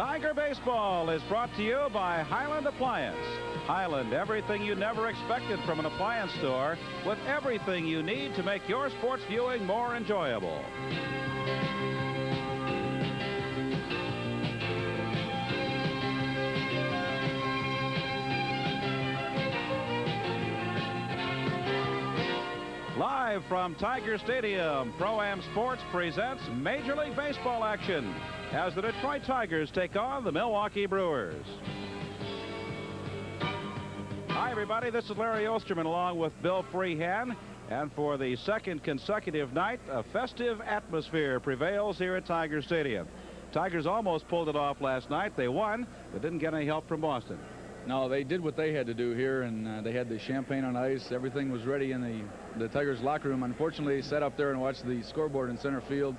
Tiger Baseball is brought to you by Highland Appliance. Highland, everything you never expected from an appliance store, with everything you need to make your sports viewing more enjoyable. Live from Tiger Stadium, Pro-Am Sports presents Major League Baseball action as the Detroit Tigers take on the Milwaukee Brewers. Hi, everybody. This is Larry Osterman along with Bill Freehan. And for the second consecutive night, a festive atmosphere prevails here at Tiger Stadium. Tigers almost pulled it off last night. They won, but didn't get any help from Boston. No, they did what they had to do here, and they had the champagne on ice. Everything was ready in the Tigers' locker room. Unfortunately, they sat up there and watched the scoreboard in center field,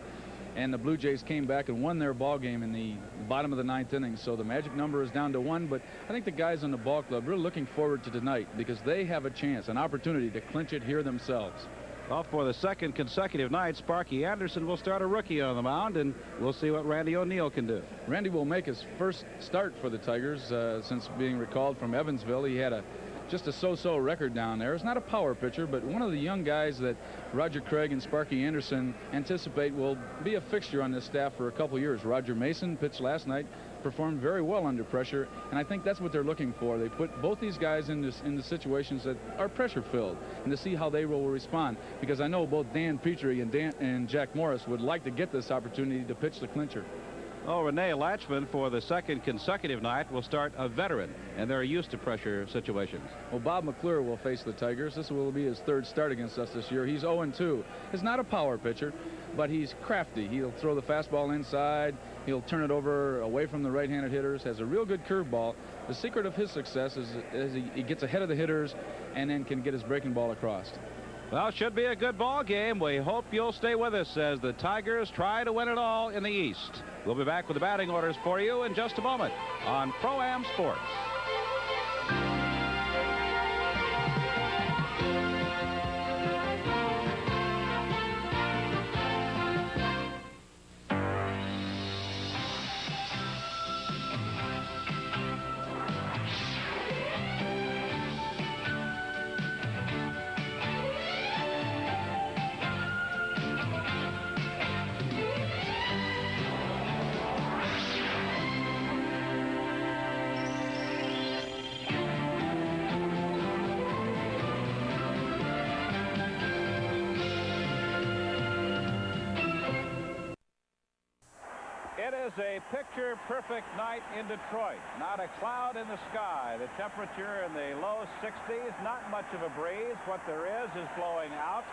and the Blue Jays came back and won their ball game in the bottom of the ninth inning. So the magic number is down to 1, but I think the guys on the ball club are looking forward to tonight because they have a chance, an opportunity to clinch it here themselves. Well, for the second consecutive night, Sparky Anderson will start a rookie on the mound, and we'll see what Randy O'Neal can do. Randy will make his first start for the Tigers since being recalled from Evansville. He had just a so-so record down there. He's not a power pitcher, but one of the young guys that Roger Craig and Sparky Anderson anticipate will be a fixture on this staff for a couple years. Roger Mason pitched last night, performed very well under pressure, and I think that's what they're looking for. They put both these guys in the situations that are pressure-filled, and to see how they will respond, because I know both Dan Petrie and Jack Morris would like to get this opportunity to pitch the clincher. Oh, Renee Latchman, for the second consecutive night, will start a veteran, and they're used to pressure situations. Well, Bob McClure will face the Tigers. This will be his third start against us this year. He's 0-2. He's not a power pitcher, but he's crafty. He'll throw the fastball inside. He'll turn it over away from the right-handed hitters. Has a real good curveball. The secret of his success is he gets ahead of the hitters and then can get his breaking ball across. Well, it should be a good ball game. We hope you'll stay with us as the Tigers try to win it all in the East. We'll be back with the batting orders for you in just a moment on Pro-Am Sports. It is a picture-perfect night in Detroit. Not a cloud in the sky. The temperature in the low 60s. Not much of a breeze. What there is blowing out.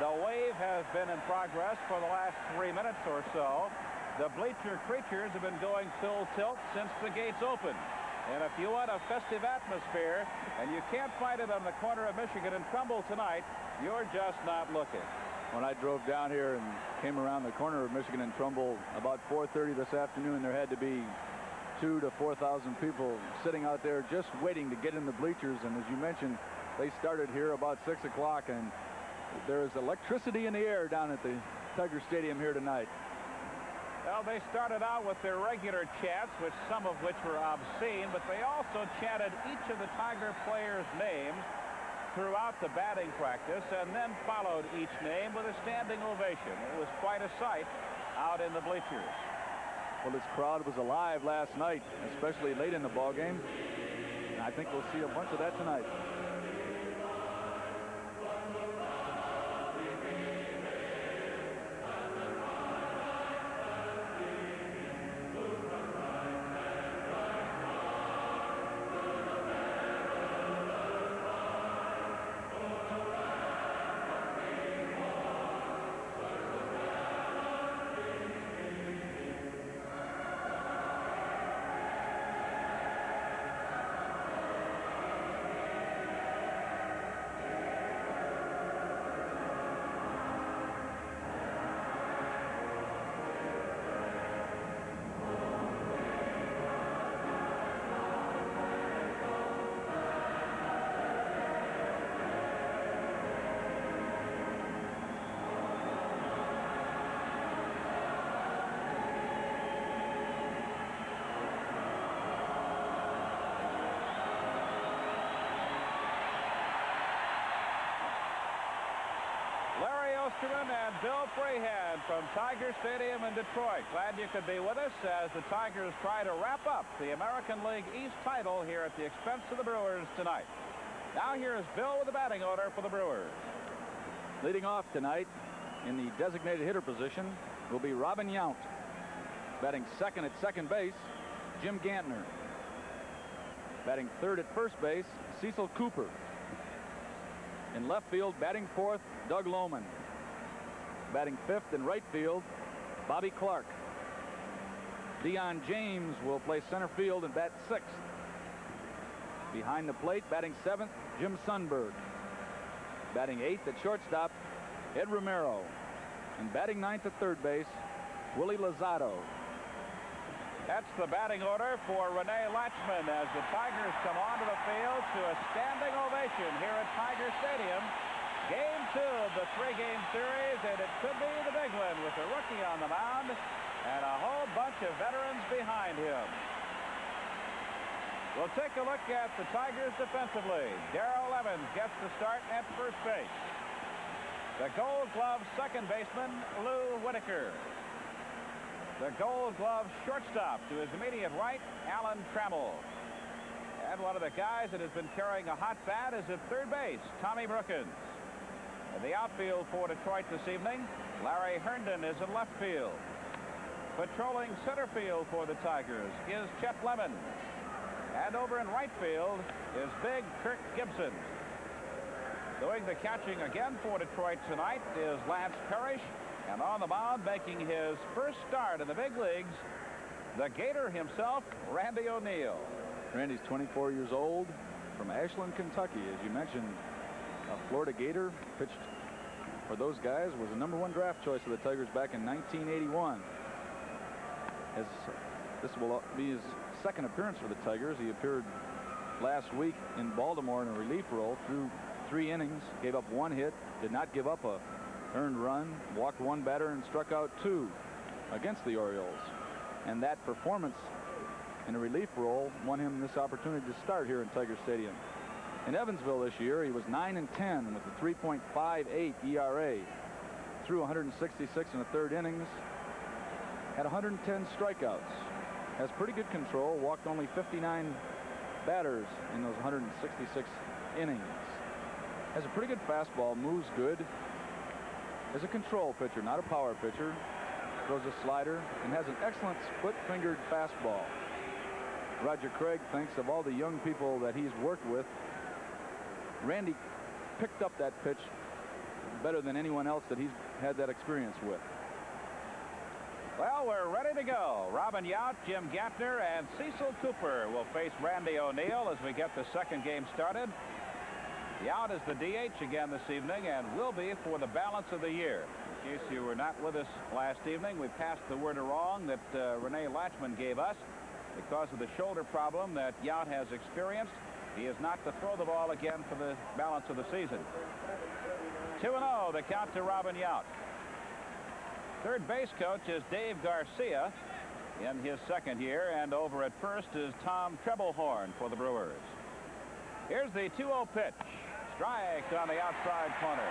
The wave has been in progress for the last 3 minutes or so. The bleacher creatures have been going full tilt since the gates opened. And if you want a festive atmosphere and you can't find it on the corner of Michigan and Trumbull tonight, you're just not looking. When I drove down here and came around the corner of Michigan and Trumbull about 4:30 this afternoon, there had to be 2,000 to 4,000 people sitting out there just waiting to get in the bleachers. And as you mentioned, they started here about 6 o'clock, and there is electricity in the air down at the Tiger Stadium here tonight. Well, they started out with their regular chants, some of which were obscene, but they also chanted each of the Tiger players' names throughout the batting practice, and then followed each name with a standing ovation. It was quite a sight out in the bleachers. Well, this crowd was alive last night, especially late in the ball game, and I think we'll see a bunch of that tonight. Ackerman and Bill Freehand from Tiger Stadium in Detroit. Glad you could be with us as the Tigers try to wrap up the American League East title here at the expense of the Brewers tonight. Now here's Bill with the batting order for the Brewers. Leading off tonight in the designated hitter position will be Robin Yount. Batting second at second base, Jim Gantner. Batting third at first base, Cecil Cooper. In left field, batting fourth, Doug Lohman. Batting fifth in right field, Bobby Clark. Dion James will play center field and bat sixth. Behind the plate, batting seventh, Jim Sundberg. Batting eighth at shortstop, Ed Romero. And batting ninth at third base, Willie Lozado. That's the batting order for Rene Lachemann as the Tigers come onto the field to a standing ovation here at Tiger Stadium. Game 2 of the 3-game series, and it could be the big one with a rookie on the mound and a whole bunch of veterans behind him. We'll take a look at the Tigers defensively. Darrell Evans gets the start at first base. The Gold Glove second baseman, Lou Whitaker. The Gold Glove shortstop to his immediate right, Alan Trammell. And one of the guys that has been carrying a hot bat is at third base, Tommy Brookins. In the outfield for Detroit this evening, Larry Herndon is in left field. Patrolling center field for the Tigers is Chet Lemon. And over in right field is big Kirk Gibson. Doing the catching again for Detroit tonight is Lance Parrish. And on the mound, making his first start in the big leagues, the Gator himself, Randy O'Neal. Randy's 24 years old, from Ashland, Kentucky. As you mentioned, a Florida Gator, pitched for those guys, was the #1 draft choice of the Tigers back in 1981. This will be his second appearance for the Tigers. He appeared last week in Baltimore in a relief role, threw 3 innings, gave up 1 hit, did not give up a earned run, walked 1 batter, and struck out 2 against the Orioles. And that performance in a relief role won him this opportunity to start here in Tiger Stadium. In Evansville this year, he was 9-10 with a 3.58 ERA. Threw 166 in the 3rd innings, had 110 strikeouts, has pretty good control, walked only 59 batters in those 166 innings. Has a pretty good fastball, moves good. Is a control pitcher, not a power pitcher. Throws a slider and has an excellent split-fingered fastball. Roger Craig thinks of all the young people that he's worked with, Randy picked up that pitch better than anyone else that he's had that experience with. Well, we're ready to go. Robin Yount, Jim Gantner, and Cecil Cooper will face Randy O'Neal as we get the second game started. Yount is the DH again this evening and will be for the balance of the year. In case you were not with us last evening, we passed the word along that Rene Lachemann gave us because of the shoulder problem that Yount has experienced. He is not to throw the ball again for the balance of the season. 2-0 the count to Robin Yount. Third base coach is Dave Garcia in his second year, and over at first is Tom Trebelhorn for the Brewers. Here's the 2-0 pitch. Strike on the outside corner.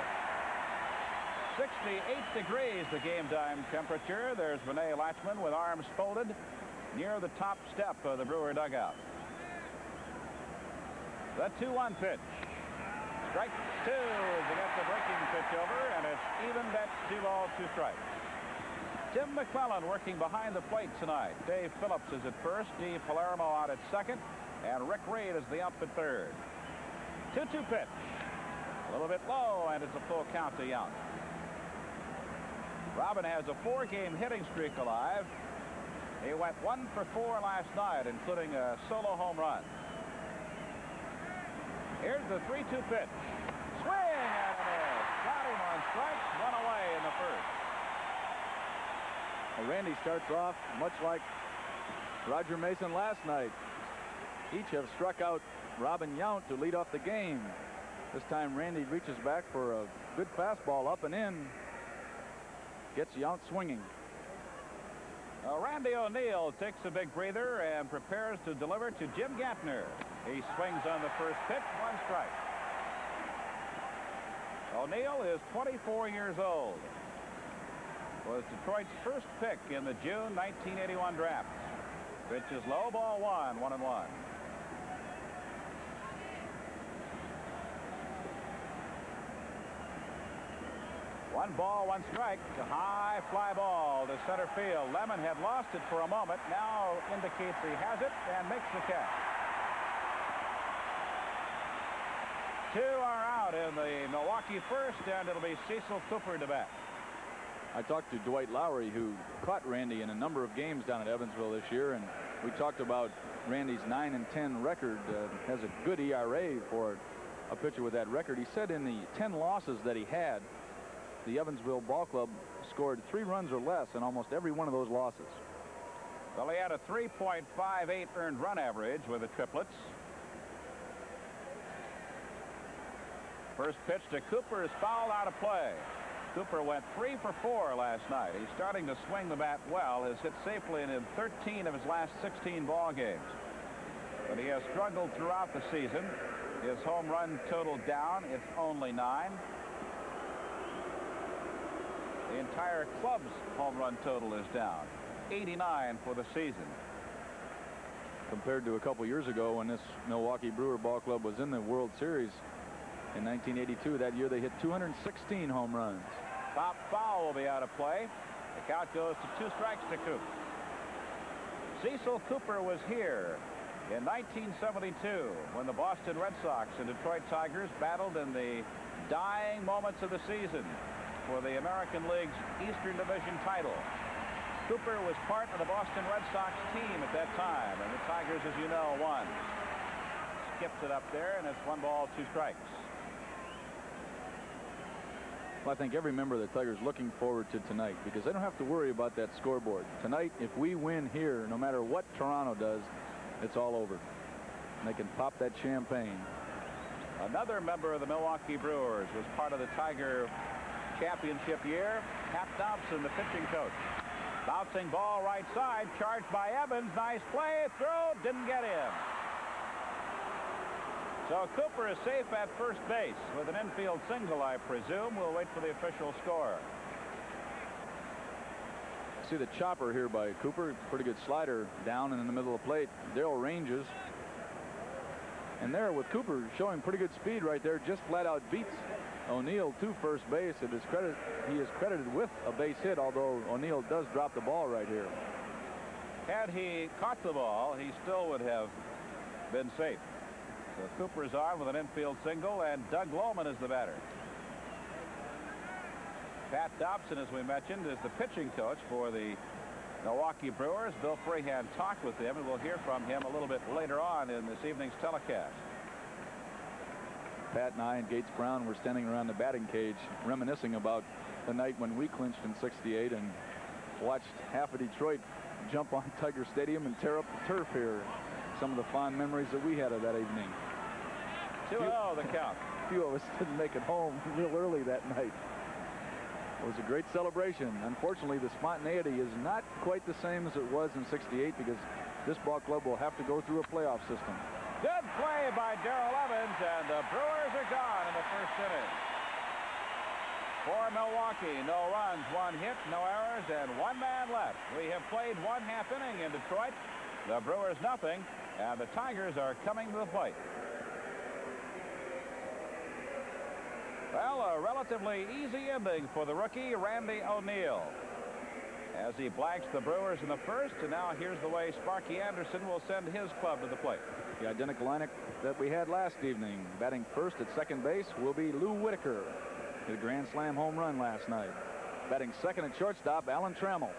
68 degrees the game time temperature. There's Rene Lachemann with arms folded near the top step of the Brewer dugout. The 2-1 pitch. Strike 2 to get the breaking pitch over, and it's evened at 2 balls, 2 strikes. Tim McClellan working behind the plate tonight. Dave Phillips is at first, Dee Palermo out at second, and Rick Reed is the ump at third. 2-2 pitch. A little bit low, and it's a full count to Yount. Robin has a 4-game hitting streak alive. He went 1 for 4 last night, including a solo home run. Here's the 3-2 pitch. Swing and a miss. Got him on strikes, 1 away in the first. Well, Randy starts off much like Roger Mason last night. Each have struck out Robin Yount to lead off the game. This time Randy reaches back for a good fastball up and in. Gets Yount swinging. Randy O'Neal takes a big breather and prepares to deliver to Jim Gantner. He swings on the first pitch, 1 strike. O'Neill is 24 years old. Was Detroit's first pick in the June 1981 draft. Pitch is low, ball 1, 1-1. One ball, one strike. A high fly ball to center field. Lemon had lost it for a moment. Now indicates he has it and makes the catch. 2 are out in the Milwaukee first, and it'll be Cecil Cooper to bat. I talked to Dwight Lowry, who caught Randy in a number of games down at Evansville this year, and we talked about Randy's 9-10 record. Has a good ERA for a pitcher with that record. He said in the 10 losses that he had, the Evansville Ball Club scored 3 runs or less in almost every one of those losses. Well, he had a 3.58 earned run average with the triplets. First pitch to Cooper is fouled out of play. Cooper went 3 for 4 last night. He's starting to swing the bat well. Has hit safely in 13 of his last 16 ball games. But he has struggled throughout the season. His home run total down. It's only 9. The entire club's home run total is down. 89 for the season. Compared to a couple years ago when this Milwaukee Brewer Ball Club was in the World Series in 1982. That year they hit 216 home runs. Top foul will be out of play. The count goes to 2 strikes to Cooper. Cecil Cooper was here in 1972 when the Boston Red Sox and Detroit Tigers battled in the dying moments of the season for the American League's Eastern Division title. Cooper was part of the Boston Red Sox team at that time, and the Tigers, as you know, won. Skips it up there, and it's 1 ball, 2 strikes. Well, I think every member of the Tigers looking forward to tonight because they don't have to worry about that scoreboard. Tonight, if we win here, no matter what Toronto does, it's all over. And they can pop that champagne. Another member of the Milwaukee Brewers was part of the Tiger championship year. Pat Dobson, the pitching coach. Bouncing ball right side, charged by Evans. Nice play, throw, didn't get in. So Cooper is safe at first base with an infield single, I presume. We'll wait for the official score. See the chopper here by Cooper. Pretty good slider down and in the middle of the plate. Darrell ranges. And there with Cooper showing pretty good speed right there, just flat out beats O'Neill to first base. At his credit, he is credited with a base hit, although O'Neill does drop the ball right here. Had he caught the ball, he still would have been safe. So Cooper's on with an infield single, and Doug Lohman is the batter. Pat Dobson, as we mentioned, is the pitching coach for the Milwaukee Brewers. Bill Freehan talked with him, and we'll hear from him a little bit later on in this evening's telecast. Pat and I and Gates Brown were standing around the batting cage reminiscing about the night when we clinched in '68 and watched half of Detroit jump on Tiger Stadium and tear up the turf here. Some of the fond memories that we had of that evening. 2-0 the count. A few of us didn't make it home real early that night. It was a great celebration. Unfortunately, the spontaneity is not quite the same as it was in '68 because this ball club will have to go through a playoff system. Good play by Darrell Evans, and the Brewers are gone in the first inning. For Milwaukee, no runs, 1 hit, no errors, and 1 man left. We have played 1 half inning in Detroit. The Brewers nothing, and the Tigers are coming to the plate. Well, a relatively easy ending for the rookie, Randy O'Neill, as he blanks the Brewers in the first, and now here's the way Sparky Anderson will send his club to the plate. The identical lineup that we had last evening. Batting first at second base will be Lou Whitaker. Hit a grand slam home run last night. Batting second at shortstop, Alan Trammell.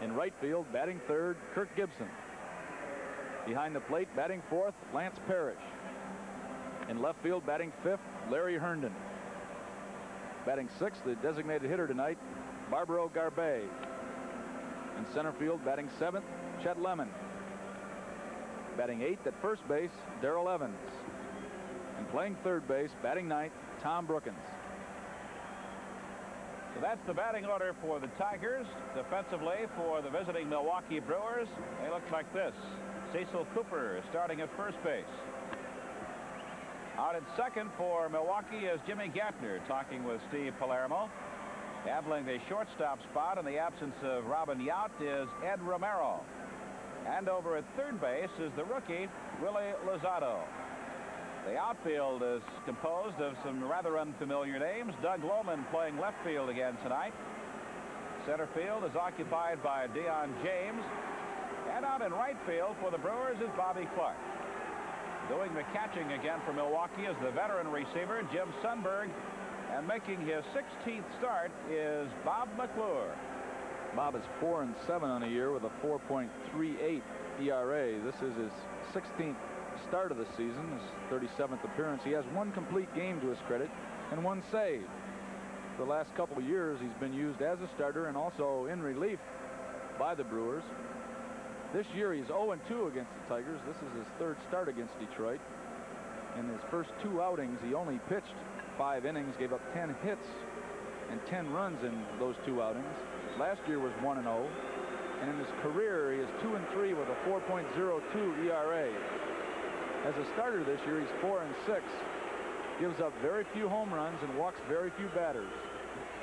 In right field, batting third, Kirk Gibson. Behind the plate, batting fourth, Lance Parrish. In left field, batting fifth, Larry Herndon. Batting sixth, the designated hitter tonight, Barbaro Garbey. In center field, batting seventh, Chet Lemon. Batting eighth at first base, Darrell Evans. And playing third base, batting ninth, Tom Brookins. So that's the batting order for the Tigers. Defensively for the visiting Milwaukee Brewers, they look like this. Cecil Cooper is starting at first base. Out at second for Milwaukee is Jimmy Gattner, talking with Steve Palermo. Handling the shortstop spot in the absence of Robin Yount is Ed Romero. And over at third base is the rookie, Willie Lozado. The outfield is composed of some rather unfamiliar names. Doug Lohman playing left field again tonight. Center field is occupied by Deion James. And out in right field for the Brewers is Bobby Clark. Doing the catching again for Milwaukee is the veteran receiver, Jim Sundberg. And making his 16th start is Bob McClure. Bob is 4-7 on the year with a 4.38 ERA. This is his 16th start of the season, his 37th appearance. He has one complete game to his credit and one save. The last couple of years he's been used as a starter and also in relief by the Brewers. This year he's 0-2 against the Tigers. This is his third start against Detroit. In his first 2 outings he only pitched 5 innings, gave up 10 hits and 10 runs in those 2 outings. Last year was 1-0, and in his career he is 2-3 with a 4.02 ERA. As a starter this year he's 4-6, gives up very few home runs and walks very few batters.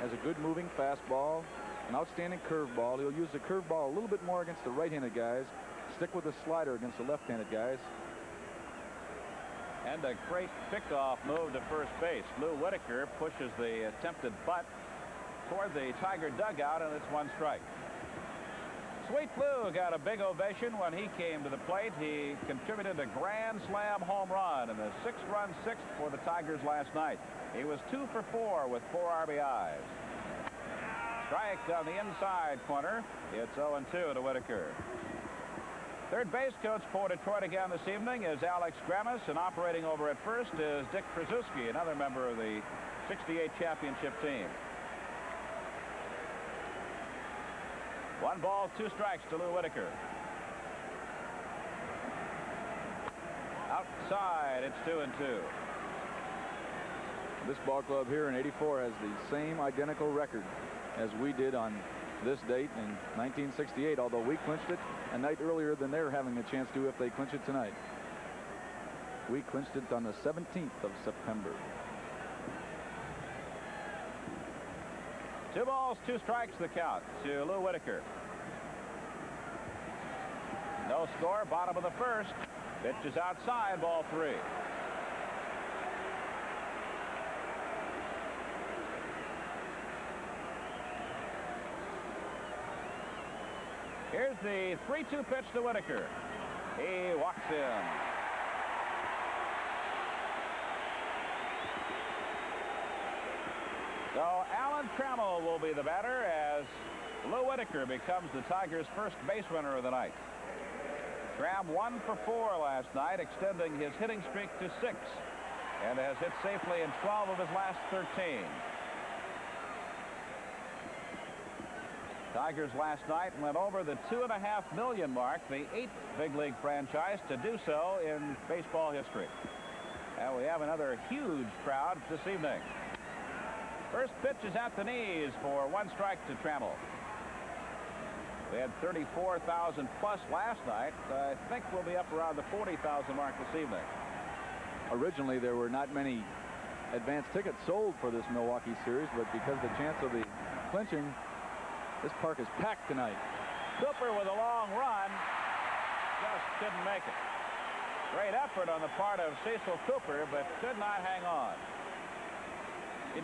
Has a good moving fastball, an outstanding curveball. He'll use the curveball a little bit more against the right-handed guys, stick with the slider against the left-handed guys. And a great pickoff move to first base. Lou Whitaker pushes the attempted butt toward the Tiger dugout, and it's 1 strike. Sweet Lou got a big ovation when he came to the plate. He contributed a grand slam home run in the 6-run sixth for the Tigers last night. He was 2 for 4 with 4 RBIs. Strike on the inside corner. It's 0-2 to Whitaker. Third base coach for Detroit again this evening is Alex Grammas, and operating over at first is Dick Krasuski, another member of the '68 championship team. 1 ball, 2 strikes to Lou Whitaker. Outside, it's 2-2. This ball club here in '84 has the same identical record as we did on this date in 1968, although we clinched it a night earlier than they're having a chance to if they clinch it tonight. We clinched it on the 17th of September. 2 balls, 2 strikes the count to Lou Whitaker. No score, bottom of the first. Pitch is outside, ball 3. Here's the 3-2 pitch to Whitaker. He walks in. So Alan Trammell will be the batter as Lou Whitaker becomes the Tigers' first base runner of the night. Tram 1 for 4 last night, extending his hitting streak to 6, and has hit safely in 12 of his last 13. Tigers last night went over the $2.5 million mark, the 8th big league franchise to do so in baseball history. And we have another huge crowd this evening. First pitch is at the knees for 1 strike to Trammell. We had 34,000 plus last night. I think we'll be up around the 40,000 mark this evening. Originally there were not many advance tickets sold for this Milwaukee series, but because the chance of the clinching, this park is packed tonight. Cooper with a long run, just couldn't make it. Great effort on the part of Cecil Cooper, but could not hang on.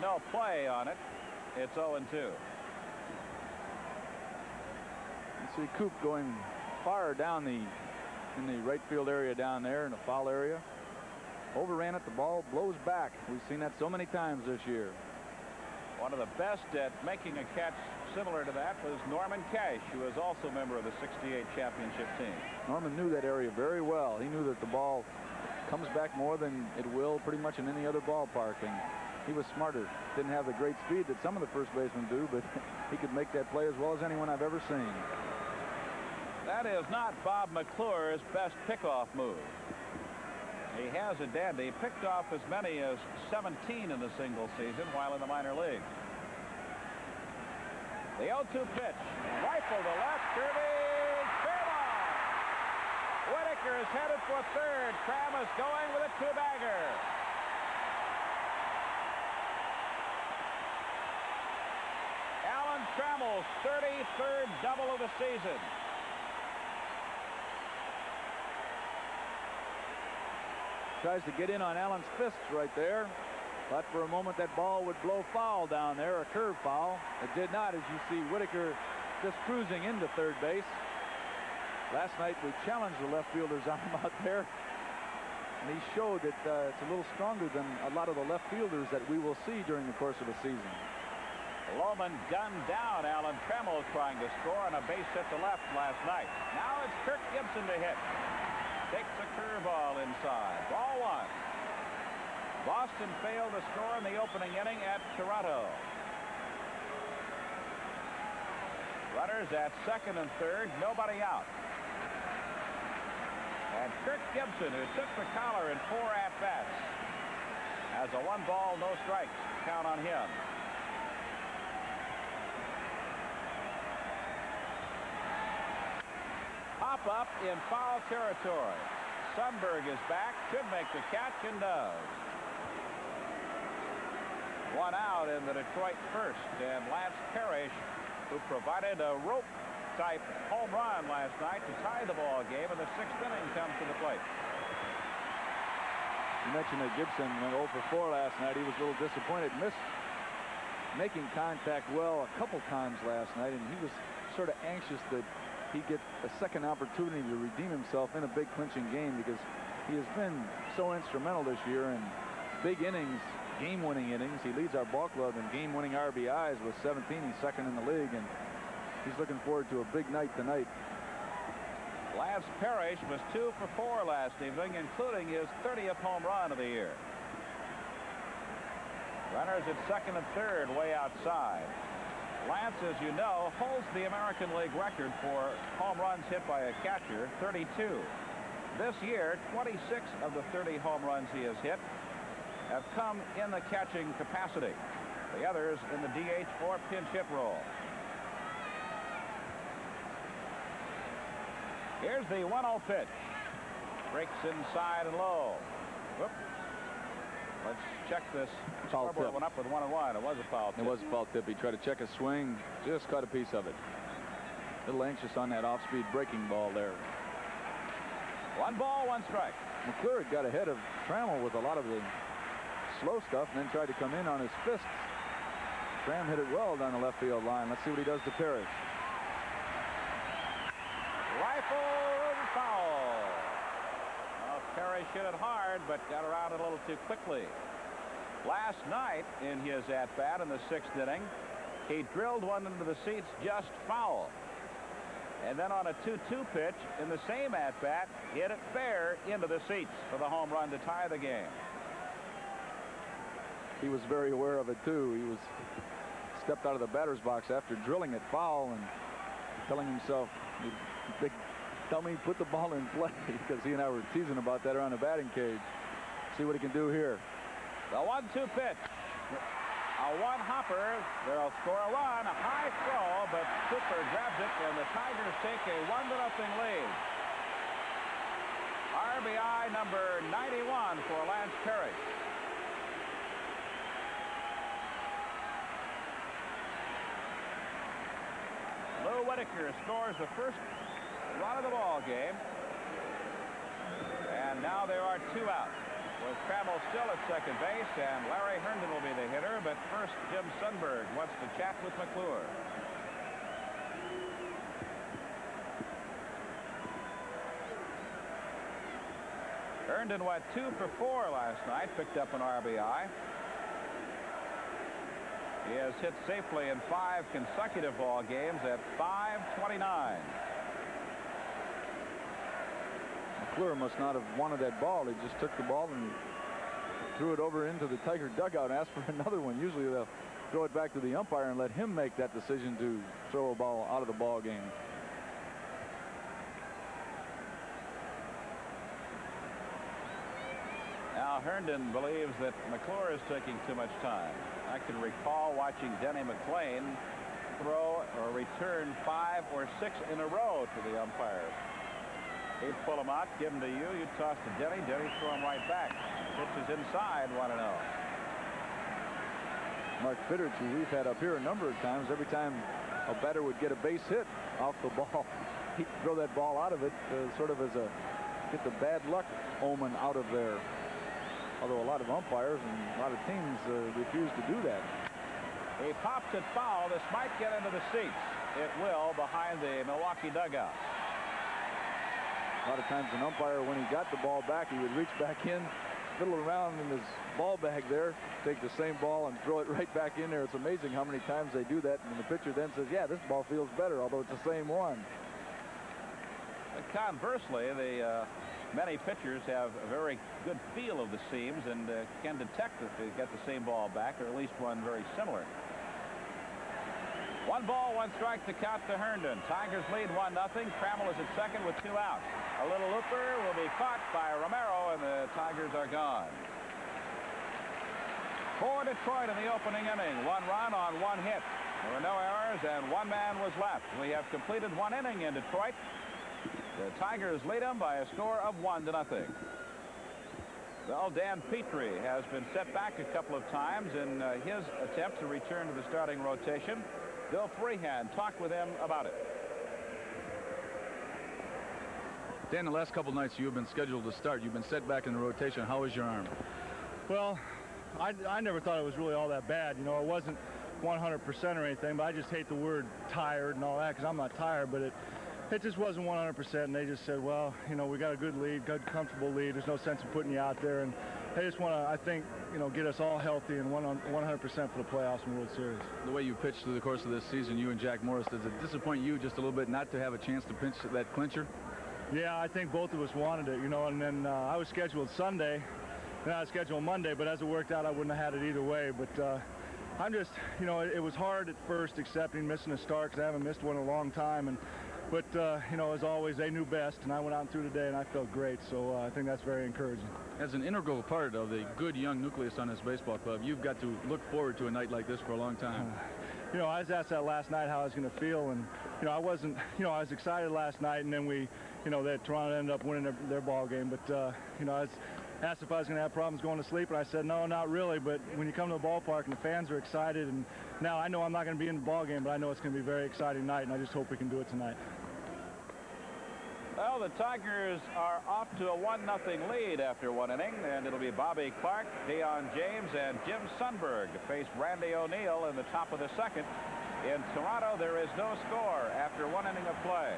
No play on it. It's 0-2. You see Coop going far down in the right field area down there in the foul area. Overran it, the ball blows back. We've seen that so many times this year. One of the best at making a catch similar to that was Norman Cash, who was also a member of the '68 championship team. Norman knew that area very well. He knew that the ball comes back more than it will pretty much in any other ballpark, and he was smarter. Didn't have the great speed that some of the first basemen do, but he could make that play as well as anyone I've ever seen. That is not Bob McClure's best pickoff move. He has a dandy. He picked off as many as 17 in the single season while in the minor league. The 0-2 pitch. Rifle to left. Curving. Fair ball. Whitaker is headed for third. Trammell going with a 2-bagger. Trammell's 33rd double of the season. Tries to get in on Allen's fists right there. But for a moment that ball would blow foul down there, a curve foul. It did not, as you see Whitaker just cruising into third base. Last night we challenged the left fielders on him out there. And he showed that it's a little stronger than a lot of the left fielders that we will see during the course of the season. Lohman gunned down Alan Trammell trying to score on a base hit to left last night. Now it's Kirk Gibson to hit. Takes a curveball inside. Ball one. Boston failed to score in the opening inning at Toronto. Runners at second and third, nobody out. And Kirk Gibson, who took the collar in 4 at-bats, has a 1-ball, no strikes count on him. Pop up in foul territory. Sundberg is back, should make the catch, and does. 1 out in the Detroit first, and Lance Parrish, who provided a rope-type home run last night to tie the ball game in the 6th inning, comes to the plate. You mentioned that Gibson went 0 for 4 last night. He was a little disappointed, missed making contact well a couple times last night, and he was sort of anxious that he get a second opportunity to redeem himself in a big clinching game, because he has been so instrumental this year in big innings, game-winning innings. He leads our ball club in game-winning RBIs with 17. He's second in the league, and he's looking forward to a big night tonight. Lance Parrish was 2 for 4 last evening, including his 30th home run of the year. Runners at second and third, way outside. Lance, as you know, holds the American League record for home runs hit by a catcher, 32. This year, 26 of the 30 home runs he has hit have come in the catching capacity. The others in the DH or pinch hit role. Here's the 1-0 pitch. Breaks inside and low. Whoop. Let's check this. Scoreboard went up with 1-1. It was a foul tip. It was a foul tip. He tried to check a swing, just caught a piece of it. A little anxious on that off-speed breaking ball there. 1 ball, 1 strike. McClure got ahead of Trammell with a lot of the slow stuff and then tried to come in on his fists. Tram hit it well down the left field line. Let's see what he does to Parrish. Rifle foul. Well, Parrish hit it hard, but got around it a little too quickly. Last night in his at-bat in the 6th inning, he drilled one into the seats just foul. And then on a 2-2 pitch in the same at-bat, hit it fair into the seats for the home run to tie the game. He was very aware of it too. He was stepped out of the batter's box after drilling it foul and telling himself, big dummy, put the ball in play, because he and I were teasing about that around the batting cage. See what he can do here. The 1-2 pitch. A 1-hopper. They'll score a run. A high throw, but Cooper grabs it, and the Tigers take a 1-0 lead. RBI number 91 for Lance Parrish. Lou Whitaker scores the first run of the ball game. And now there are 2 out, with Trammell still at second base, and Larry Herndon will be the hitter. But first, Jim Sundberg wants to chat with McClure. Herndon went 2 for 4 last night, picked up an RBI. He has hit safely in 5 consecutive ball games at .529. McClure must not have wanted that ball. He just took the ball and threw it over into the Tiger dugout and asked for another one. Usually they'll throw it back to the umpire and let him make that decision to throw a ball out of the ball game. Now Herndon believes that McClure is taking too much time. I can recall watching Denny McClain throw or return 5 or 6 in a row to the umpires. He'd pull them out, give them to you, you'd toss to Denny, Denny throw them right back. Pitch is inside, 1-0. Mark Fitterich, who we've had up here a number of times, every time a batter would get a base hit off the ball, he'd throw that ball out of it, sort of as a get the bad luck omen out of there. Although a lot of umpires and a lot of teams refuse to do that. He pops it foul. This might get into the seats. It will, behind the Milwaukee dugout. A lot of times an umpire, when he got the ball back, he would reach back in, fiddle around in his ball bag there, take the same ball and throw it right back in there. It's amazing how many times they do that, and the pitcher then says, yeah, this ball feels better, although it's the same one. And conversely, many pitchers have a very good feel of the seams and can detect if they get the same ball back, or at least one very similar. 1 ball, 1 strike, the count to Herndon. Tigers lead 1-0. Trammell is at second with 2 outs. A little looper will be caught by Romero, and the Tigers are gone. For Detroit in the opening inning, 1 run on 1 hit. There were no errors, and 1 man was left. We have completed 1 inning in Detroit. The Tigers lead them by a score of 1-0. Well, Dan Petrie has been set back a couple of times in his attempt to return to the starting rotation. Bill Freehan talked with him about it. Dan, the last couple nights you have been scheduled to start. You've been set back in the rotation. How is your arm? Well, I never thought it was really all that bad. You know, it wasn't 100% or anything, but I just hate the word tired and all that because I'm not tired, but it just wasn't 100%, and they just said, well, you know, we got a good lead, good, comfortable lead. There's no sense in putting you out there, and they just want to, I think, you know, get us all healthy and 100% for the playoffs and World Series. The way you pitched through the course of this season, you and Jack Morris, does it disappoint you just a little bit not to have a chance to pinch that clincher? Yeah, I think both of us wanted it, you know, and then I was scheduled Sunday, and I was scheduled Monday, but as it worked out, I wouldn't have had it either way. But I'm just, you know, it was hard at first accepting missing a start because I haven't missed one in a long time. But, you know, as always, they knew best, and I went out and threw today, and I felt great. So I think that's very encouraging. As an integral part of the good young nucleus on this baseball club, you've got to look forward to a night like this for a long time. You know, I was asked that last night how I was going to feel, and, you know, I wasn't, you know, I was excited last night, and then we, you know, that Toronto ended up winning their ball game. But, you know, I was asked if I was going to have problems going to sleep, and I said, no, not really. But when you come to the ballpark and the fans are excited, and now I know I'm not going to be in the ball game, but I know it's going to be a very exciting night, and I just hope we can do it tonight. Well, the Tigers are off to a 1-0 lead after 1 inning, and it'll be Bobby Clark, Deion James, and Jim Sundberg to face Randy O'Neill in the top of the second. In Toronto, there is no score after 1 inning of play.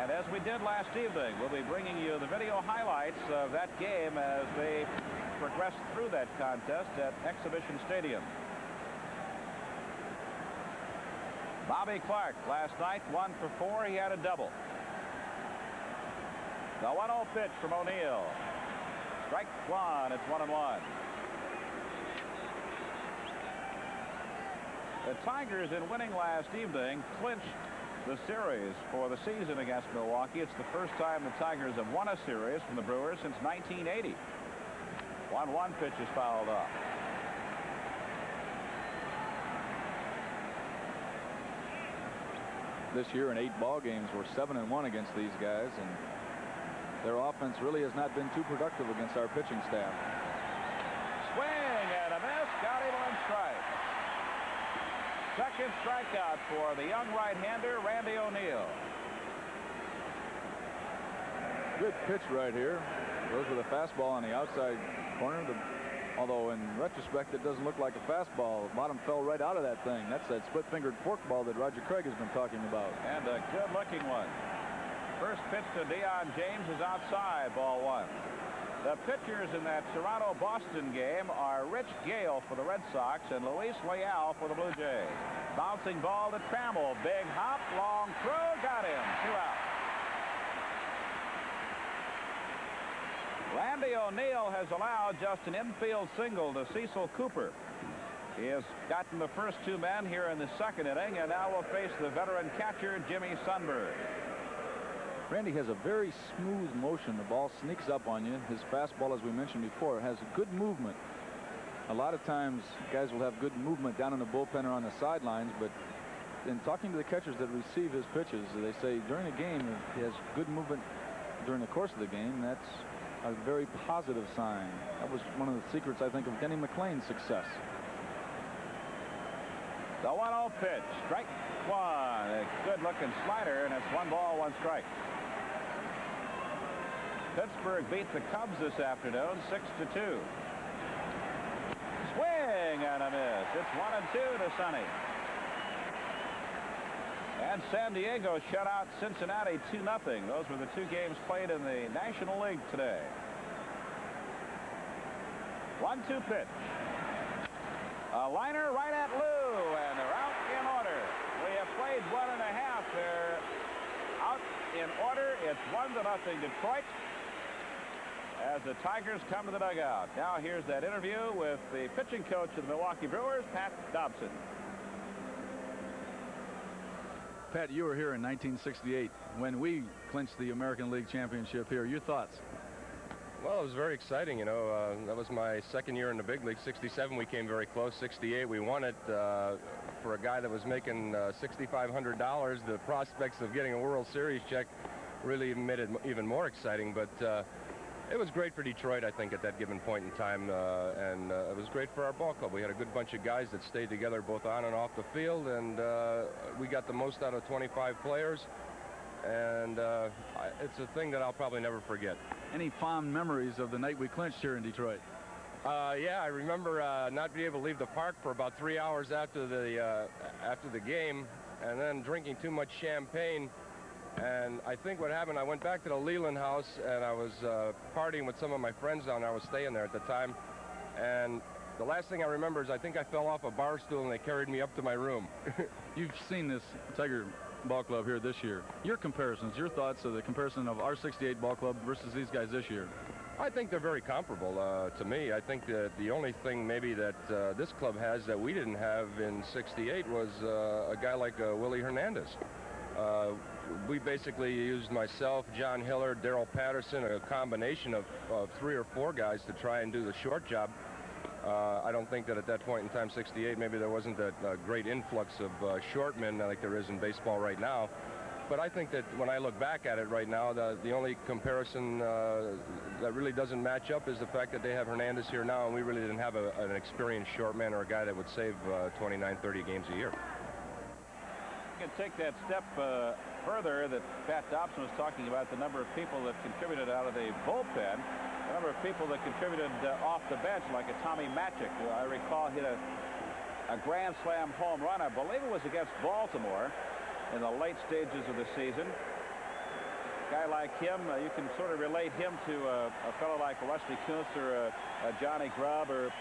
And as we did last evening, we'll be bringing you the video highlights of that game as they progress through that contest at Exhibition Stadium. Bobby Clark last night, 1 for 4. He had a double. The 1-0 pitch from O'Neill. Strike 1. It's 1-1. The Tigers, in winning last evening, clinched the series for the season against Milwaukee. It's the first time the Tigers have won a series from the Brewers since 1980. 1-1 pitch is fouled off. This year in 8 ball games, we're 7-1 against these guys, and their offense really has not been too productive against our pitching staff. Swing and a miss. Got him on strike. Second strikeout for the young right-hander, Randy O'Neill. Good pitch right here. Goes with a fastball on the outside corner. Although in retrospect, it doesn't look like a fastball. The bottom fell right out of that thing. That's that split-fingered forkball that Roger Craig has been talking about. And a good-looking one. First pitch to Deion James is outside, ball 1. The pitchers in that Toronto-Boston game are Rich Gale for the Red Sox and Luis Leal for the Blue Jays. Bouncing ball to Trammell. Big hop, long throw, got him. 2 out. Randy O'Neill has allowed just an infield single to Cecil Cooper. He has gotten the first 2 men here in the second inning, and now will face the veteran catcher, Jimmy Sundberg. Randy has a very smooth motion. The ball sneaks up on you. His fastball, as we mentioned before, has good movement. A lot of times, guys will have good movement down in the bullpen or on the sidelines, but in talking to the catchers that receive his pitches, they say during a game, if he has good movement during the course of the game, that's a very positive sign. That was one of the secrets, I think, of Denny McLain's success. The 1-0 pitch. Strike one. A good-looking slider, and it's 1 ball, 1 strike. Pittsburgh beat the Cubs this afternoon 6-2. Swing and a miss. It's 1-2 to Sonny. And San Diego shut out Cincinnati 2-0. Those were the 2 games played in the National League today. 1-2 pitch. A liner right at Lou, and they're out in order. We have played 1.5. They're out in order. It's 1-0 Detroit as the Tigers come to the dugout. Now here's that interview with the pitching coach of the Milwaukee Brewers, Pat Dobson. Pat, you were here in 1968 when we clinched the American League Championship here. Your thoughts? Well, it was very exciting. You know, that was my second year in the big league. 67 we came very close. 68 we won it. For a guy that was making $6,500, the prospects of getting a World Series check really made it even more exciting. But it was great for Detroit, I think, at that given point in time, and it was great for our ball club. We had a good bunch of guys that stayed together both on and off the field, and we got the most out of 25 players, and it's a thing that I'll probably never forget. Any fond memories of the night we clinched here in Detroit? Yeah, I remember not being able to leave the park for about 3 hours after the game, and then drinking too much champagne. And I think what happened, I went back to the Leland house, and I was partying with some of my friends down there. I was staying there at the time. And the last thing I remember is I think I fell off a bar stool, and they carried me up to my room. You've seen this Tiger ball club here this year. Your comparisons, your thoughts of the comparison of our 68 ball club versus these guys this year? I think they're very comparable to me. I think that the only thing maybe that this club has that we didn't have in 68 was a guy like Willie Hernandez. We basically used myself, John Hiller, Darrell Patterson, a combination of 3 or 4 guys to try and do the short job. I don't think that at that point in time, 68, maybe there wasn't a great influx of short men like there is in baseball right now. But I think that when I look back at it right now, the only comparison that really doesn't match up is the fact that they have Hernandez here now, and we really didn't have an experienced short man or a guy that would save 29, 30 games a year. You can take that step further that Pat Dobson was talking about, the number of people that contributed out of the bullpen, the number of people that contributed off the bench, like a Tommy Magic, who I recall hit a grand slam home run. I believe it was against Baltimore in the late stages of the season. A guy like him, you can sort of relate him to a fellow like Wesley Kuntz or Johnny Grubb, or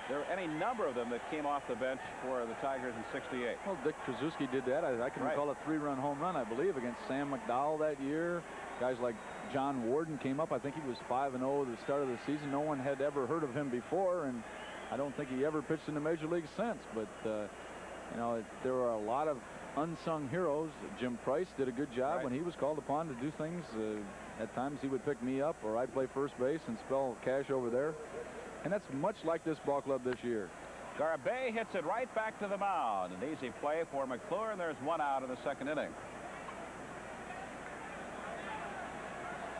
there are any number of them that came off the bench for the Tigers in 68. Well, Dick Krasuski did that. I can recall a 3-run home run, I believe, against Sam McDowell that year. Guys like John Warden came up. I think he was 5-0 at the start of the season. No one had ever heard of him before, and I don't think he ever pitched in the major league since. But, you know, there were a lot of unsung heroes. Jim Price did a good job when he was called upon to do things. At times he would pick me up, or I'd play first base and spell cash over there. And that's much like this ball club this year. Garbe hits it right back to the mound. An easy play for McClure, and there's 1 out in the second inning.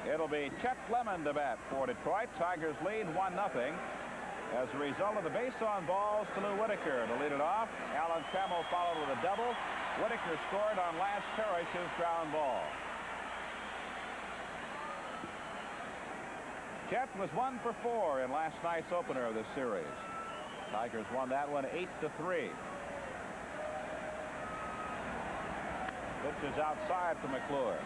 It'll be Chet Lemon to bat for Detroit. Tigers lead 1-0 as a result of the base on balls to Lou Whitaker to lead it off. Alan Trammell followed with a double. Whitaker scored on Lance Parrish's ground ball. Chet was 1 for 4 in last night's opener of this series. Tigers won that one 8-3. Pitch is outside for McClure.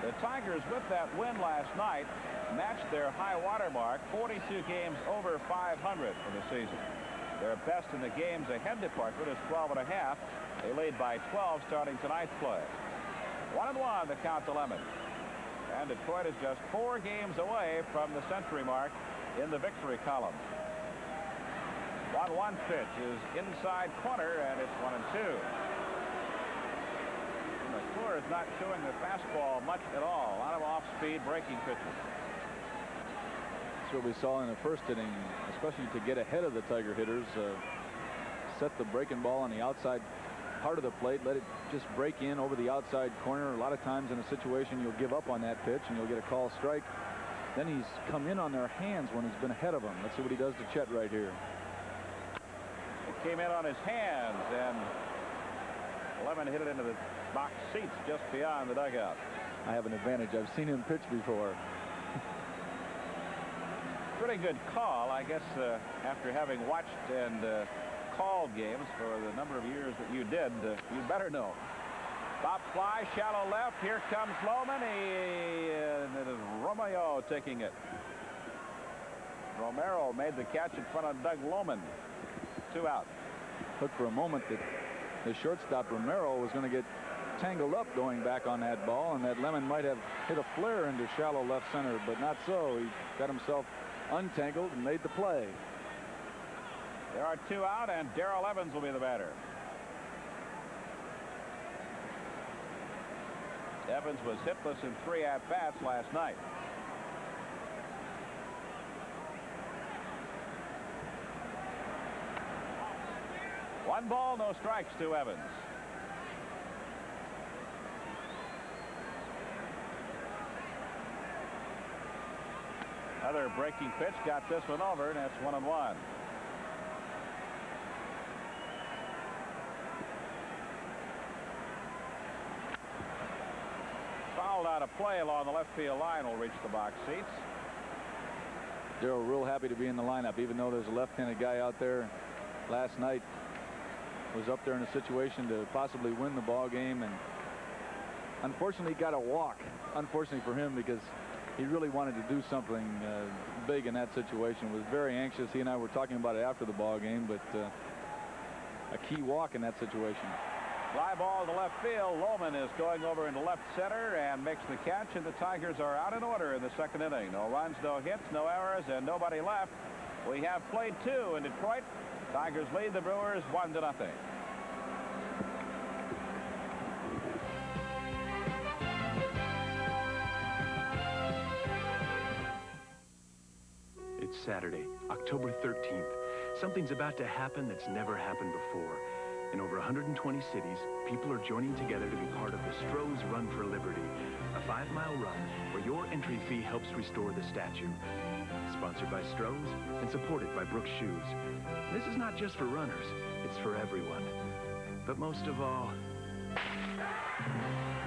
The Tigers, with that win last night, matched their high water mark, 42 games over 500 for the season. Their best in the games ahead department is 12.5. They lead by 12 starting tonight's play. 1-1 the count to Lemon. And Detroit is just 4 games away from the century mark in the victory column. 1-1 pitch is inside corner, and it's 1-2. McClure is not showing the fastball much at all. A lot of off-speed breaking pitches. That's what we saw in the first inning, especially to get ahead of the Tiger hitters. Set the breaking ball on the outside part of the plate, let it just break in over the outside corner. A lot of times in a situation you'll give up on that pitch and you'll get a call strike. Then he's come in on their hands when he's been ahead of them. Let's see what he does to Chet right here. It came in on his hands, and Lemon hit it into the box seats just beyond the dugout. I have an advantage. I've seen him pitch before. Pretty good call, I guess, after having watched and called games for the number of years that you did, you better know. Pop fly, shallow left. Here comes Lohman. It is Romeo taking it. Romero made the catch in front of Doug Lohman. 2 out. Looked for a moment that the shortstop Romero was going to get tangled up going back on that ball, and that Lemon might have hit a flare into shallow left center, but not so. He got himself untangled and made the play. There are 2 out, and Darrell Evans will be the batter. Evans was hitless in 3 at-bats last night. One ball, no strikes to Evans. Another breaking pitch, got this one over, and that's 1-1. Fouled out of play along the left field line, will reach the box seats. Darrell real happy to be in the lineup, even though there's a left-handed guy out there. Last night was up there in a situation to possibly win the ball game, and unfortunately got a walk. Unfortunately for him, because he really wanted to do something big in that situation. Was very anxious. He and I were talking about it after the ball game, but a key walk in that situation. Fly ball to left field. Lohman is going over into left center and makes the catch, and the Tigers are out in order in the 2nd inning. No runs, no hits, no errors, and nobody left. We have played 2 in Detroit. Tigers lead the Brewers 1-0. It's Saturday, October 13th. Something's about to happen that's never happened before. In over 120 cities, people are joining together to be part of the Stroh's Run for Liberty, a 5-mile run where your entry fee helps restore the statue. Sponsored by Stroh's and supported by Brooks Shoes. This is not just for runners, it's for everyone. But most of all,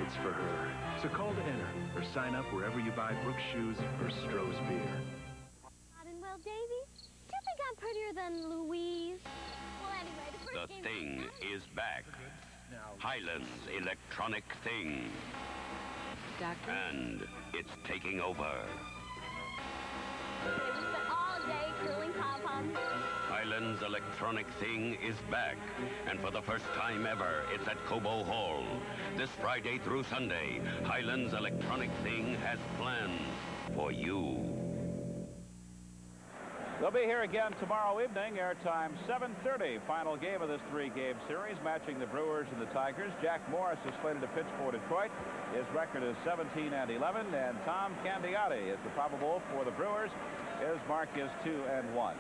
it's for her. So call to enter or sign up wherever you buy Brooks Shoes or Stroh's beer. Well, Davy, do you think I'm prettier than Louise? Well, anyway, the thing is back. Highland's electronic thing. Doctor? And it's taking over. We spent all day curling pom-poms. Highland's electronic thing is back. And for the first time ever, it's at Cobo Hall. This Friday through Sunday, Highland's electronic thing has plans for you. They'll be here again tomorrow evening, airtime 7:30. Final game of this 3-game series, matching the Brewers and the Tigers. Jack Morris is slated to pitch for Detroit. His record is 17-11, and Tom Candiotti is the probable for the Brewers. His mark is 2-1.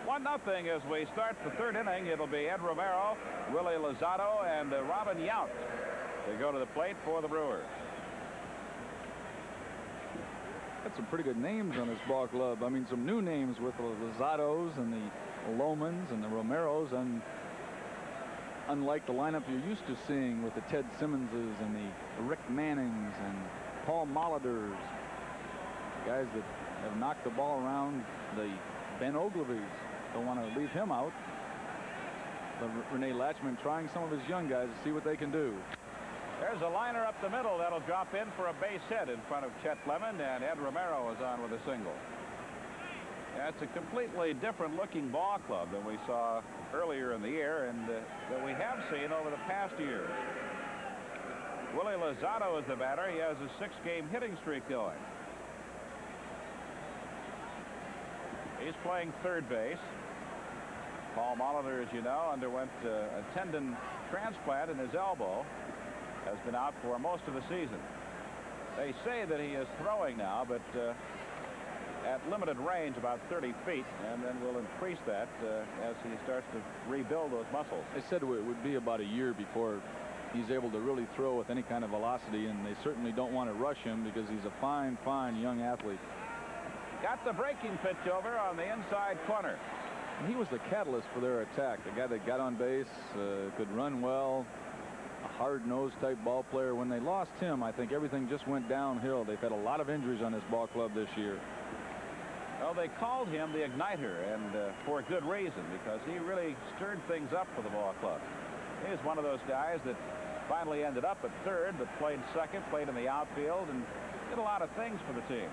1-0 as we start the 3rd inning. It'll be Ed Romero, Willie Lozado, and Robin Yount to go to the plate for the Brewers. Got some pretty good names on this ball club. I mean, some new names with the Lozados and the Lohmans and the Romeros, and unlike the lineup you're used to seeing with the Ted Simmonses and the Rick Mannings and Paul Molliders, guys that have knocked the ball around. The Ben Oglevy's, don't want to leave him out. But Rene Latchman trying some of his young guys to see what they can do. There's a liner up the middle that'll drop in for a base hit in front of Chet Lemon, and Ed Romero is on with a single. That's a completely different looking ball club than we saw earlier in the year, and that we have seen over the past year. Willie Lozado is the batter. He has a 6-game hitting streak going. He's playing 3rd base. Paul Molitor, as you know, underwent a tendon transplant in his elbow. Has been out for most of the season. They say that he is throwing now, but at limited range, about 30 feet, and then we'll increase that as he starts to rebuild those muscles. They said it would be about a year before he's able to really throw with any kind of velocity, and they certainly don't want to rush him because he's a fine young athlete. Got the breaking pitch over on the inside corner. And he was the catalyst for their attack. The guy that got on base, could run well, a hard-nosed type ball player. When they lost him, I think everything just went downhill. They've had a lot of injuries on this ball club this year. Well, they called him the Igniter, and for a good reason, because he really stirred things up for the ball club. He was one of those guys that finally ended up at third, but played second, played in the outfield, and did a lot of things for the team.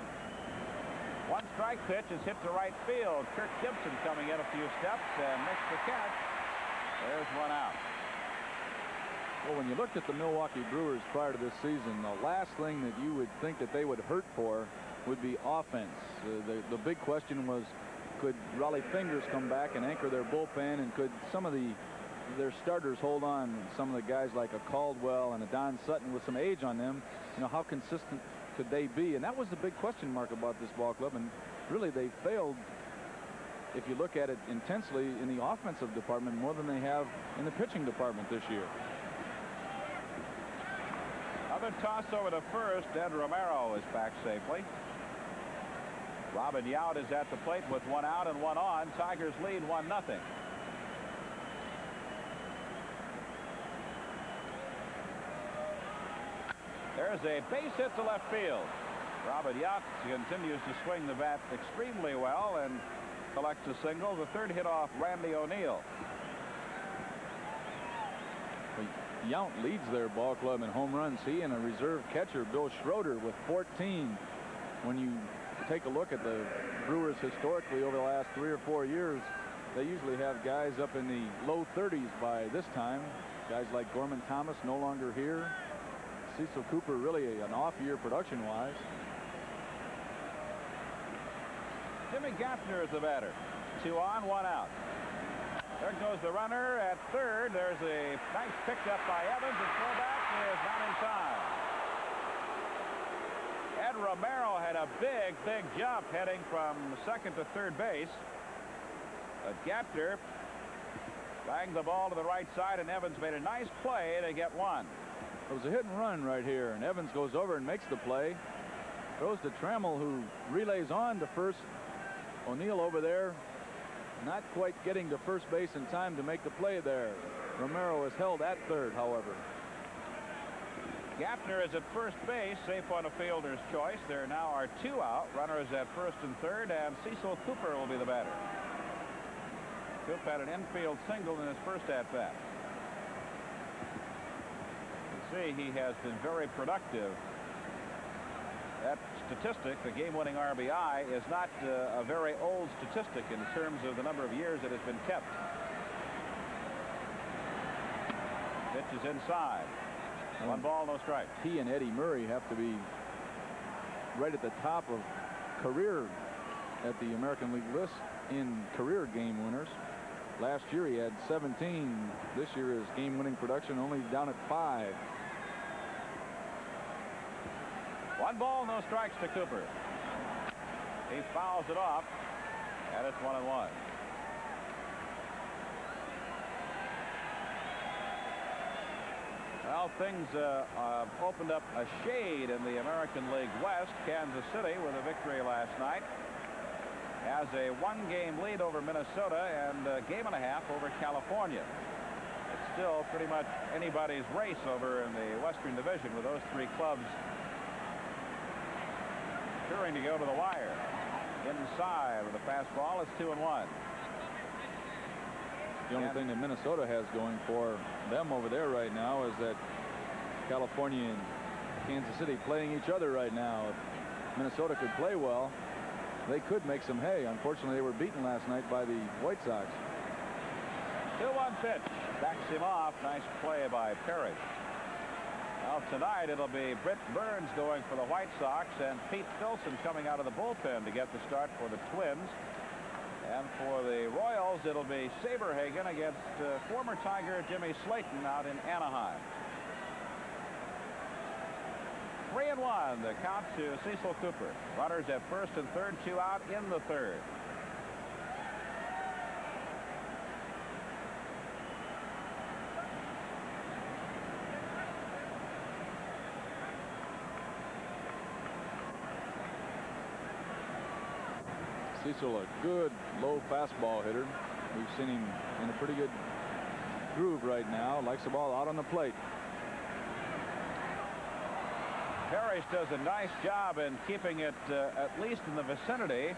One strike pitch is hit to right field. Kirk Gibson coming in a few steps and makes the catch. There's one out. Well, when you looked at the Milwaukee Brewers prior to this season, the last thing that you would think that they would hurt for would be offense. The big question was, could Raleigh Fingers come back and anchor their bullpen, and could some of their starters hold on? Some of the guys like a Caldwell and a Don Sutton with some age on them, how consistent could they be? And that was the big question mark about this ball club, and really they failed, if you look at it intensely, in the offensive department more than they have in the pitching department this year. Another toss over to first. Ed Romero is back safely. Robin Yount is at the plate with one out and one on. Tigers lead 1-0. There's a base hit to left field. Robin Yount continues to swing the bat extremely well and collects a single. The third hit off Randy O'Neill. Yount leads their ball club in home runs. He and a reserve catcher, Bill Schroeder, with 14. When you take a look at the Brewers historically over the last 3 or 4 years, they usually have guys up in the low 30s by this time. Guys like Gorman Thomas no longer here. Cecil Cooper really an off year production wise. Jimmy Gaffner is the batter. 2 on, 1 out. There goes the runner at third. There's a nice pickup by Evans. The throwback is not in time. Ed Romero had a big jump heading from second to third base. But Gaffner banged the ball to the right side, and Evans made a nice play to get one. It was a hit and run right here, and Evans goes over and makes the play. Throws to Trammell, who relays on to first. O'Neill over there, not quite getting to first base in time to make the play there. Romero is held at third, however. Gaffner is at first base, safe on a fielder's choice. There now are 2 out. Runners at first and third, and Cecil Cooper will be the batter. Cooper had an infield single in his first at-bat. You see, he has been very productive. That statistic, the game-winning RBI, is not a very old statistic in terms of the number of years it has been kept. Pitch is inside. 1 ball, no strike. He and Eddie Murray have to be right at the top of career at the American League list in career game winners. Last year he had 17. This year his game-winning production only down at 5. 1 ball, no strikes to Cooper. He fouls it off, and it's 1-1. Well, things opened up a shade in the American League West. Kansas City, with a victory last night, has a 1-game lead over Minnesota and a game and a half over California. It's still pretty much anybody's race over in the Western Division, with those 3 clubs touring to go to the wire. Inside with a fastball, it's 2-1. The only thing that Minnesota has going for them over there right now is that California and Kansas City playing each other right now. If Minnesota could play well, they could make some hay. Unfortunately, they were beaten last night by the White Sox. 2-1 pitch. Backs him off. Nice play by Parrish. Well, tonight it'll be Britt Burns going for the White Sox and Pete Filson coming out of the bullpen to get the start for the Twins. And for the Royals, it'll be Saberhagen against former Tiger Jimmy Slayton out in Anaheim. 3-1, the count to Cecil Cooper. Runners at first and third, 2 out in the third. Cecil, a good low fastball hitter. We've seen him in a pretty good groove right now. Likes the ball out on the plate. Parrish does a nice job in keeping it at least in the vicinity.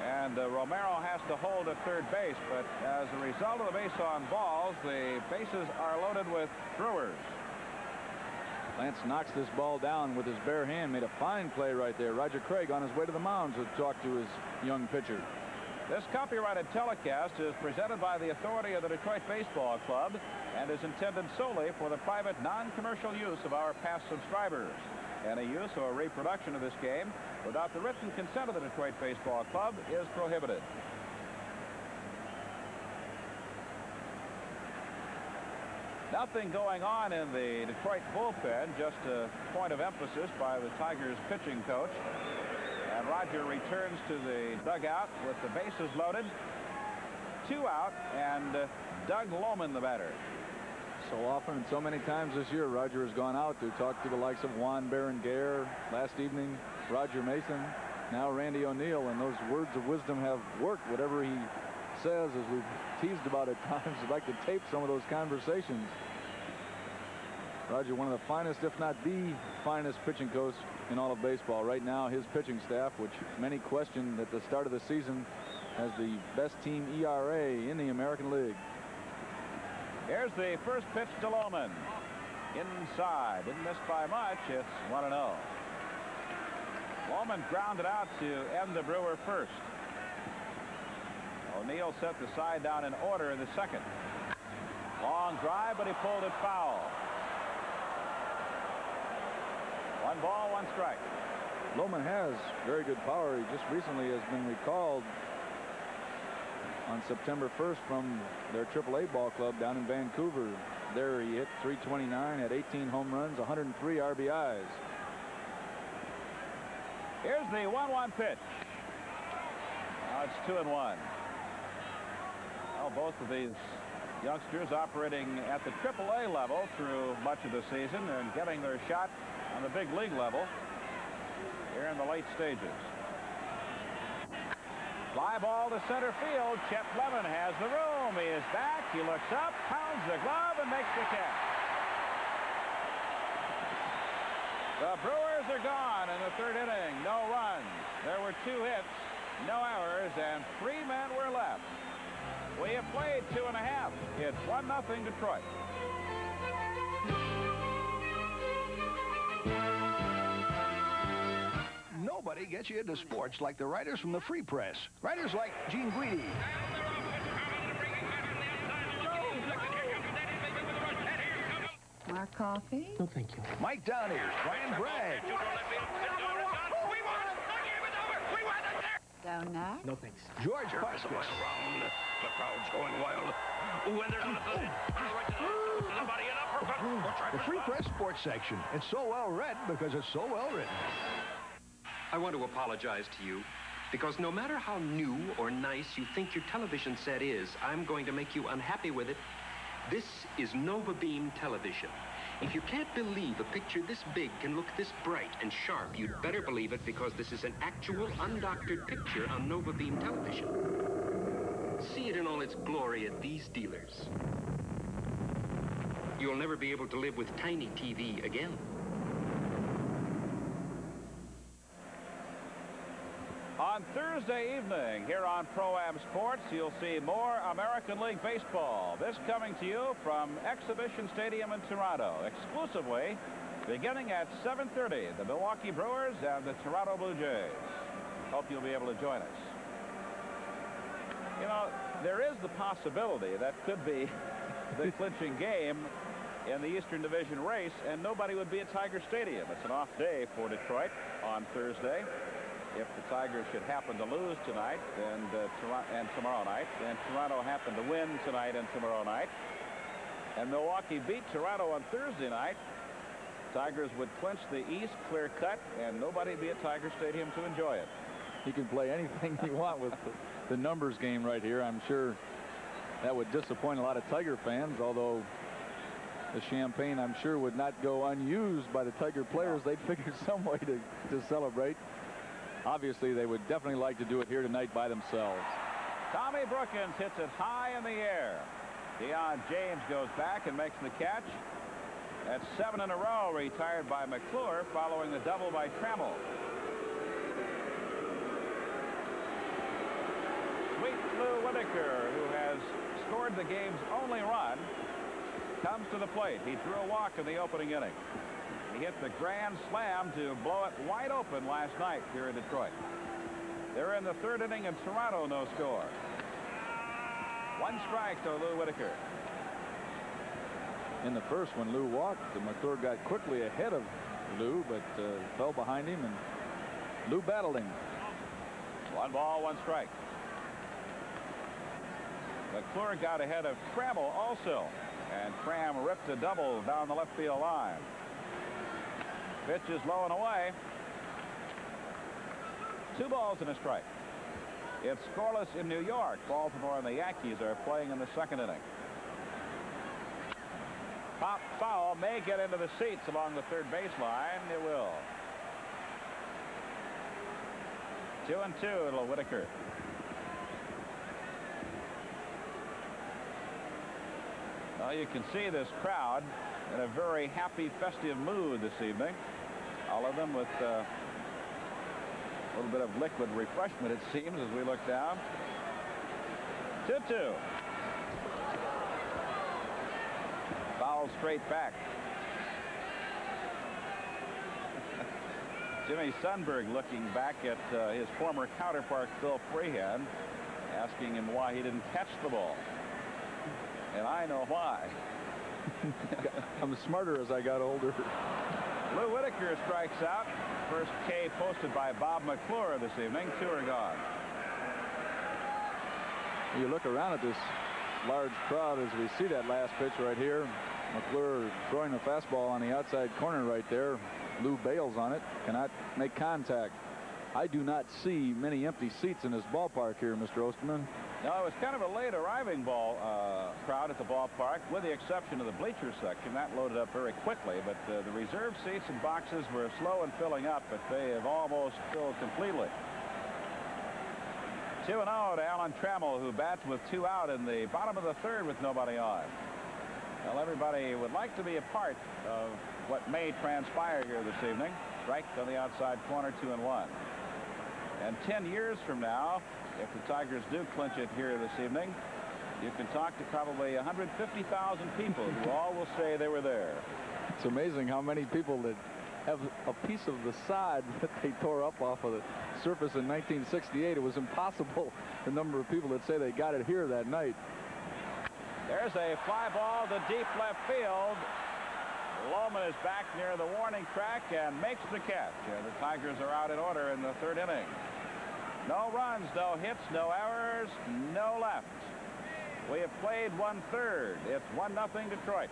And Romero has to hold at third base, but as a result of the base on balls, the bases are loaded with Brewers. Lance knocks this ball down with his bare hand. Made a fine play right there. Roger Craig on his way to the mound to talk to his young pitcher. This copyrighted telecast is presented by the authority of the Detroit Baseball Club and is intended solely for the private, non-commercial use of our past subscribers. Any use or reproduction of this game without the written consent of the Detroit Baseball Club is prohibited. Nothing going on in the Detroit bullpen, just a point of emphasis by the Tigers pitching coach. And Roger returns to the dugout with the bases loaded. 2 out, and Doug Lohman the batter. So often and so many times this year, Roger has gone out to talk to the likes of Juan Berenguer. Last evening, Roger Mason. Now Randy O'Neill, and those words of wisdom have worked. Whatever he says, as we've teased about at times, I'd like to tape some of those conversations. Roger, one of the finest, if not the finest pitching coach in all of baseball. Right now, his pitching staff, which many questioned at the start of the season, has the best team ERA in the American League. Here's the first pitch to Lohman. Inside. Didn't miss by much. It's 1-0. Lohman grounded out to end the Brewer first. O'Neill set the side down in order in the second. Long drive, but he pulled it foul. 1 ball, 1 strike. Lohman has very good power. He just recently has been recalled on September 1st from their AAA ball club down in Vancouver. There he hit .329, had 18 home runs, 103 RBIs. Here's the 1-1 pitch. Now it's 2-1. Well, both of these youngsters operating at the AAA level through much of the season and getting their shot on the big league level here in the late stages. Fly ball to center field. Chet Levin has the room. He is back. He looks up, pounds the glove, and makes the catch. The Brewers are gone in the 3rd inning. No runs. There were 2 hits, no errors, and 3 men were left. We have played 2.5. It's 1-0 Detroit. Nobody gets you into sports like the writers from the Free Press. Writers like Gene Guidi. More coffee? No, thank you. Mike Downears, Brian Bragg. Donut? No, thanks. George Parsons. The crowd's going wild. When there's The Free Press sports section. It's so well read because it's so well written. I want to apologize to you because no matter how new or nice you think your television set is, I'm going to make you unhappy with it. This is Nova Beam television. If you can't believe a picture this big can look this bright and sharp, you'd better believe it because this is an actual undoctored picture on Nova Beam television. See it in all its glory at these dealers. You'll never be able to live with tiny TV again. On Thursday evening here on Pro-Am Sports, you'll see more American League Baseball. This coming to you from Exhibition Stadium in Toronto, exclusively beginning at 7:30. The Milwaukee Brewers and the Toronto Blue Jays. Hope you'll be able to join us. You know, there is the possibility that could be the clinching game in the Eastern Division race, and nobody would be at Tiger Stadium. It's an off day for Detroit on Thursday. If the Tigers should happen to lose tonight and tomorrow night, and Toronto happen to win tonight and tomorrow night, and Milwaukee beat Toronto on Thursday night, Tigers would clinch the East clear cut, and nobody be at Tiger Stadium to enjoy it. You can play anything you want with the numbers game right here. I'm sure that would disappoint a lot of Tiger fans, although the champagne, I'm sure, would not go unused by the Tiger players. They'd figure some way to celebrate. Obviously, they would definitely like to do it here tonight by themselves. Tommy Brookins hits it high in the air. Deion James goes back and makes the catch. That's 7 in a row retired by McClure following the double by Trammell. Sweet Lou Whitaker, who has scored the game's only run, comes to the plate. He drew a walk in the opening inning. He hit the grand slam to blow it wide open last night here in Detroit. They're in the 3rd inning in Toronto, no score. 1 strike to Lou Whitaker. In the first, when Lou walked, McClure got quickly ahead of Lou, but fell behind him, and Lou battled him. 1 ball, 1 strike. McClure got ahead of Trammell also, and Tram ripped a double down the left field line. Pitch is low and away. 2 balls and a strike. It's scoreless in New York. Baltimore and the Yankees are playing in the 2nd inning. Pop foul may get into the seats along the 3rd baseline. It will. 2-2 to Whitaker. Well, you can see this crowd in a very happy, festive mood this evening. All of them with a little bit of liquid refreshment, it seems, as we look down. 2-2. Foul straight back. Jimmy Sundberg looking back at his former counterpart, Phil Freehand, asking him why he didn't catch the ball. And I know why. I'm smarter as I got older. Lou Whitaker strikes out. First K posted by Bob McClure this evening. 2 are gone. You look around at this large crowd as we see that last pitch right here. McClure throwing a fastball on the outside corner right there. Lou bails on it. Cannot make contact. I do not see many empty seats in this ballpark here, Mr. Osterman. No, it was kind of a late arriving crowd at the ballpark, with the exception of the bleacher section. That loaded up very quickly, but the reserve seats and boxes were slow in filling up, but they have almost filled completely. 2-0 to Alan Trammell, who bats with 2 out in the bottom of the 3rd with nobody on. Well, everybody would like to be a part of what may transpire here this evening. Strike on the outside corner, 2-1. And 10 years from now, if the Tigers do clinch it here this evening, you can talk to probably 150,000 people who all will say they were there. It's amazing how many people that have a piece of the side that they tore up off of the surface in 1968. It was impossible, the number of people that say they got it here that night. There's a fly ball to deep left field. Lohman is back near the warning track and makes the catch. The Tigers are out in order in the 3rd inning. No runs, no hits, no errors, no left. We have played 1/3. It's 1-0 Detroit.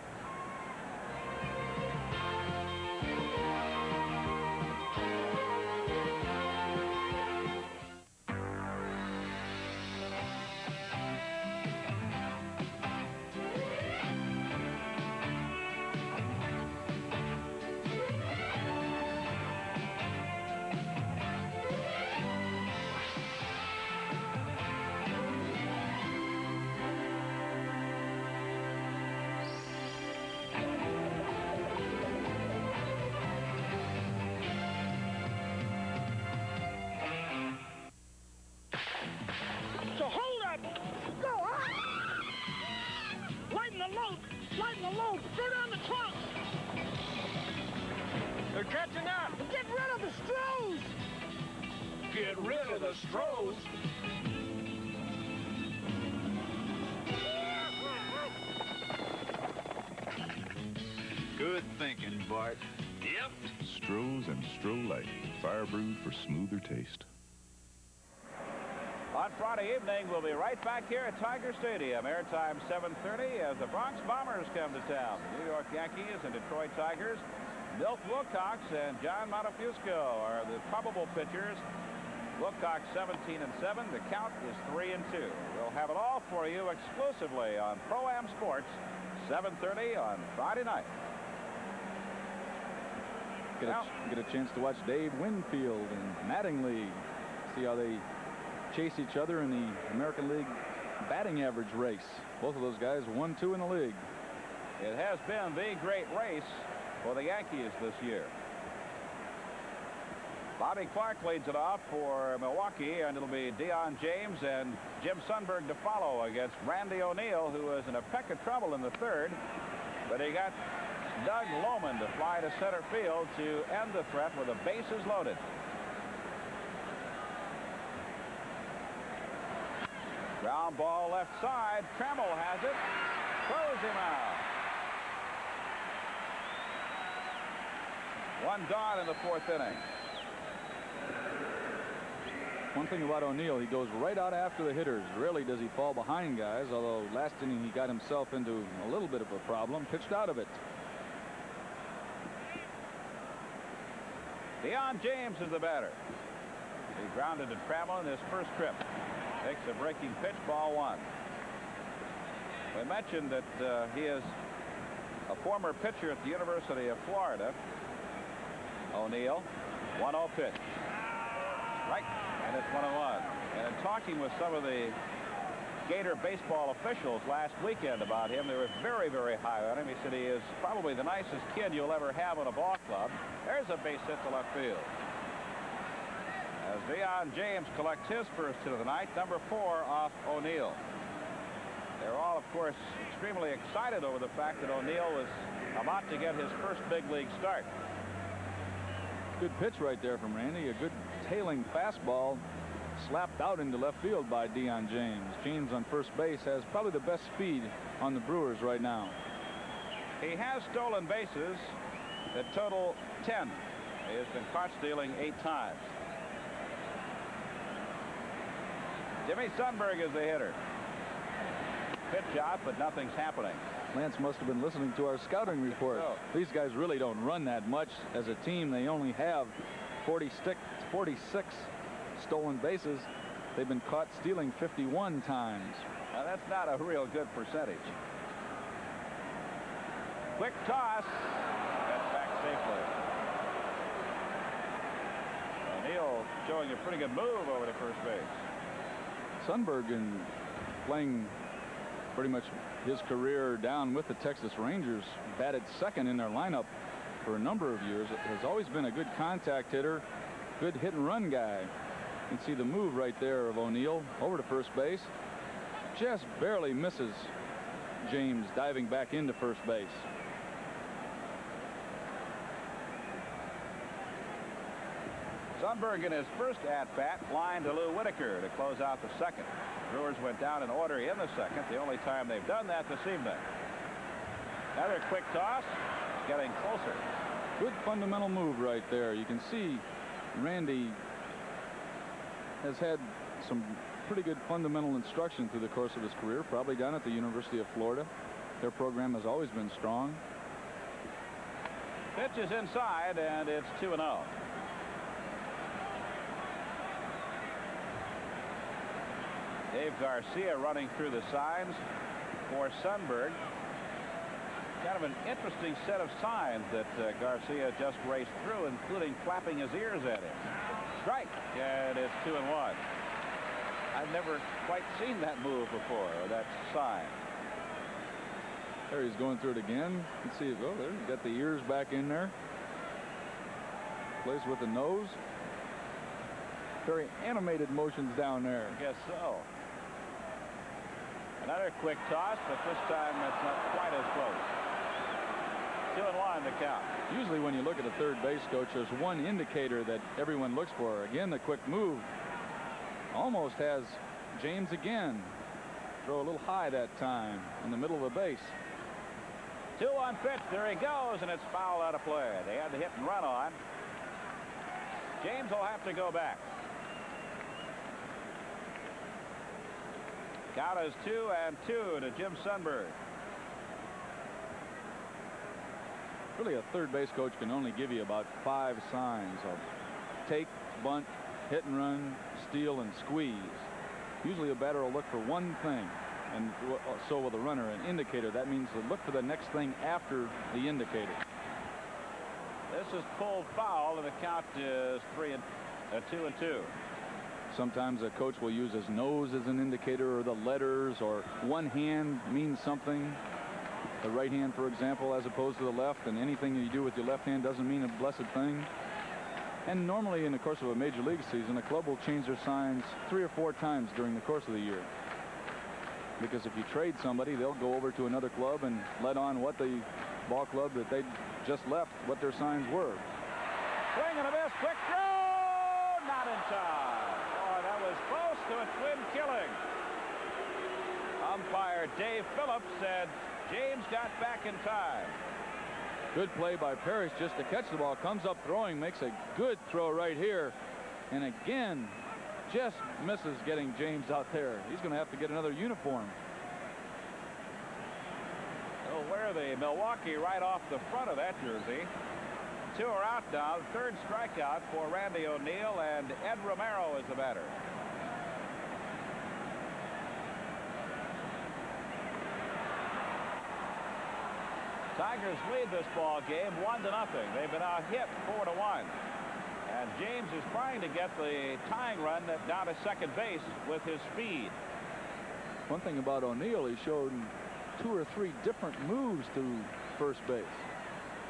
Lighten the load. Throw down the trunk. They're catching up. Get rid of the Strohs. Get rid of the Strohs. Good thinking, Bart. Yep. Strohs and Stroh Light. Fire brewed for smoother taste. On Friday evening, we'll be right back here at Tiger Stadium. Airtime 7:30 as the Bronx Bombers come to town. The New York Yankees and Detroit Tigers. Milt Wilcox and John Montefusco are the probable pitchers. Wilcox 17-7. The count is 3-2. We'll have it all for you exclusively on Pro-Am Sports, 7:30 on Friday night. Get a chance to watch Dave Winfield and Mattingly. See how they chase each other in the American League batting average race. Both of those guys 1-2 in the league. It has been the great race for the Yankees this year. Bobby Clark leads it off for Milwaukee, and it'll be Deion James and Jim Sundberg to follow against Randy O'Neill, who was in a peck of trouble in the third, but he got Doug Lohman to fly to center field to end the threat with the bases loaded. Ground ball left side. Trammell has it. Throws him out. One gone in the fourth inning. One thing about O'Neill, he goes right out after the hitters. Rarely does he fall behind guys, although last inning he got himself into a little bit of a problem, pitched out of it. Deion James is the batter. He grounded to Trammell in his first trip. Takes a breaking pitch, ball one. We mentioned that he is a former pitcher at the University of Florida. O'Neill, 1-0 pitch. Strike, and it's 1-1. And in talking with some of the Gator baseball officials last weekend about him, they were very, very high on him. He said he is probably the nicest kid you'll ever have in a ball club. There's a base hit to left field. As Deion James collects his first hit of the night, number 4 off O'Neill. They're all, of course, extremely excited over the fact that O'Neill was about to get his first big league start. Good pitch right there from Randy. A good tailing fastball slapped out into left field by Deion James. James on first base has probably the best speed on the Brewers right now. He has stolen bases that total 10. He has been caught stealing 8 times. Jimmy Sundberg is the hitter. Pitch out, but nothing's happening. Lance must have been listening to our scouting report. These guys really don't run that much as a team. They only have 46 stolen bases. They've been caught stealing 51 times. Now that's not a real good percentage. Quick toss. Gets back safely. O'Neill showing a pretty good move over to first base. Sundberg, in playing pretty much his career down with the Texas Rangers, batted second in their lineup for a number of years. Has always been a good contact hitter, good hit and run guy. You can see the move right there of O'Neill over to first base. Just barely misses James diving back into first base. Sundberg in his first at-bat lined to Lou Whitaker to close out the second. Brewers went down in order in the second, the only time they've done that this evening. Another quick toss, getting closer. Good fundamental move right there. You can see Randy has had some pretty good fundamental instruction through the course of his career, probably down at the University of Florida. Their program has always been strong. Pitch is inside, and it's 2-0. Dave Garcia running through the signs for Sundberg. Kind of an interesting set of signs that Garcia just raced through, including clapping his ears at him. Strike, and it's 2-1. I've never quite seen that move before, or that sign. There he's going through it again. Let's see. Oh, there, he's got the ears back in there. Plays with the nose. Very animated motions down there. I guess so. Another quick toss, but this time it's not quite as close. 2-1 the count. Usually when you look at a third base coach, there's one indicator that everyone looks for. Again, the quick move almost has James again. Throw a little high that time in the middle of the base. 2-1 pitch. There he goes, and it's fouled out of play. They had the hit and run on. James will have to go back. Count is 2-2 to Jim Sundberg. Really, a third base coach can only give you about 5 signs of take, bunt, hit and run, steal, and squeeze. Usually a batter will look for one thing, and so will the runner, an indicator. That means to look for the next thing after the indicator. This is pulled foul, and the count is 2-2. Sometimes a coach will use his nose as an indicator, or the letters, or one hand means something. The right hand, for example, as opposed to the left, and anything you do with your left hand doesn't mean a blessed thing. And normally in the course of a major league season, a club will change their signs 3 or 4 times during the course of the year. Because if you trade somebody, they'll go over to another club and let on what the ball club that they just left, what their signs were. Swing and a miss, quick throw, not in time. Oh, that was close to a twin killing. Umpire Dave Phillips said James got back in time. Good play by Parrish just to catch the ball. Comes up throwing, makes a good throw right here. And again, just misses getting James out there. He's going to have to get another uniform. They'll wear the Milwaukee right off the front of that jersey. 2 are out now. The 3rd strikeout for Randy O'Neill, and Ed Romero is the batter. Tigers lead this ball game 1-0. They've been out hit 4-1. And James is trying to get the tying run down to second base with his speed. One thing about O'Neill, he showed 2 or 3 different moves to first base.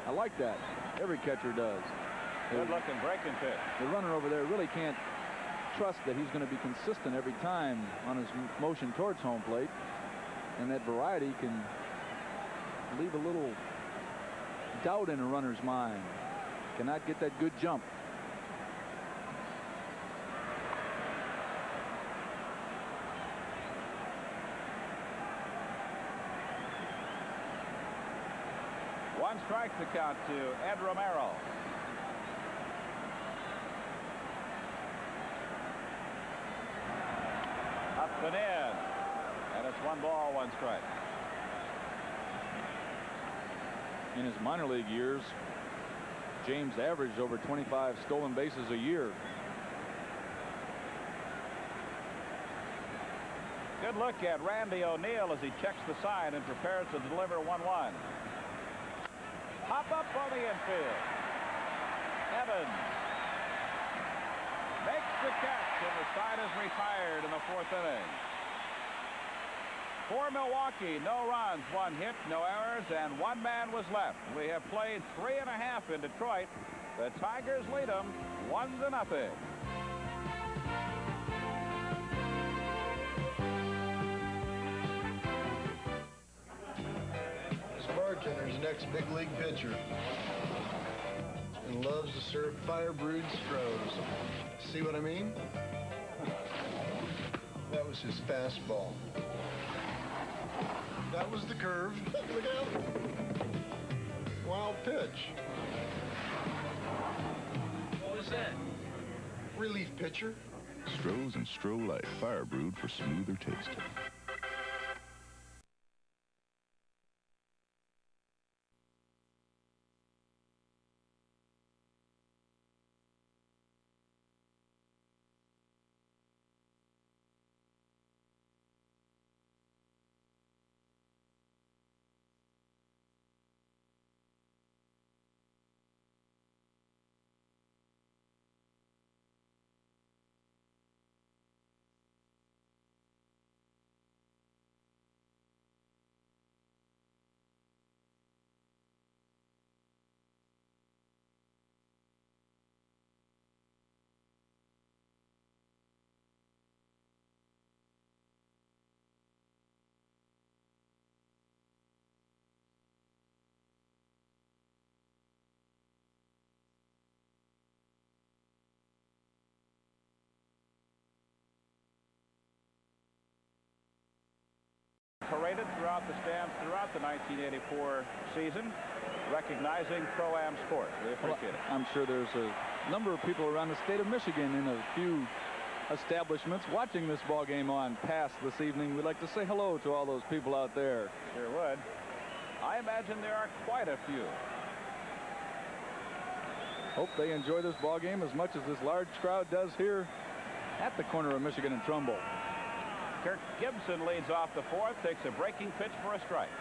I like that. Every catcher does. Good looking breaking pitch. The runner over there really can't trust that he's going to be consistent every time on his motion towards home plate. And that variety can leave a little doubt in a runner's mind. Cannot get that good jump. One strike to count to Ed Romero. Up and in. And it's 1 ball, 1 strike. In his minor league years, James averaged over 25 stolen bases a year. Good look at Randy O'Neill as he checks the sign and prepares to deliver 1-1. Hop up on the infield. Evans makes the catch, and the side is retired in the 4th inning. For Milwaukee, no runs, 1 hit, no errors, and 1 man was left. We have played 3.5 in Detroit. The Tigers lead them 1-0. Bartender's next big league pitcher and loves to serve fire brewed Strohs. See what I mean? That was his fastball. That was the curve. Look out. Wild pitch. What was that? Relief pitcher. Strohs and Stroh Light, fire brewed for smoother taste. Paraded throughout the stands throughout the 1984 season, recognizing Pro-Am sport. We appreciate it. I'm sure there's a number of people around the state of Michigan in a few establishments watching this ball game on pass this evening. We'd like to say hello to all those people out there. Sure would. I imagine there are quite a few. Hope they enjoy this ball game as much as this large crowd does here at the corner of Michigan and Trumbull. Kirk Gibson leads off the 4th, takes a breaking pitch for a strike.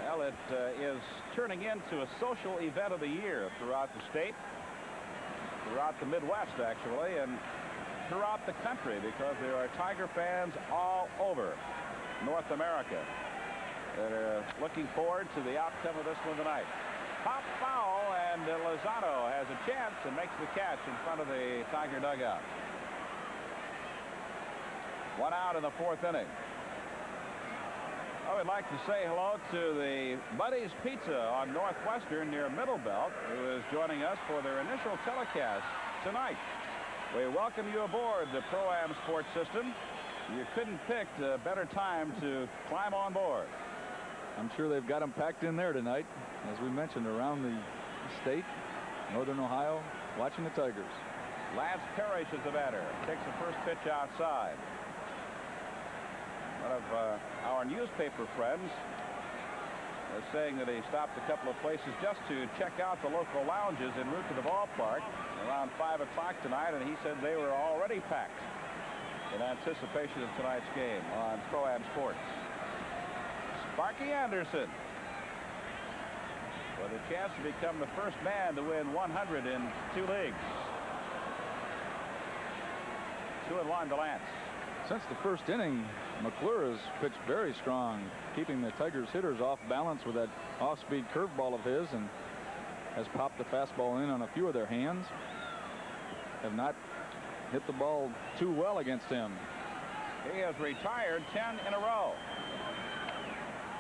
Well, it is turning into a social event of the year throughout the state. throughout the Midwest, actually, and throughout the country, because there are Tiger fans all over North America that are looking forward to the outcome of this one tonight. Pop foul, and Lozano has a chance and makes the catch in front of the Tiger dugout. 1 out in the 4th inning. I would like to say hello to the Buddy's Pizza on Northwestern near Middlebelt, who is joining us for their initial telecast tonight. We welcome you aboard the Pro-Am Sports System. You couldn't pick a better time to climb on board. I'm sure they've got them packed in there tonight, as we mentioned, around the state, Northern Ohio, watching the Tigers. Lance Parrish is the batter. Takes the first pitch outside. One of our newspaper friends is saying that he stopped a couple of places just to check out the local lounges en route to the ballpark around 5 o'clock tonight, and he said they were already packed in anticipation of tonight's game on Pro-Am Sports. Sparky Anderson with a chance to become the first man to win 100 in 2 leagues. 2-1 to Lance. Since the first inning, McClure has pitched very strong, keeping the Tigers hitters off balance with that off-speed curveball of his, and has popped the fastball in on a few of their hands. Have not hit the ball too well against him. He has retired 10 in a row.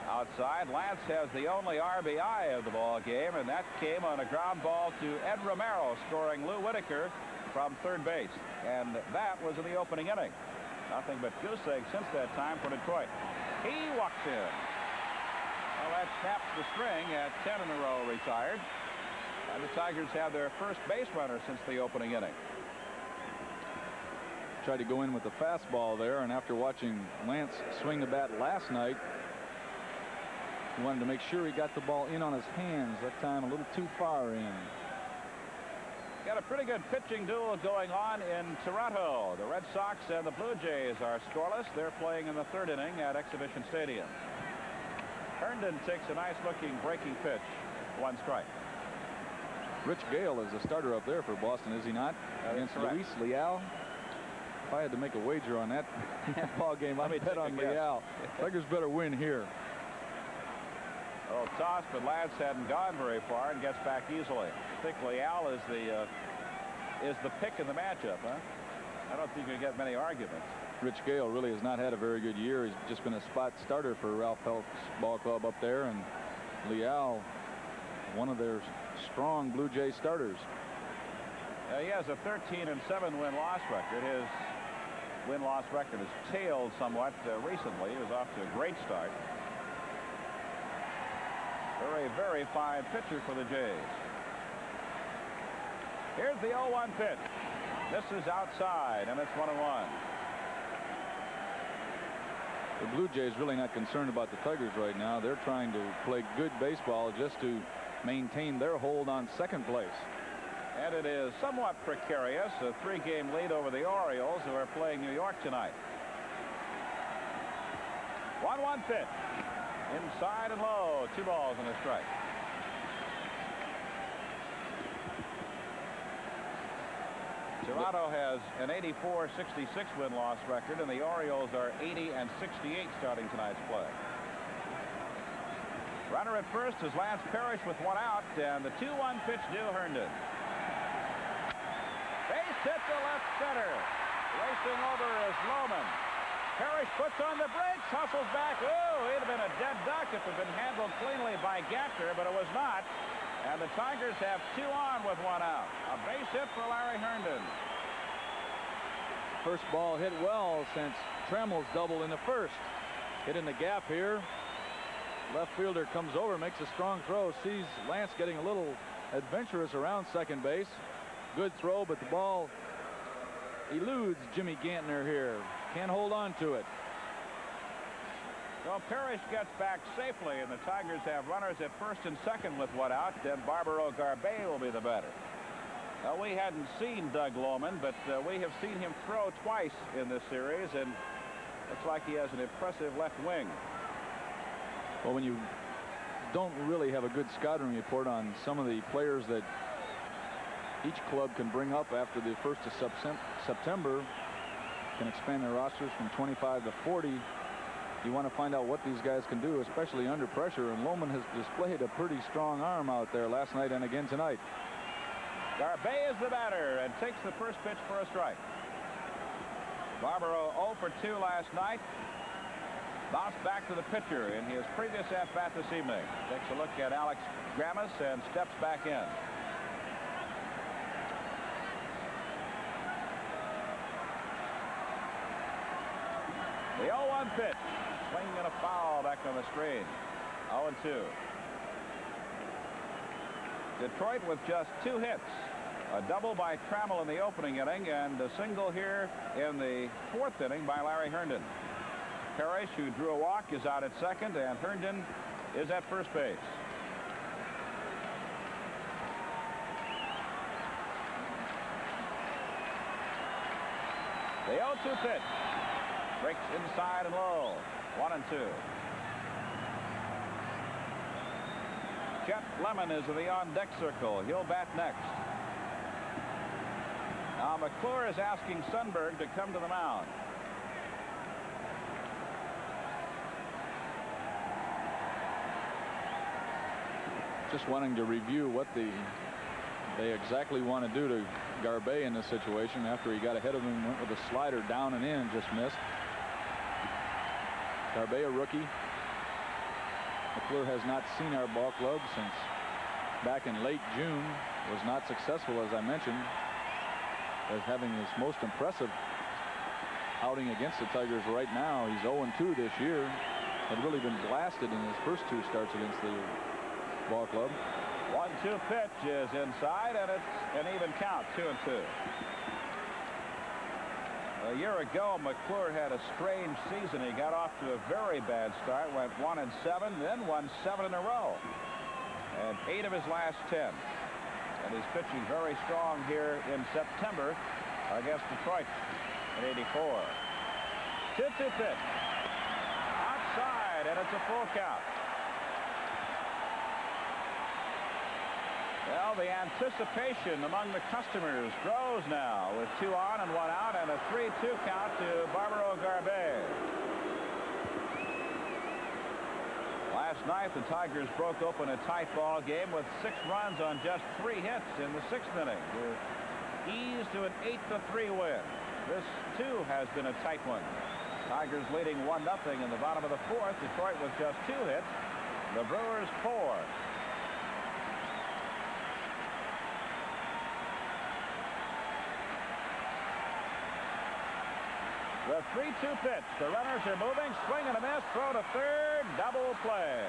Outside, Lance has the only RBI of the ball game, and that came on a ground ball to Ed Romero, scoring Lou Whitaker from third base, and that was in the opening inning. Nothing but goose eggs since that time for Detroit. He walks in. Well, that snaps the string at 10 in a row retired. And the Tigers have their first base runner since the opening inning. Tried to go in with the fastball there, and after watching Lance swing the bat last night, he wanted to make sure he got the ball in on his hands. That time a little too far in. Got a pretty good pitching duel going on in Toronto. The Red Sox and the Blue Jays are scoreless. They're playing in the 3rd inning at Exhibition Stadium. Herndon takes a nice looking breaking pitch. 1 strike. Rich Gale is the starter up there for Boston, is he not? Against Luis Leal. If I had to make a wager on that ball game, I'd bet on Leal. Tigers better win here. Well, toss, but Lance hadn't gone very far and gets back easily. I think Leal is the pick in the matchup, huh? I don't think you get many arguments. Rich Gale really has not had a very good year. He's just been a spot starter for Ralph Pelk's ball club up there, and Leal, one of their strong Blue Jay starters. He has a 13-7 win-loss record. His win-loss record has tailed somewhat recently. He was off to a great start. Very, very fine pitcher for the Jays. Here's the 0-1 pitch. This is outside, and it's 1-1. The Blue Jays really not concerned about the Tigers right now. They're trying to play good baseball just to maintain their hold on second place. And it is somewhat precarious, a 3-game lead over the Orioles, who are playing New York tonight. 1-1 pitch. Inside and low. 2 balls and a strike. Toronto has an 84-66 win-loss record, and the Orioles are 80-68 starting tonight's play. Runner at first is Lance Parrish with 1 out, and the 2-1 pitch due Herndon. Base hit to left center. Racing over is Lohman. Parrish puts on the brakes, hustles back. Oh, it'd have been a dead duck if it had been handled cleanly by Gaffner, but it was not. And the Tigers have 2 on with 1 out. A base hit for Larry Herndon. First ball hit well since Tremmel's double in the first. Hit in the gap here. Left fielder comes over, makes a strong throw, sees Lance getting a little adventurous around second base. Good throw, but the ball eludes Jimmy Gantner here. Can't hold on to it. Well, Parrish gets back safely, and the Tigers have runners at first and second with 1 out. Then Barbaro Garbey will be the batter. We hadn't seen Doug Lohman, but we have seen him throw twice in this series, and looks like he has an impressive left wing. Well, when you don't really have a good scouting report on some of the players that each club can bring up after the 1st of September, can expand their rosters from 25 to 40. You want to find out what these guys can do, especially under pressure, and Lohman has displayed a pretty strong arm out there last night and again tonight. Garbey is the batter and takes the first pitch for a strike. Barbaro 0 for 2 last night. Bounced back to the pitcher in his previous at-bat this evening. Takes a look at Alex Grammas and steps back in. The 0-1 pitch. Swing and a foul back on the screen. 0-2. Detroit with just 2 hits. A double by Trammell in the opening inning and a single here in the 4th inning by Larry Herndon. Parrish, who drew a walk, is out at second, and Herndon is at first base. The 0-2 pitch. Breaks inside and low. 1-2. Chet Lemon is in the on-deck circle. He'll bat next. Now McClure is asking Sundberg to come to the mound. Just wanting to review what they exactly want to do to Garbey in this situation. After he got ahead of him, went with a slider down and in, just missed. Garbey, a rookie. McClure has not seen our ball club since back in late June. Was not successful, as I mentioned, as having his most impressive outing against the Tigers right now. He's 0-2 this year. Had really been blasted in his first 2 starts against the ball club. 1-2 pitch is inside, and it's an even count. 2-2. A year ago, McClure had a strange season. He got off to a very bad start, went 1-7, then won 7 in a row, and 8 of his last 10. And he's pitching very strong here in September against Detroit in '84. 2-2 pitch. Outside, and it's a full count. Well, the anticipation among the customers grows now with 2 on and 1 out and a 3-2 count to Barbaro Garbey. Last night, the Tigers broke open a tight ball game with 6 runs on just 3 hits in the 6th inning to ease to an 8-3 win. This, too, has been a tight one. Tigers leading 1-0 in the bottom of the 4th. Detroit with just 2 hits. The Brewers 4. The 3-2 pitch. The runners are moving. Swing and a miss. Throw to third. Double play.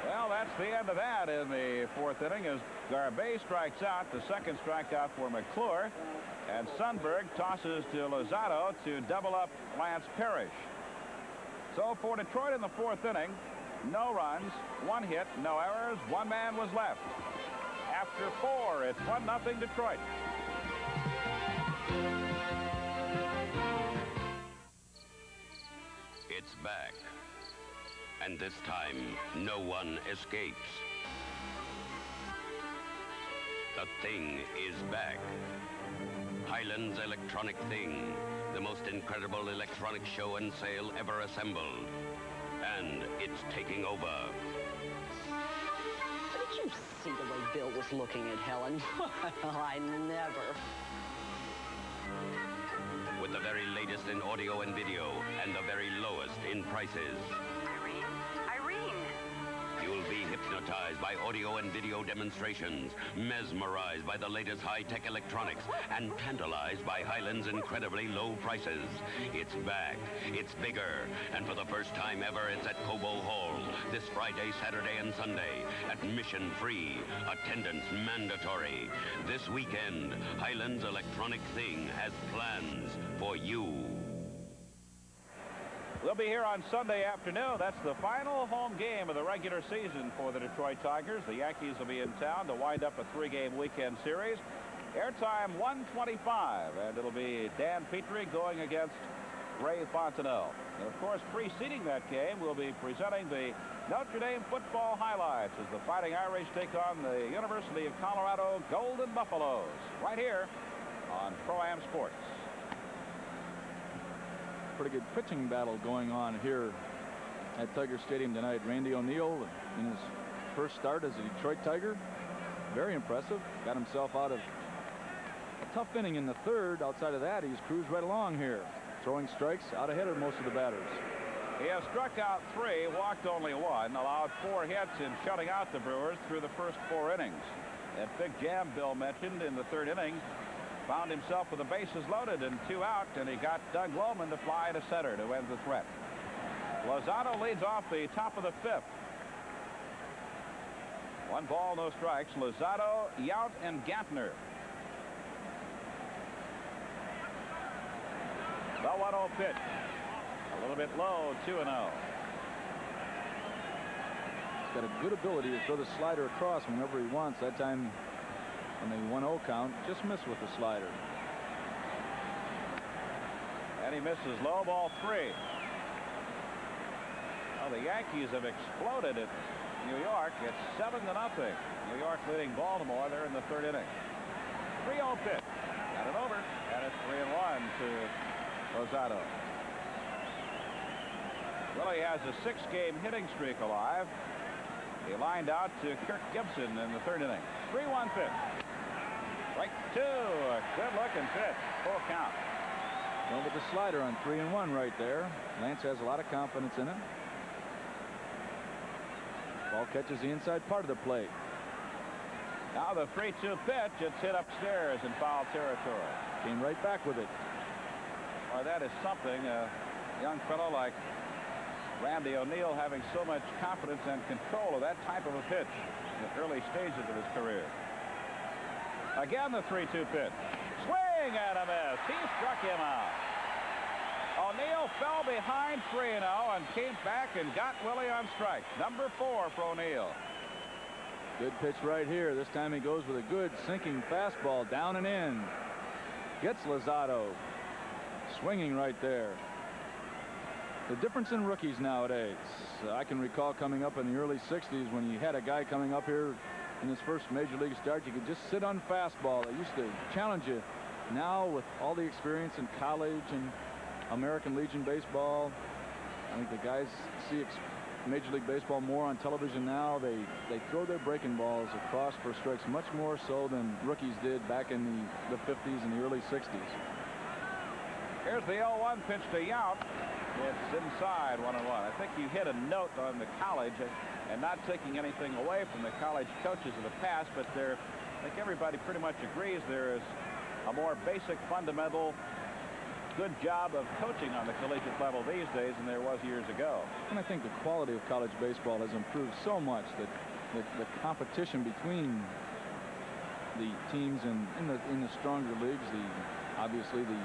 Well, that's the end of that in the 4th inning as Garbey strikes out. The 2nd strikeout for McClure. And Sundberg tosses to Lozado to double up Lance Parrish. So for Detroit in the 4th inning, no runs, 1 hit, no errors, 1 man was left. After 4, it's 1-0 Detroit. It's back. And this time, no one escapes. The Thing is back. Highland's Electronic Thing, the most incredible electronic show and sale ever assembled. And it's taking over. Did you see the way Bill was looking at Helen? Well, I never. With the very latest in audio and video and the very lowest in prices. Irene! You'll be hypnotized by audio and video demonstrations, mesmerized by the latest high-tech electronics, and tantalized by Highland's incredibly low prices. It's back. It's bigger. And for the first time ever, it's at Cobo Hall this Friday, Saturday, and Sunday. Admission free. Attendance mandatory. This weekend, Highland's Electronic Thing has plans for you. We'll be here on Sunday afternoon. That's the final home game of the regular season for the Detroit Tigers. The Yankees will be in town to wind up a 3-game weekend series. Airtime 125, and it'll be Dan Petrie going against Ray Fontenot. And of course, preceding that game, we'll be presenting the Notre Dame football highlights as the Fighting Irish take on the University of Colorado Golden Buffaloes right here on Pro-Am Sports. Pretty good pitching battle going on here at Tiger Stadium tonight. Randy O'Neal in his first start as a Detroit Tiger. Very impressive. Got himself out of a tough inning in the third. Outside of that, he's cruised right along here, throwing strikes out ahead of most of the batters. He has struck out 3, walked only 1, allowed 4 hits in shutting out the Brewers through the first 4 innings. That big jam Bill mentioned in the third inning found himself with the bases loaded and 2 out, and he got Doug Lohman to fly to center to end the threat. Lozano leads off the top of the 5th. 1 ball, no strikes. Lozano, Yount, and Gantner. The 1-0 pitch. A little bit low, 2-0. He's got a good ability to throw the slider across whenever he wants. That time on the 1-0 count, just missed with the slider. And he misses low, ball 3. Well, the Yankees have exploded at New York. It's 7-0. New York leading Baltimore. They're in the third inning. 3-0 pitch. Got it over. And it's 3-1 to Lozano. Willie has a 6-game hitting streak alive. He lined out to Kirk Gibson in the third inning. 3-1 pitch. Strike 2. A good-looking pitch. Full count. Going with the slider on 3-1 right there. Lance has a lot of confidence in it. Ball catches the inside part of the plate. Now the 3-2 pitch. It's hit upstairs in foul territory. Came right back with it. Well, that is something. A young fellow like Randy O'Neal having so much confidence and control of that type of a pitch in the early stages of his career. Again, the 3-2 pitch. Swing and a miss. He struck him out. O'Neal fell behind 3-0 and came back and got Willie on strike. Number 4 for O'Neal. Good pitch right here. This time he goes with a good sinking fastball down and in. Gets Lozano swinging right there. The difference in rookies nowadays. I can recall coming up in the early 60s when you had a guy coming up here in his first major league start. You could just sit on fastball. They used to challenge you. Now with all the experience in college and American Legion baseball, I think the guys see Major League Baseball more on television now. They throw their breaking balls across for strikes much more so than rookies did back in the 50s and the early 60s. Here's the 0-1 pitch to Yount. It's inside 1-1. I think you hit a note on the college and not taking anything away from the college coaches of the past, but I think everybody pretty much agrees there is a more basic, fundamental, good job of coaching on the collegiate level these days than there was years ago. And I think the quality of college baseball has improved so much that the competition between the teams in the stronger leagues, obviously the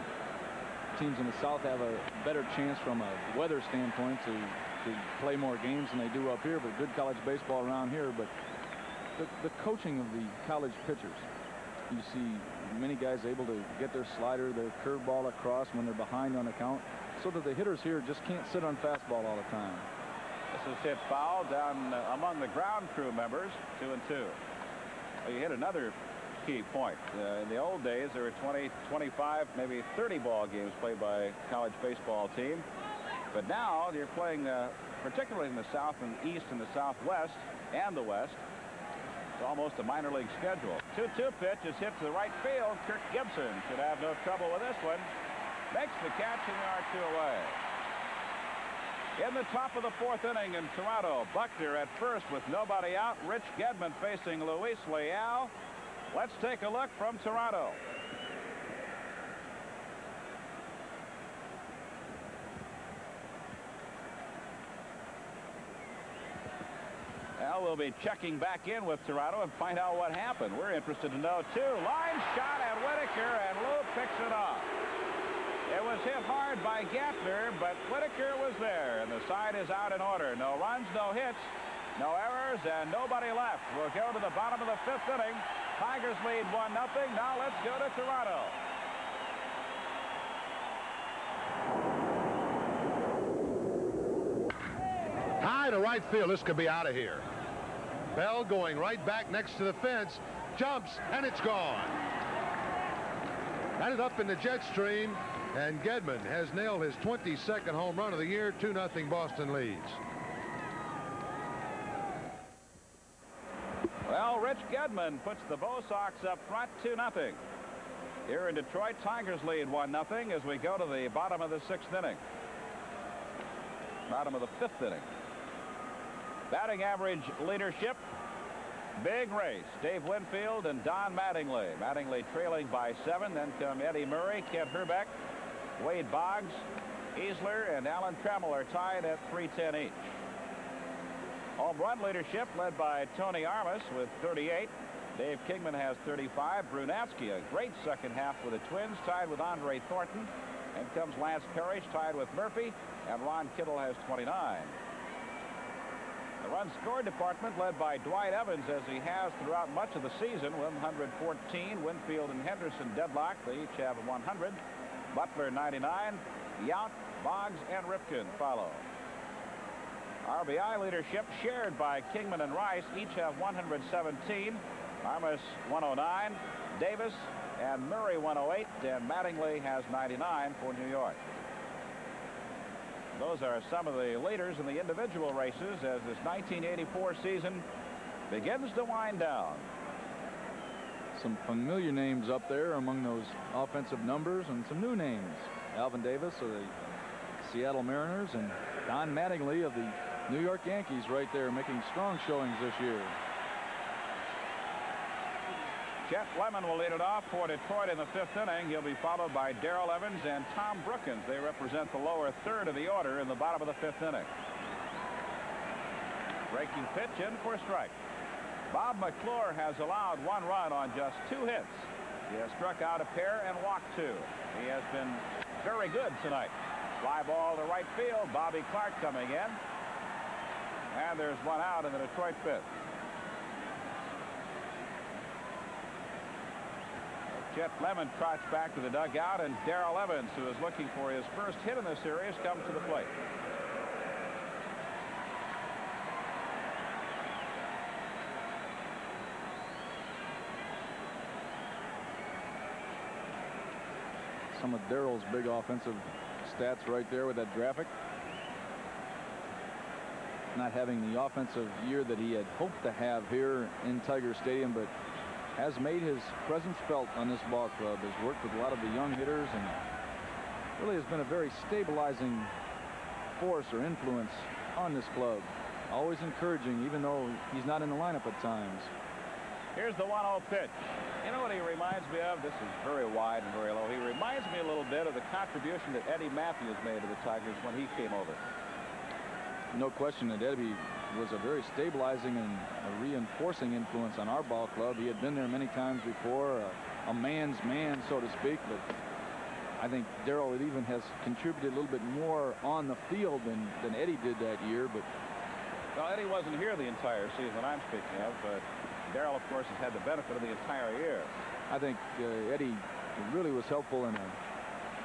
teams in the South have a better chance from a weather standpoint to play more games than they do up here, but good college baseball around here. But the coaching of the college pitchers, you see many guys able to get their slider, their curveball across when they're behind on the count, so that the hitters here just can't sit on fastball all the time. This is hit foul down among the ground crew members, 2-2. Well, you hit another key point. In the old days, there were 20, 25, maybe 30 ball games played by a college baseball team. But now you're playing, particularly in the South and East and the Southwest and the West, it's almost a minor league schedule. 2-2 pitch is hit to the right field. Kirk Gibson should have no trouble with this one. Makes the catch, and they are 2 away. In the top of the 4th inning in Toronto, Buckner at first with nobody out. Rich Gedman facing Luis Leal. Let's take a look from Toronto. Well, we'll be checking back in with Toronto and find out what happened. We're interested to know, too. Line shot at Whitaker, and Lou picks it off. It was hit hard by Gantner, but Whitaker was there, and the side is out in order. No runs, no hits, no errors, and nobody left. We'll go to the bottom of the 5th inning. Tigers lead 1-0. Now let's go to Toronto. High to right field. This could be out of here. Bell going right back next to the fence. Jumps, and it's gone. Ended up in the jet stream, and Gedman has nailed his 22nd home run of the year. 2-0 Boston leads. Well, Rich Gedman puts the Bo Sox up front 2-0. Here in Detroit, Tigers lead 1-0 as we go to the bottom of the 6th inning. Bottom of the 5th inning. Batting average leadership. Big race. Dave Winfield and Don Mattingly. Mattingly trailing by 7. Then come Eddie Murray, Kent Herbeck, Wade Boggs, Easler, and Alan Trammell are tied at .310 each. Home run leadership led by Tony Armas with 38. Dave Kingman has 35. Brunatsky, a great second half with the Twins, tied with Andre Thornton. And comes Lance Parrish, tied with Murphy, and Ron Kittle has 29. The run scored department led by Dwight Evans, as he has throughout much of the season, 114. Winfield and Henderson deadlocked. They each have 100. Butler 99. Yount, Boggs, and Ripken follow. RBI leadership shared by Kingman and Rice. Each have 117. Armas 109. Davis and Murray 108. And Mattingly has 99 for New York. Those are some of the leaders in the individual races as this 1984 season begins to wind down. Some familiar names up there among those offensive numbers, and some new names. Alvin Davis of the Seattle Mariners and Don Mattingly of the New York Yankees right there, making strong showings this year. Chet Lemon will lead it off for Detroit in the 5th inning. He'll be followed by Darrell Evans and Tom Brookins. They represent the lower third of the order in the bottom of the 5th inning. Breaking pitch in for a strike. Bob McClure has allowed 1 run on just 2 hits. He has struck out a pair and walked 2. He has been very good tonight. Fly ball to right field. Bobby Clark coming in. And there's 1 out in the Detroit 5th. Chet Lemon trots back to the dugout, and Darrell Evans, who is looking for his first hit in the series, comes to the plate. Some of Darrell's big offensive stats right there with that graphic. Not having the offensive year that he had hoped to have here in Tiger Stadium, but has made his presence felt on this ball club, has worked with a lot of the young hitters, and really has been a very stabilizing force or influence on this club. Always encouraging, even though he's not in the lineup at times. Here's the 1-0 pitch. You know what he reminds me of? This is very wide and very low. He reminds me a little bit of the contribution that Eddie Matthews made to the Tigers when he came over. No question that Eddie was a very stabilizing and a reinforcing influence on our ball club. He had been there many times before, a man's man, so to speak, but I think Darrell even has contributed a little bit more on the field than Eddie did that year. But well, Eddie wasn't here the entire season I'm speaking of, but Darrell, of course, has had the benefit of the entire year. I think Eddie really was helpful in a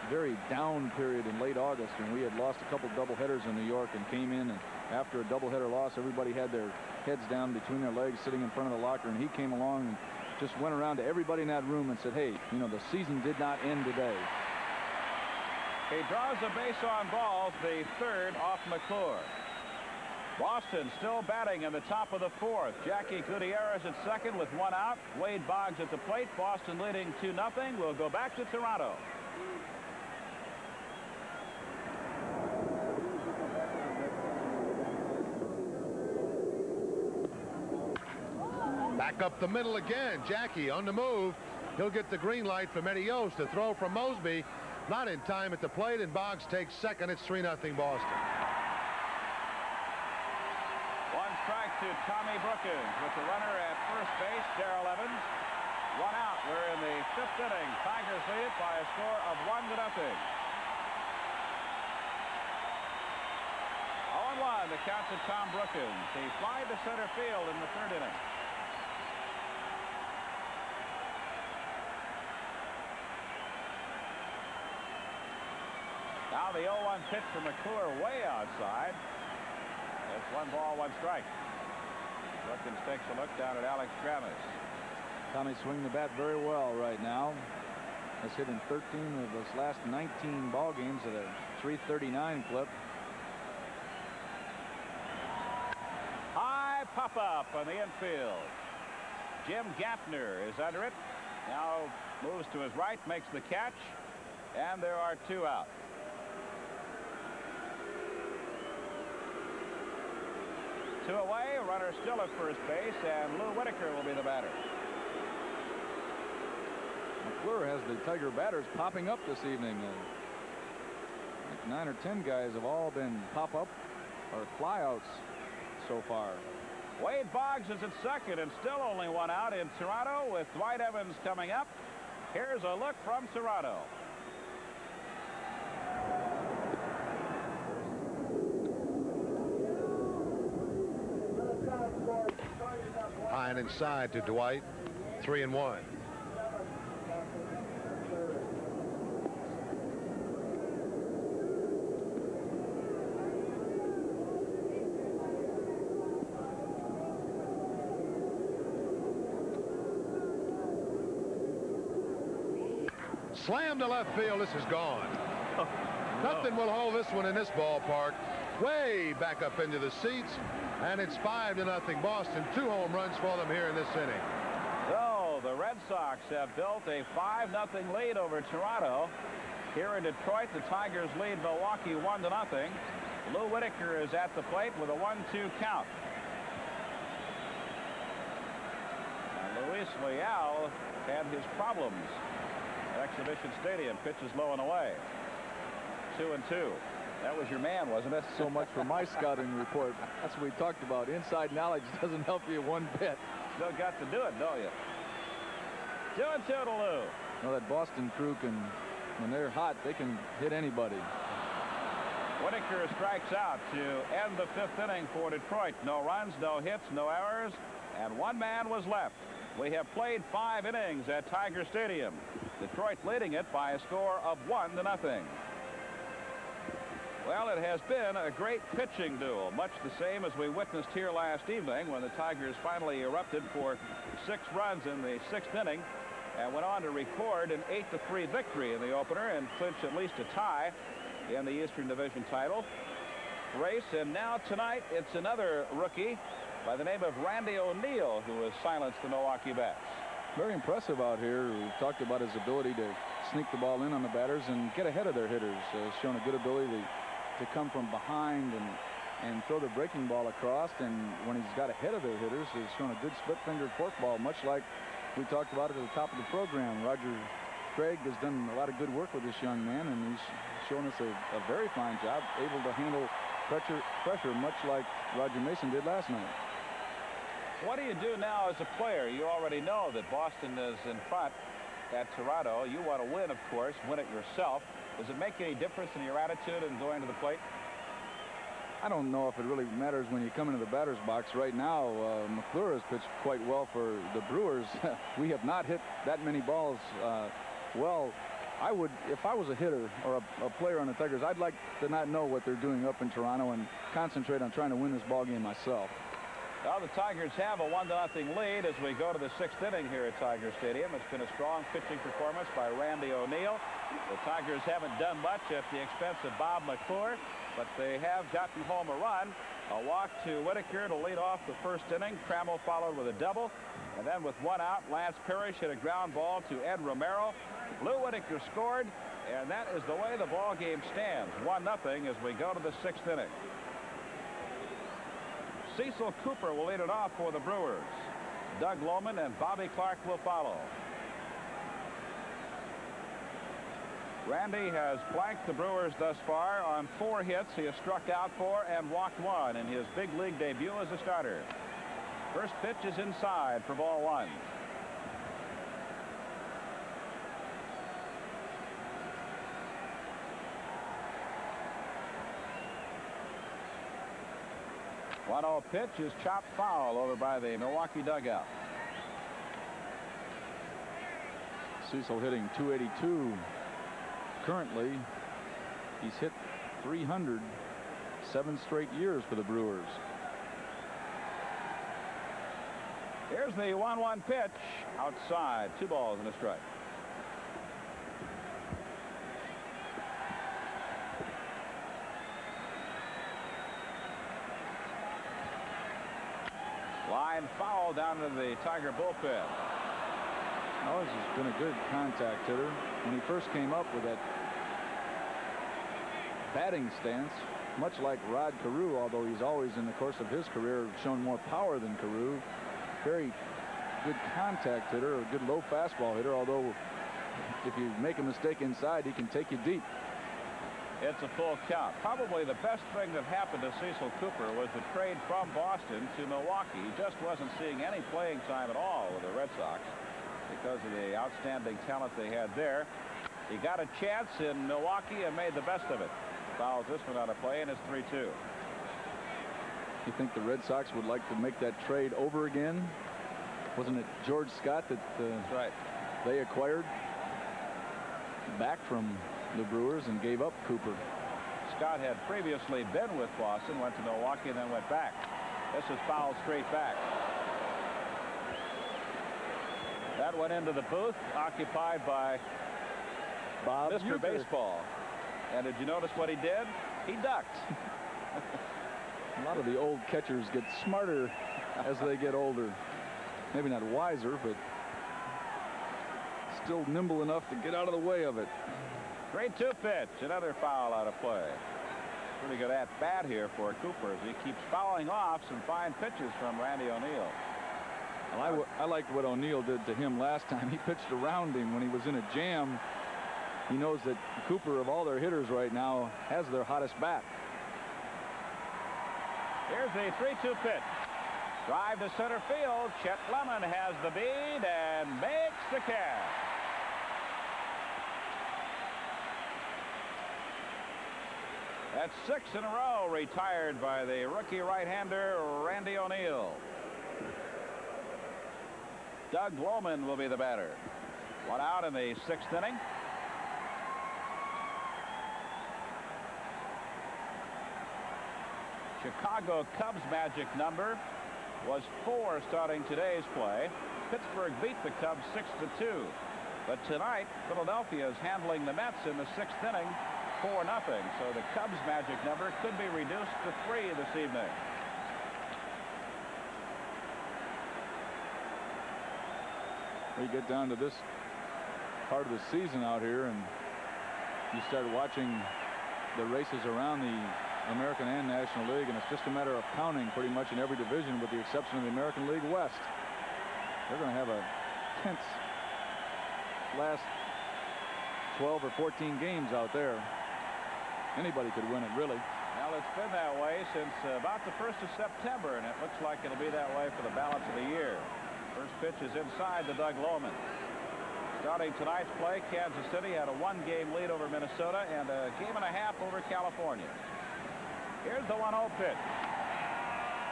very down period in late August, and we had lost a couple doubleheaders in New York, and came in, and after a doubleheader loss, everybody had their heads down between their legs sitting in front of the locker, and he came along and just went around to everybody in that room and said, hey, you know, the season did not end today. He draws a base on balls, the 3rd off McClure. Boston still batting in the top of the 4th. Jackie Gutierrez at 2nd with 1 out. Wade Boggs at the plate. Boston leading 2-0. We'll go back to Toronto. Back up the middle again. Jackie on the move. He'll get the green light from Eddie Yost to throw from Mosby. Not in time at the plate, and Boggs takes 2nd. It's 3-0 Boston. 1 strike to Tommy Brookins with the runner at first base, Darrell Evans. 1 out. We're in the 5th inning. Tigers lead it by a score of 1-0. 0-1, the count to Tom Brookins. He flied to center field in the 3rd inning. Now the 0-1 pitch from McClure way outside. As It's 1 ball, 1 strike. Wilkins takes a look down at Alex Travis. Tommy swinging the bat very well right now. Has hit in 13 of his last 19 ball games at a .339 clip. High pop-up on the infield. Jim Gaffner is under it. Now moves to his right, makes the catch, and there are 2 out. Two away, runner still at first base, and Lou Whitaker will be the batter. McClure has the Tiger batters popping up this evening. I think 9 or 10 guys have all been pop-up or flyouts so far. Wade Boggs is at second, and still only 1 out in Toronto with Dwight Evans coming up. Here's a look from Toronto. High and inside to Dwight. 3-1. Slam to left field. This is gone. Oh, Nothing will hold this one in this ballpark. Way back up into the seats, and it's 5-0 Boston. 2 home runs for them here in this inning. So the Red Sox have built a 5-0 lead over Toronto. Here in Detroit, the Tigers lead Milwaukee 1-0. Lou Whitaker is at the plate with a 1-2 count. And Luis Leal had his problems at Exhibition Stadium. Pitches low and away. 2-2. That was your man, wasn't it? So much for my scouting report. That's what we talked about. Inside knowledge doesn't help you one bit. Still got to do it, don't you? 2-2 to Lou. Well, that Boston crew can, when they're hot, they can hit anybody. Whitaker strikes out to end the 5th inning for Detroit. No runs, no hits, no errors, and 1 man was left. We have played 5 innings at Tiger Stadium. Detroit leading it by a score of 1-0. Well, it has been a great pitching duel, much the same as we witnessed here last evening when the Tigers finally erupted for 6 runs in the 6th inning and went on to record an 8-3 victory in the opener and clinch at least a tie in the Eastern Division title race. And now tonight it's another rookie by the name of Randy O'Neal who has silenced the Milwaukee Bats. Very impressive out here. We've talked about his ability to sneak the ball in on the batters and get ahead of their hitters. He's shown a good ability to come from behind and throw the breaking ball across, and when he's got ahead of their hitters, he's shown a good split-fingered forkball, much like we talked about at the top of the program. Roger Craig has done a lot of good work with this young man, and he's shown us a very fine job, able to handle pressure much like Roger Mason did last night. What do you do now as a player? You already know that Boston is in front at Toronto. You want to win, of course, win it yourself. Does it make any difference in your attitude in going to the plate? I don't know if it really matters when you come into the batter's box. Right now, McClure has pitched quite well for the Brewers. We have not hit that many balls well. I would, if I was a hitter or a player on the Tigers, I'd like to not know what they're doing up in Toronto and concentrate on trying to win this ball game myself. Well, the Tigers have a 1-0 lead as we go to the 6th inning here at Tiger Stadium. It's been a strong pitching performance by Randy O'Neal. The Tigers haven't done much at the expense of Bob McClure, but they have gotten home a run. A walk to Whitaker to lead off the 1st inning. Trammell followed with a double. And then with 1 out, Lance Parrish hit a ground ball to Ed Romero. Lou Whitaker scored, and that is the way the ball game stands. 1-0 as we go to the 6th inning. Cecil Cooper will lead it off for the Brewers. Doug Lohman and Bobby Clark will follow. Randy has blanked the Brewers thus far on 4 hits. He has struck out 4 and walked 1 in his big league debut as a starter. First pitch is inside for ball 1. One-0 pitch is chopped foul over by the Milwaukee dugout. Cecil hitting .282. Currently, he's hit .300 7 straight years for the Brewers. Here's the 1-1 pitch outside. 2 balls and a strike. Line foul down to the Tiger bullpen. Owens has been a good contact hitter. When he first came up with that batting stance, much like Rod Carew, although he's always in the course of his career shown more power than Carew. Very good contact hitter, a good low fastball hitter, although if you make a mistake inside, he can take you deep. It's a full count. Probably the best thing that happened to Cecil Cooper was the trade from Boston to Milwaukee. He just wasn't seeing any playing time at all with the Red Sox because of the outstanding talent they had there. He got a chance in Milwaukee and made the best of it. Fouls this one out of play, and it's 3-2. You think the Red Sox would like to make that trade over again? Wasn't it George Scott that That's right. They acquired back from the Brewers and gave up Cooper? Scott had previously been with Boston, went to Milwaukee, and then went back. This is fouled straight back. That went into the booth, occupied by Bob Mr. Uecker. Baseball. And did you notice what he did? He ducked. A lot of the old catchers get smarter as they get older. Maybe not wiser, but still nimble enough to get out of the way of it. 3-2 pitch. Another foul out of play. Pretty good at bat here for Cooper as he keeps fouling off some fine pitches from Randy O'Neal. Well, I liked what O'Neal did to him last time. He pitched around him when he was in a jam. He knows that Cooper, of all their hitters right now, has their hottest bat. Here's the 3-2 pitch. Drive to center field. Chet Lemon has the bead and makes the catch. That's 6 in a row retired by the rookie right-hander Randy O'Neal. Doug Lohman will be the batter. 1 out in the 6th inning. Chicago Cubs magic number was 4 starting today's play. Pittsburgh beat the Cubs 6-2. But tonight, Philadelphia is handling the Mets in the 6th inning 4-0. So the Cubs magic number could be reduced to 3 this evening. We get down to this part of the season out here and you start watching the races around the American and National League, and it's just a matter of counting pretty much in every division with the exception of the American League West. They're going to have a tense last 12 or 14 games out there. Anybody could win it, really. Well, it's been that way since about the 1st of September, and it looks like it'll be that way for the balance of the year. First pitch is inside to Doug Lohman. Starting tonight's play, Kansas City had a 1-game lead over Minnesota and a 1.5 games over California. Here's the 1-0 pitch.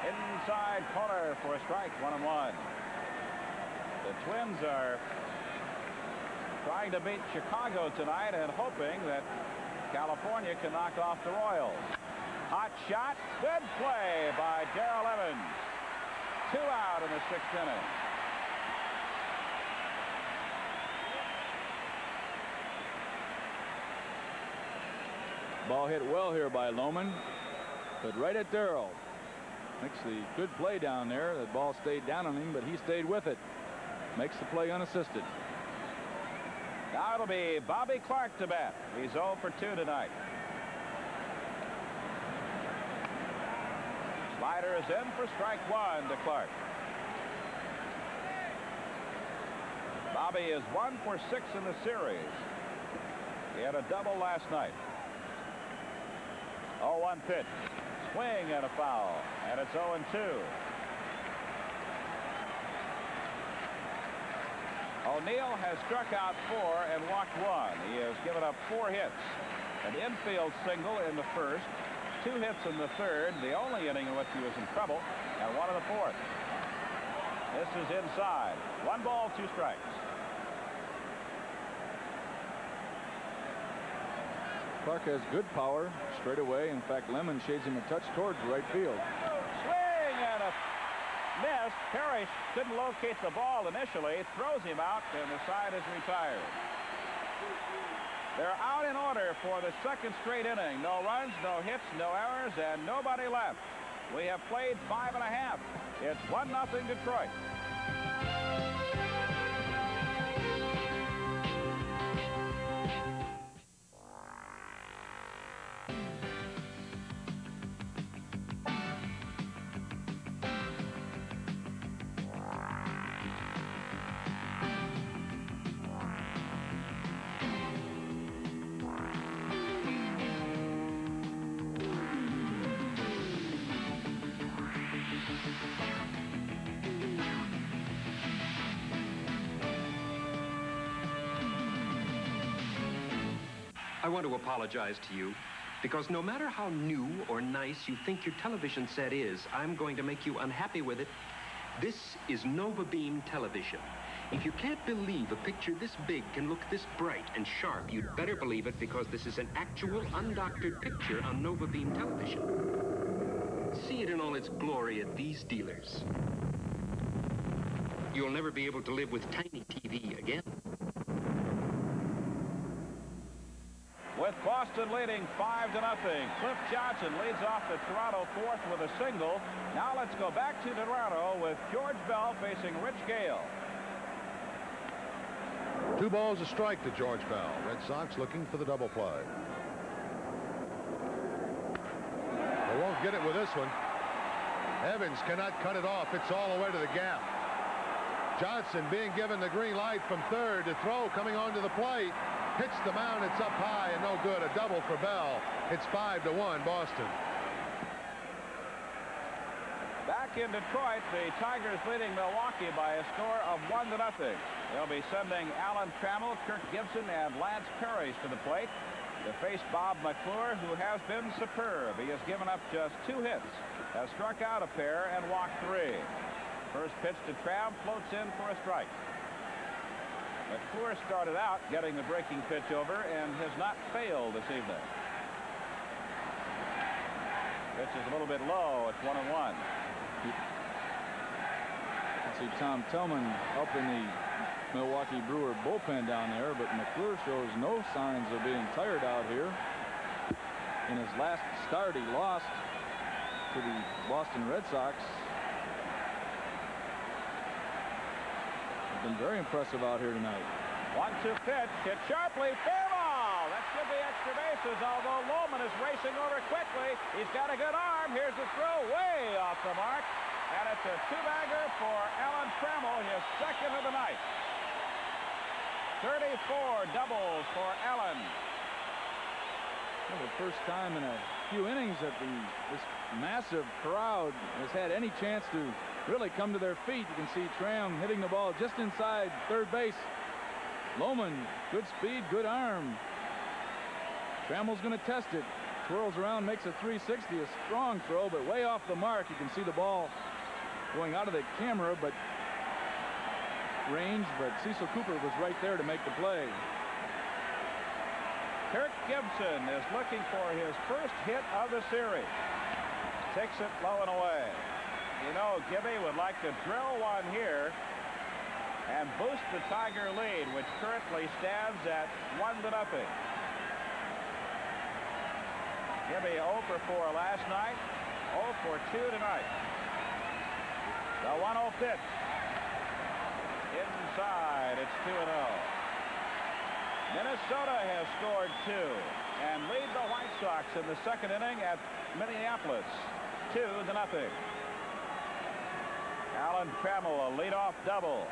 Inside corner for a strike, 1-1. The Twins are trying to beat Chicago tonight and hoping that California can knock off the Royals. Hot shot, good play by Darrell Evans. 2 out in the 6th inning. Ball hit well here by Lohman, but right at Darrell. Makes the good play down there. The ball stayed down on him, but he stayed with it. Makes the play unassisted. Now it'll be Bobby Clark to bat. He's 0 for 2 tonight. Slider is in for strike 1 to Clark. Bobby is 1 for 6 in the series. He had a double last night. 0-1 pitch. Swing and a foul. And it's 0-2. O'Neal has struck out 4 and walked 1. He has given up 4 hits. An infield single in the 1st, 2 hits in the 3rd, the only inning in which he was in trouble, and 1 in the 4th. This is inside. 1 ball, 2 strikes. Clark has good power straight away. In fact, Lemon shades him a touch towards right field. Swing and a miss. this. Parrish didn't locate the ball initially, throws him out, and the side is retired. They're out in order for the second straight inning. No runs, no hits, no errors, and nobody left. We have played 5.5. It's 1-0 Detroit. I want to apologize to you because no matter how new or nice you think your television set is, I'm going to make you unhappy with it. This is Nova Beam television. If you can't believe a picture this big can look this bright and sharp, you'd better believe it because this is an actual undoctored picture on Nova Beam television. See it in all its glory at these dealers. You'll never be able to live with tiny TV again. With Boston leading 5-0, Cliff Johnson leads off the Toronto fourth with a single. Now let's go back to Toronto with George Bell facing Rich Gale. 2 balls a strike to George Bell. Red Sox looking for the double play. They won't get it with this one. Evans cannot cut it off. It's all the way to the gap. Johnson being given the green light from third to throw coming onto the plate. Hits the mound, it's up high and no good. A double for Bell. It's 5-1 Boston. Back in Detroit, the Tigers leading Milwaukee by a score of 1-0. They'll be sending Alan Trammell, Kirk Gibson, and Lance Parrish to the plate to face Bob McClure, who has been superb. He has given up just 2 hits, has struck out a pair, and walked 3. First pitch to Tramm, floats in for a strike. McClure started out getting the breaking pitch over and has not failed this evening. Pitch is a little bit low. It's 1-1. You can see Tom Tillman up in the Milwaukee Brewer bullpen down there, but McClure shows no signs of being tired out here. In his last start, he lost to the Boston Red Sox. Been very impressive out here tonight. 1-2 pitch, hit sharply, fair ball. That should be extra bases, although Lohman is racing over quickly. He's got a good arm. Here's the throw, way off the mark, and it's a 2-bagger for Alan Trammell, his second of the night. 34 doubles for Alan. Well, the first time in a few innings that this massive crowd has had any chance to really come to their feet. You can see Tramm hitting the ball just inside third base. Lohman, good speed, good arm. Trammell's going to test it. Twirls around, makes a 360, a strong throw, but way off the mark. You can see the ball going out of the camera, but range, but Cecil Cooper was right there to make the play. Kirk Gibson is looking for his first hit of the series. Takes it low and away. You know, Gibby would like to drill one here and boost the Tiger lead, which currently stands at 1-0. Gibby 0 for 4 last night, 0 for 2 tonight. The 1-0 pitch. Inside, it's 2-0. Minnesota has scored 2 and lead the White Sox in the second inning at Minneapolis, 2-0. Alan Trammell, a leadoff double,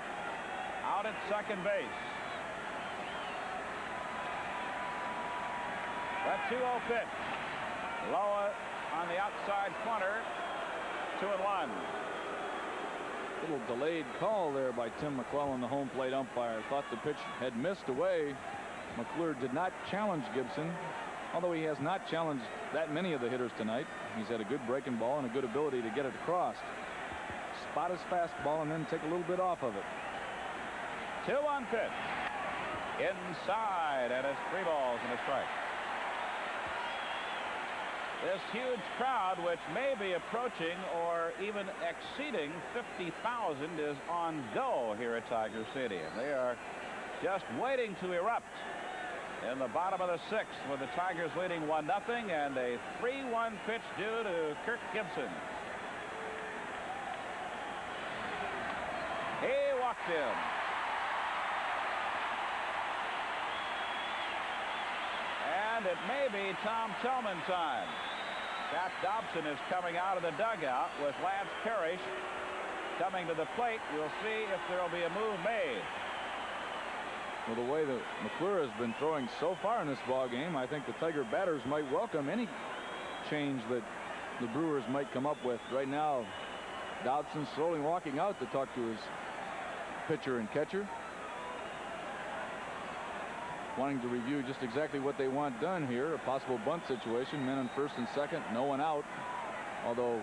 out at second base. The 2-0 pitch, low on the outside corner, 2-1. Little delayed call there by Tim McClellan, the home plate umpire. Thought the pitch had missed away. McClure did not challenge Gibson, although he has not challenged that many of the hitters tonight. He's had a good breaking ball and a good ability to get it across. Spot his fastball and then take a little bit off of it. 2-1 pitch. Inside, and it's 3 balls and a strike. This huge crowd, which may be approaching or even exceeding 50,000 is on go here at Tiger Stadium. They are just waiting to erupt in the bottom of the sixth with the Tigers leading 1-0 and a 3-1 pitch due to Kirk Gibson. He walked in. And it may be Tom Tillman time. Pat Dobson is coming out of the dugout with Lance Parrish coming to the plate. We'll see if there will be a move made. Well, the way that McClure has been throwing so far in this ball game, I think the Tiger batters might welcome any change that the Brewers might come up with. Right now, Dobson slowly walking out to talk to his pitcher and catcher, wanting to review just exactly what they want done here. A possible bunt situation, men on first and second, no one out, although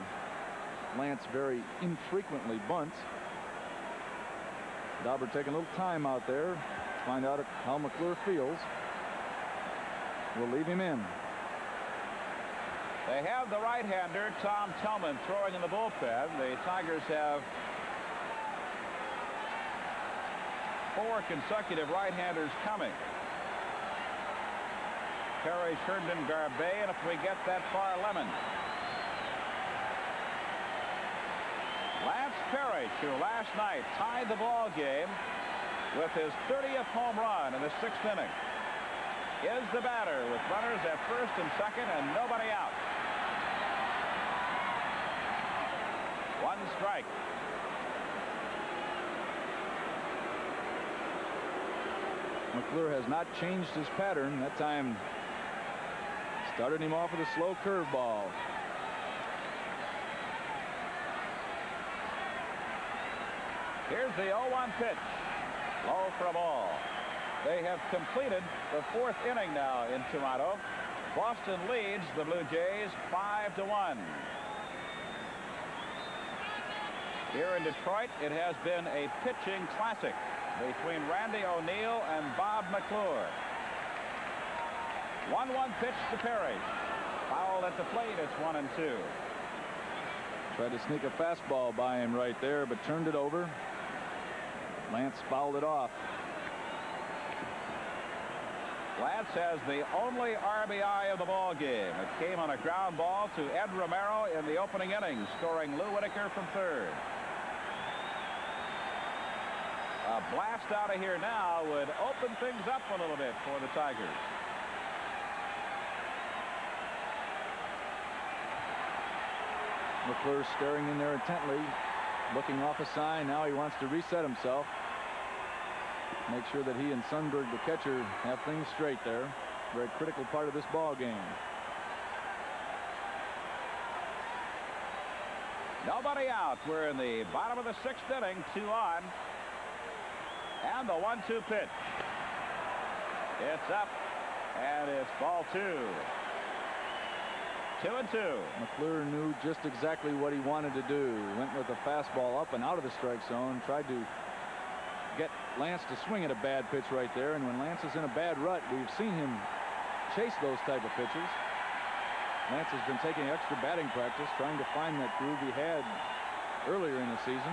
Lance very infrequently bunts. Dauber taking a little time out there to find out how McClure feels. We'll leave him in. They have the right-hander Tom Tillman throwing in the bullpen. The Tigers have 4 consecutive right-handers coming. Parrish, Herndon, Garbe, and if we get that far, Lemon. Lance Parrish, who last night tied the ball game with his 30th home run in the 6th inning, is the batter with runners at first and second and nobody out. 1 strike. McClure has not changed his pattern. That time started him off with a slow curveball. Here's the 0-1 pitch. Low for a ball. They have completed the 4th inning now in Toronto. Boston leads the Blue Jays 5-1. Here in Detroit, it has been a pitching classic between Randy O'Neal and Bob McClure. 1-1 pitch to Parrish. Fouled at the plate. It's 1-2. Tried to sneak a fastball by him right there, but turned it over. Lance fouled it off. Lance has the only RBI of the ball game. It came on a ground ball to Ed Romero in the opening innings, scoring Lou Whitaker from third. A blast out of here now would open things up a little bit for the Tigers. McClure staring in there intently, looking off a sign. Now he wants to reset himself. Make sure that he and Sundberg, the catcher, have things straight there. Very critical part of this ball game. Nobody out. We're in the bottom of the 6th inning, 2 on. And the 1-2 pitch. It's up, and it's ball 2. 2-2. McClure knew just exactly what he wanted to do. Went with a fastball up and out of the strike zone. Tried to get Lance to swing at a bad pitch right there. And when Lance is in a bad rut, we've seen him chase those type of pitches. Lance has been taking extra batting practice, trying to find that groove he had earlier in the season.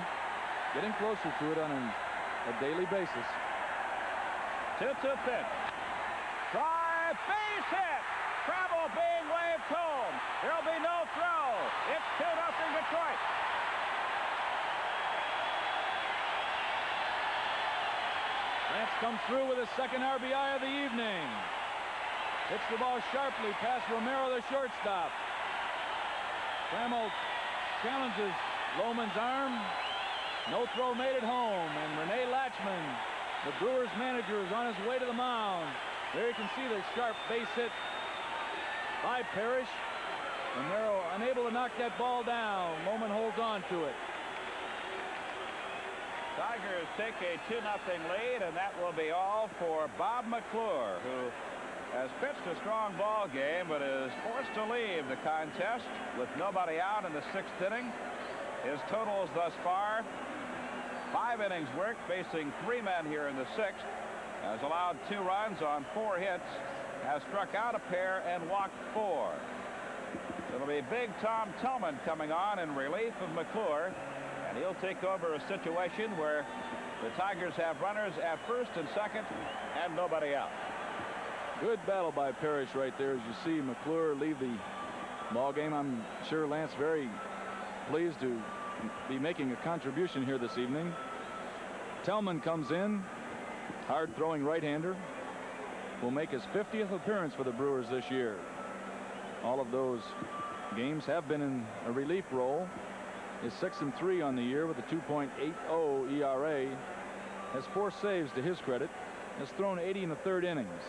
Getting closer to it on a daily basis. 2-2 pitch. Drive, base hit. Travel being waved home. There'll be no throw. It's 2-0 Detroit. Lance comes through with his second RBI of the evening. Hits the ball sharply past Romero, the shortstop. Trammell challenges Lohman's arm. No throw made at home, and Rene Latchman, the Brewers manager, is on his way to the mound. There you can see the sharp base hit by Parrish. Romero unable to knock that ball down. Lohman holds on to it. Tigers take a 2-0 lead, and that will be all for Bob McClure, who has pitched a strong ball game but is forced to leave the contest with nobody out in the 6th inning. His totals thus far: 5 innings work, facing 3 men here in the 6th. Has allowed 2 runs on 4 hits, has struck out a pair and walked 4. It'll be Big Tom Tillman coming on in relief of McClure, and he'll take over a situation where the Tigers have runners at first and second and nobody out. Good battle by Parrish right there as you see McClure leave the ball game. I'm sure Lance very pleased to be making a contribution here this evening. Tillman comes in, hard throwing right-hander, will make his 50th appearance for the Brewers this year. All of those games have been in a relief role. Is 6-3 on the year with a 2.80 ERA. Has 4 saves to his credit. Has thrown 80 in the 3rd innings.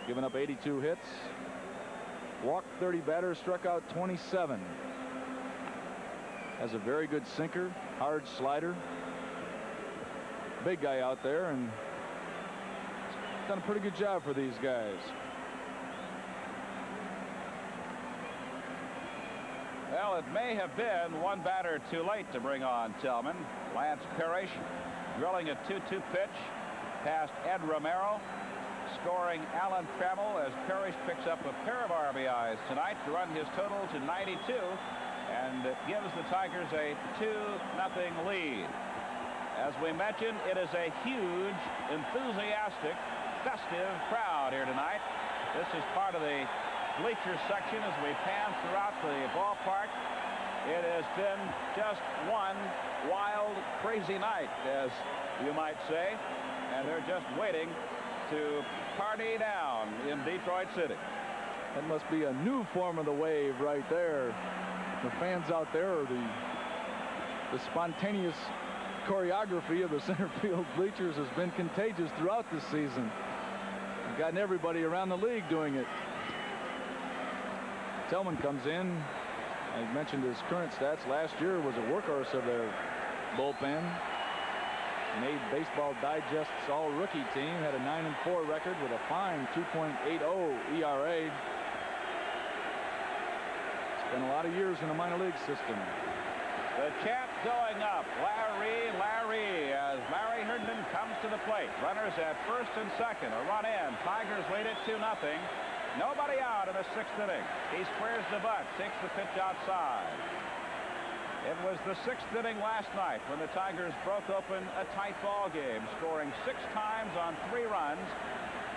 Given up 82 hits. Walked 30 batters, struck out 27. Has a very good sinker, hard slider. Big guy out there, and done a pretty good job for these guys. Well, it may have been one batter too late to bring on Tillman. Lance Parrish drilling a 2-2 pitch past Ed Romero, scoring Alan Trammell as Parrish picks up a pair of RBIs tonight to run his total to 92, and it gives the Tigers a 2-0 lead. As we mentioned, it is a huge, enthusiastic, festive crowd here tonight. This is part of the bleacher section as we pan throughout the ballpark. It has been just one wild, crazy night, as you might say, and they're just waiting to party down in Detroit City. That must be a new form of the wave right there. The fans out there are the spontaneous choreography of the center field bleachers has been contagious throughout this season. We've gotten everybody around the league doing it. Tillman comes in. I mentioned his current stats. Last year was a workhorse of their bullpen. Made Baseball Digest's all-rookie team. Had a 9-4 record with a fine 2.80 ERA. Spent a lot of years in the minor league system. The chant going up. Larry, Larry, as Larry Herndon comes to the plate. Runners at first and second. A run in. Tigers lead it 2-0. Nobody out in the 6th inning. He squares the butt, takes the pitch outside. It was the 6th inning last night when the Tigers broke open a tight ball game, scoring 6 times on 3 runs.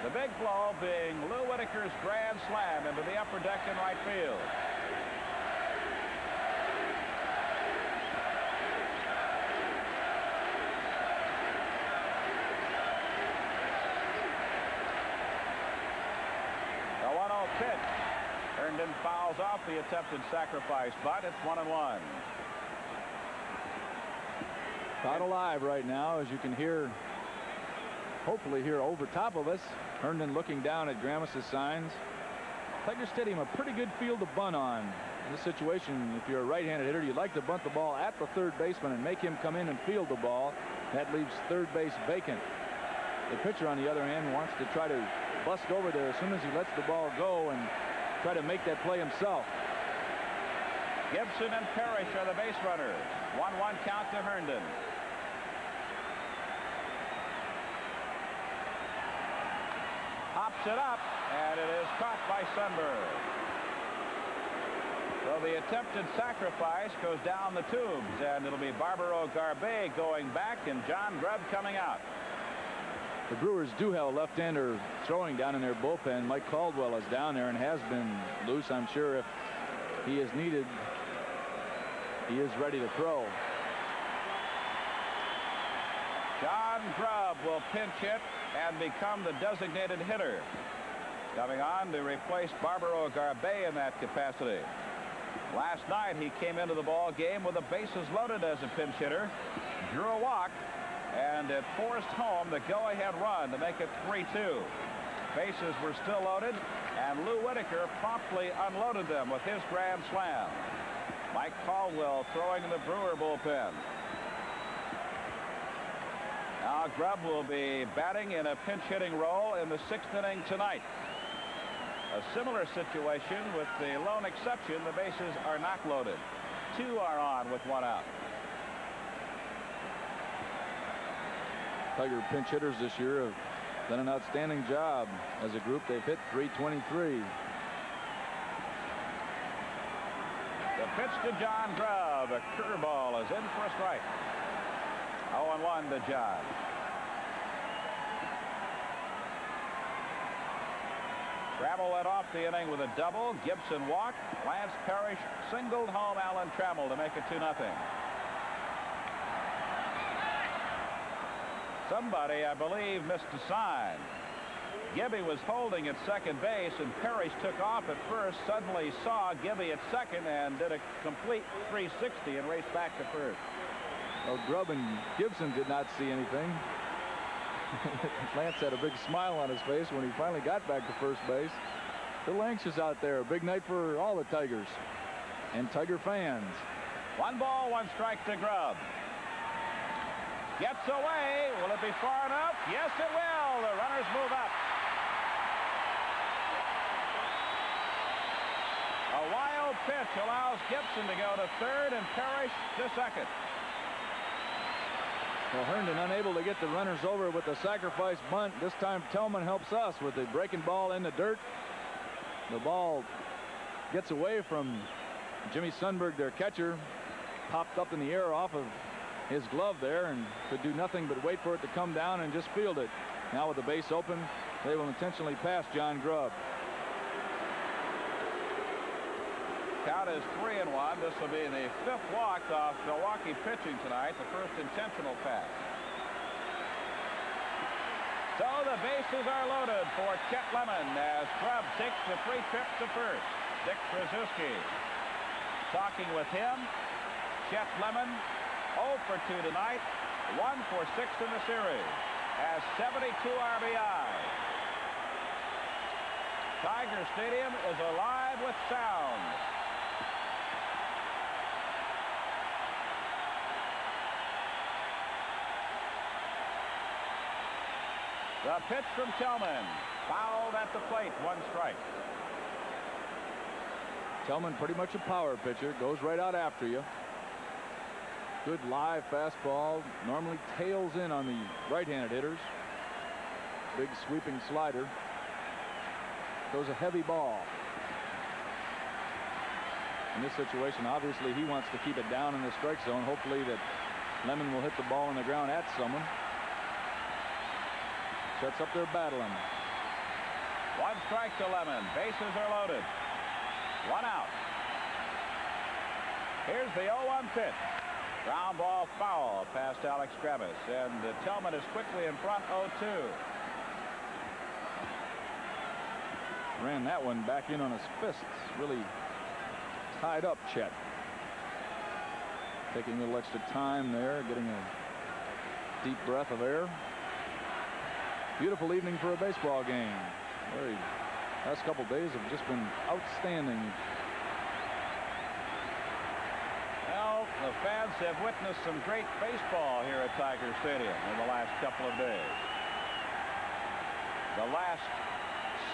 The big blow being Lou Whitaker's grand slam into the upper deck in right field. The 1-0 pitch. Herndon fouls off the attempted sacrifice, but it's 1-1. Crowd alive right now, as you can hear, hopefully hear over top of us. Herndon looking down at Grammis's signs. Tiger Stadium, a pretty good field to bunt on. In this situation, if you're a right-handed hitter, you'd like to bunt the ball at the third baseman and make him come in and field the ball. That leaves third base vacant. The pitcher, on the other hand, wants to try to bust over there as soon as he lets the ball go and try to make that play himself. Gibson and Parrish are the base runners. 1-1 count to Herndon. Hops it up, and it is caught by Sunberg. So the attempted sacrifice goes down the tubes, and it'll be Barbaro Garbe going back and John Grubb coming out. The Brewers do have a left-hander throwing down in their bullpen. Mike Caldwell is down there and has been loose. I'm sure if he is needed, he is ready to throw. John Grubb will pinch hit and become the designated hitter. Coming on to replace Barbaro Garbe in that capacity. Last night he came into the ball game with the bases loaded as a pinch hitter, drew a walk, and it forced home the go-ahead run to make it 3-2. Bases were still loaded, and Lou Whitaker promptly unloaded them with his grand slam. Mike Caldwell throwing in the Brewer bullpen. Now Grubb will be batting in a pinch-hitting role in the 6th inning tonight. A similar situation with the lone exception, the bases are not loaded. 2 are on with 1 out. Tiger pinch hitters this year have done an outstanding job as a group. They've hit .323. Pitch to John Grubb. A curveball is in for a strike. 0-1 to John. Trammell led off the inning with a double. Gibson walked. Lance Parrish singled home Alan Trammell to make it 2-0. Somebody, I believe, missed a sign. Gibby was holding at second base, and Parrish took off at first, suddenly saw Gibby at second, and did a complete 360 and raced back to first. Well, Grubb and Gibson did not see anything. Lance had a big smile on his face when he finally got back to first base. A little anxious out there. A big night for all the Tigers and Tiger fans. 1 ball, 1 strike to Grubb. Gets away. Will it be far enough? Yes, it will. The runners move up. A wild pitch allows Gibson to go to third and Parrish to second. Well, Herndon unable to get the runners over with the sacrifice bunt. This time Tillman helps us with the breaking ball in the dirt. The ball gets away from Jimmy Sundberg, their catcher. Popped up in the air off of his glove there and could do nothing but wait for it to come down and just field it. Now with the base open, they will intentionally pass John Grubb. Count is 3-1. This will be the 5th walk off Milwaukee pitching tonight, the first intentional pass. So the bases are loaded for Chet Lemon as Grubb takes the free trip to first. Dick Tracewski talking with him. Chet Lemon 0 for 2 tonight, 1 for 6 in the series, has 72 RBI. Tiger Stadium is alive with sound. The pitch from Tillman, fouled at the plate, 1 strike. Tillman pretty much a power pitcher, goes right out after you. Good live fastball, normally tails in on the right-handed hitters. Big sweeping slider. Throws a heavy ball. In this situation, obviously he wants to keep it down in the strike zone. Hopefully that Lemon will hit the ball on the ground at someone. Sets up their battling. 1 strike to Lemon. Bases are loaded. 1 out. Here's the 0-1 pitch. Ground ball foul past Alex Travis, and Tillman is quickly in front 0-2. Ran that one back in on his fists. Really tied up Chet. Taking a little extra time there, getting a deep breath of air. Beautiful evening for a baseball game. Last couple days have just been outstanding. Well, the fans have witnessed some great baseball here at Tiger Stadium in the last couple of days. The last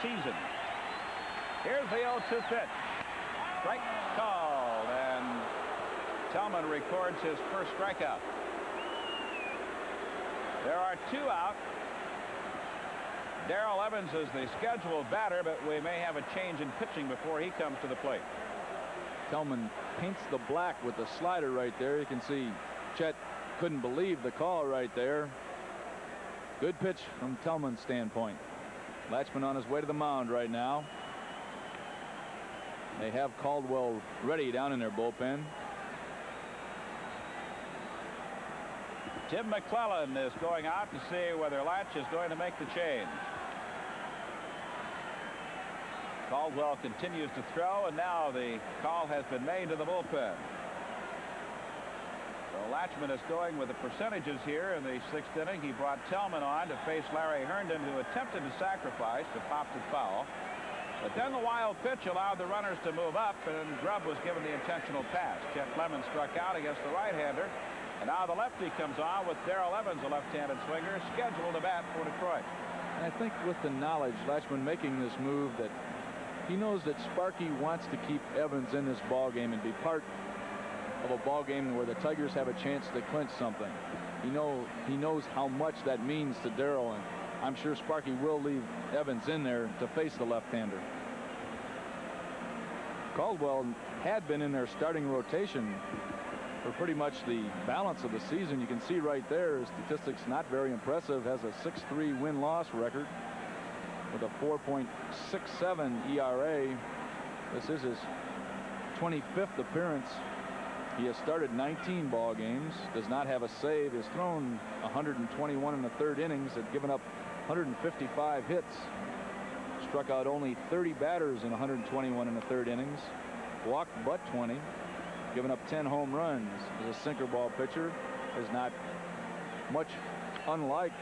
season. Here's the 0-2 pitch. Strike called, and Tillman records his first strikeout. There are 2 out. Darrell Evans is the scheduled batter, but we may have a change in pitching before he comes to the plate. Tillman paints the black with the slider right there. You can see Chet couldn't believe the call right there. Good pitch from Tillman's standpoint. Latchman on his way to the mound right now. They have Caldwell ready down in their bullpen. Tim McClellan is going out to see whether Latch is going to make the change. Caldwell continues to throw, and now the call has been made to the bullpen. So Latchman is going with the percentages here in the 6th inning. He brought Tillman on to face Larry Herndon, who attempted to sacrifice but popped it foul. But then the wild pitch allowed the runners to move up, and Grubb was given the intentional pass. Chet Lemon struck out against the right-hander, and now the lefty comes on with Darrell Evans, a left-handed swinger, scheduled to bat for Detroit. And I think with the knowledge, Latchman making this move, that he knows that Sparky wants to keep Evans in this ball game and be part of a ball game where the Tigers have a chance to clinch something. He knows how much that means to Darrell, and I'm sure Sparky will leave Evans in there to face the left-hander. Caldwell had been in their starting rotation for pretty much the balance of the season. You can see right there, his statistics not very impressive. Has a 6.3 win-loss record with a 4.67 ERA. This is his 25th appearance. He has started 19 ball games, does not have a save, has thrown 121 in the third innings, had given up 155 hits, struck out only 30 batters in 121 in the third innings, walked but 20, given up 10 home runs. As a sinker ball pitcher, is not much unlike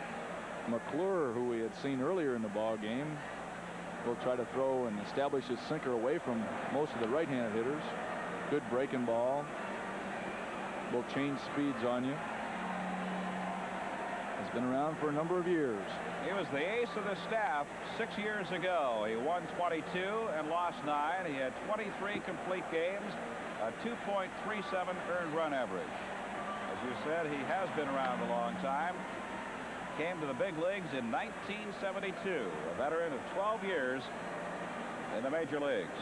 McClure, who we had seen earlier in the ball game. Will try to throw and establish his sinker away from most of the right-handed hitters. Good breaking ball. Will change speeds on you. Has been around for a number of years. He was the ace of the staff 6 years ago. He won 22 and lost 9. He had 23 complete games, a 2.37 earned run average. As you said, he has been around a long time. Came to the big leagues in 1972, a veteran of 12 years in the major leagues.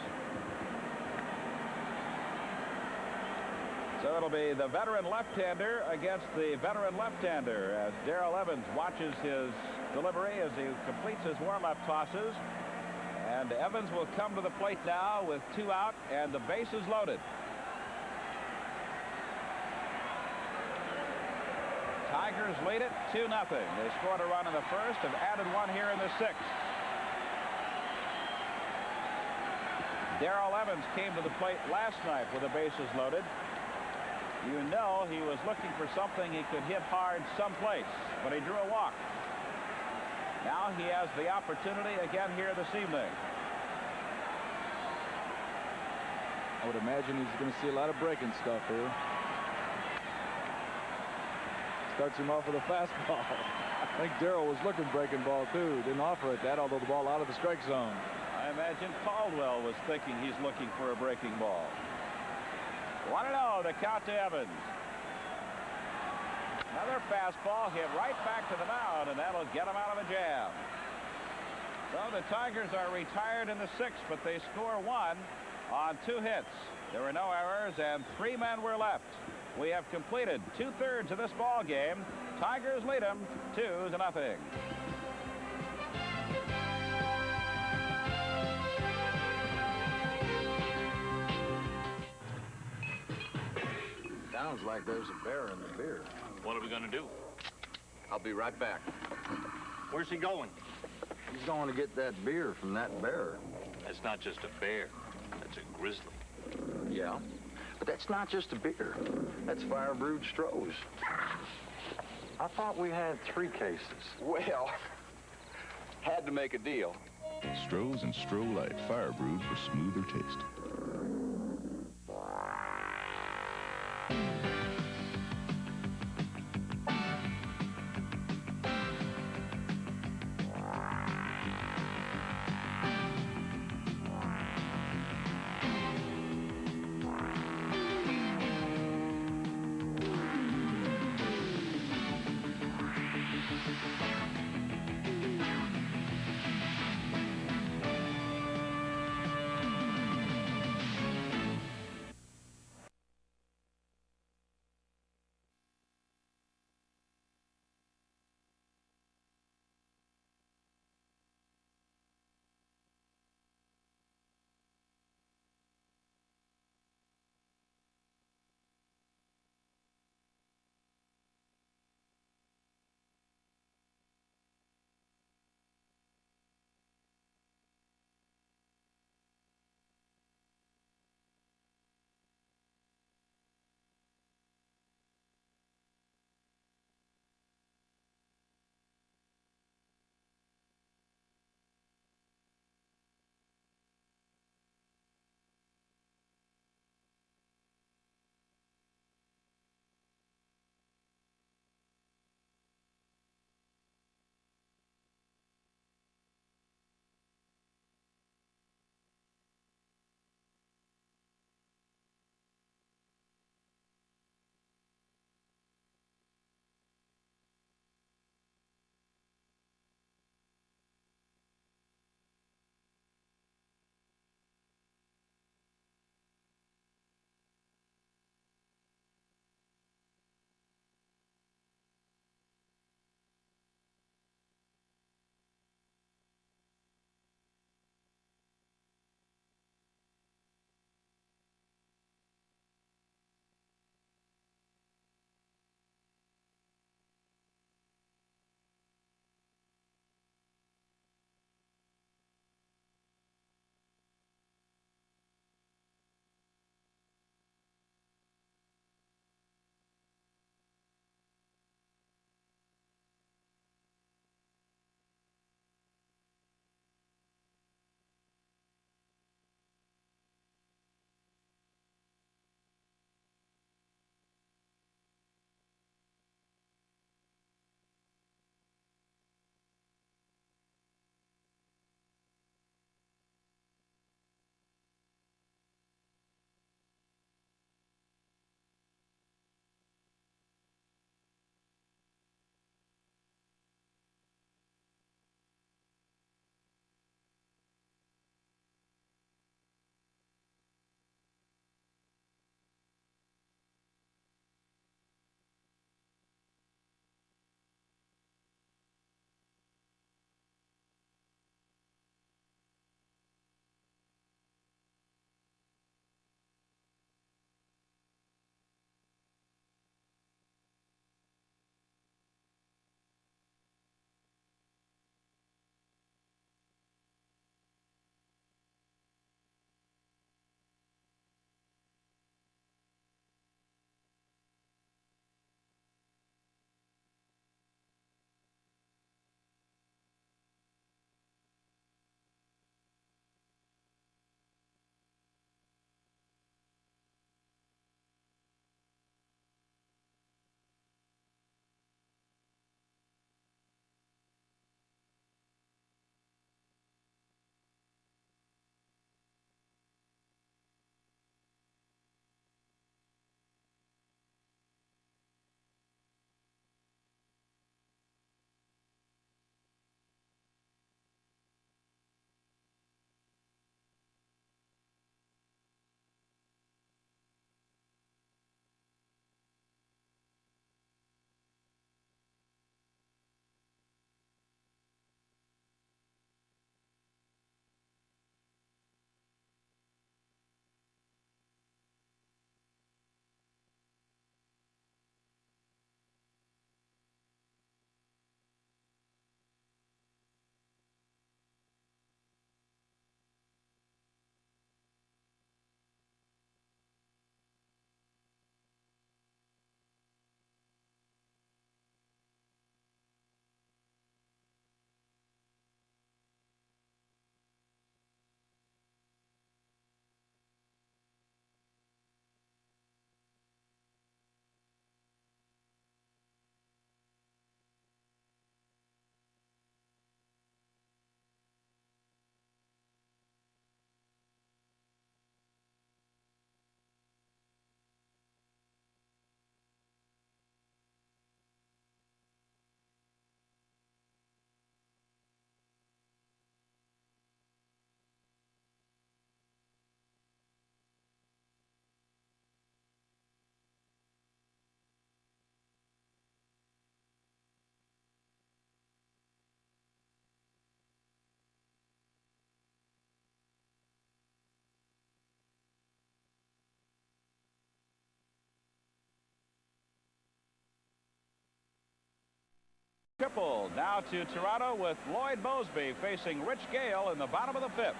So it'll be the veteran left-hander against the veteran left-hander as Darrell Evans watches his delivery as he completes his warm-up tosses. And Evans will come to the plate now with 2 out and the bases loaded. Tigers lead it 2-0. They scored a run in the first, have added 1 here in the 6th. Darrell Evans came to the plate last night with the bases loaded. You know he was looking for something he could hit hard someplace, but he drew a walk. Now he has the opportunity again here this evening. I would imagine he's going to see a lot of breaking stuff here. Starts him off with a fastball. I think Darrell was looking breaking ball too. Didn't offer it that, although the ball out of the strike zone. I imagine Caldwell was thinking he's looking for a breaking ball. 1-0, the count to Evans. Another fastball hit right back to the mound, and that'll get him out of the jam. So the Tigers are retired in the 6th, but they score 1 on 2 hits. There were no errors, and 3 men were left. We have completed 2/3 of this ball game. Tigers lead them 2-0. Sounds like there's a bear in the beer. What are we going to do? I'll be right back. Where's he going? He's going to get that beer from that bear. That's not just a bear. That's a grizzly. Yeah, but that's not just a beer. That's fire-brewed Stroh's. I thought we had 3 cases. Well, had to make a deal. Stroh's and Stroh Light, fire brewed for smoother taste. triple. Now to Toronto with Lloyd Mosby facing Rich Gale in the bottom of the 5th.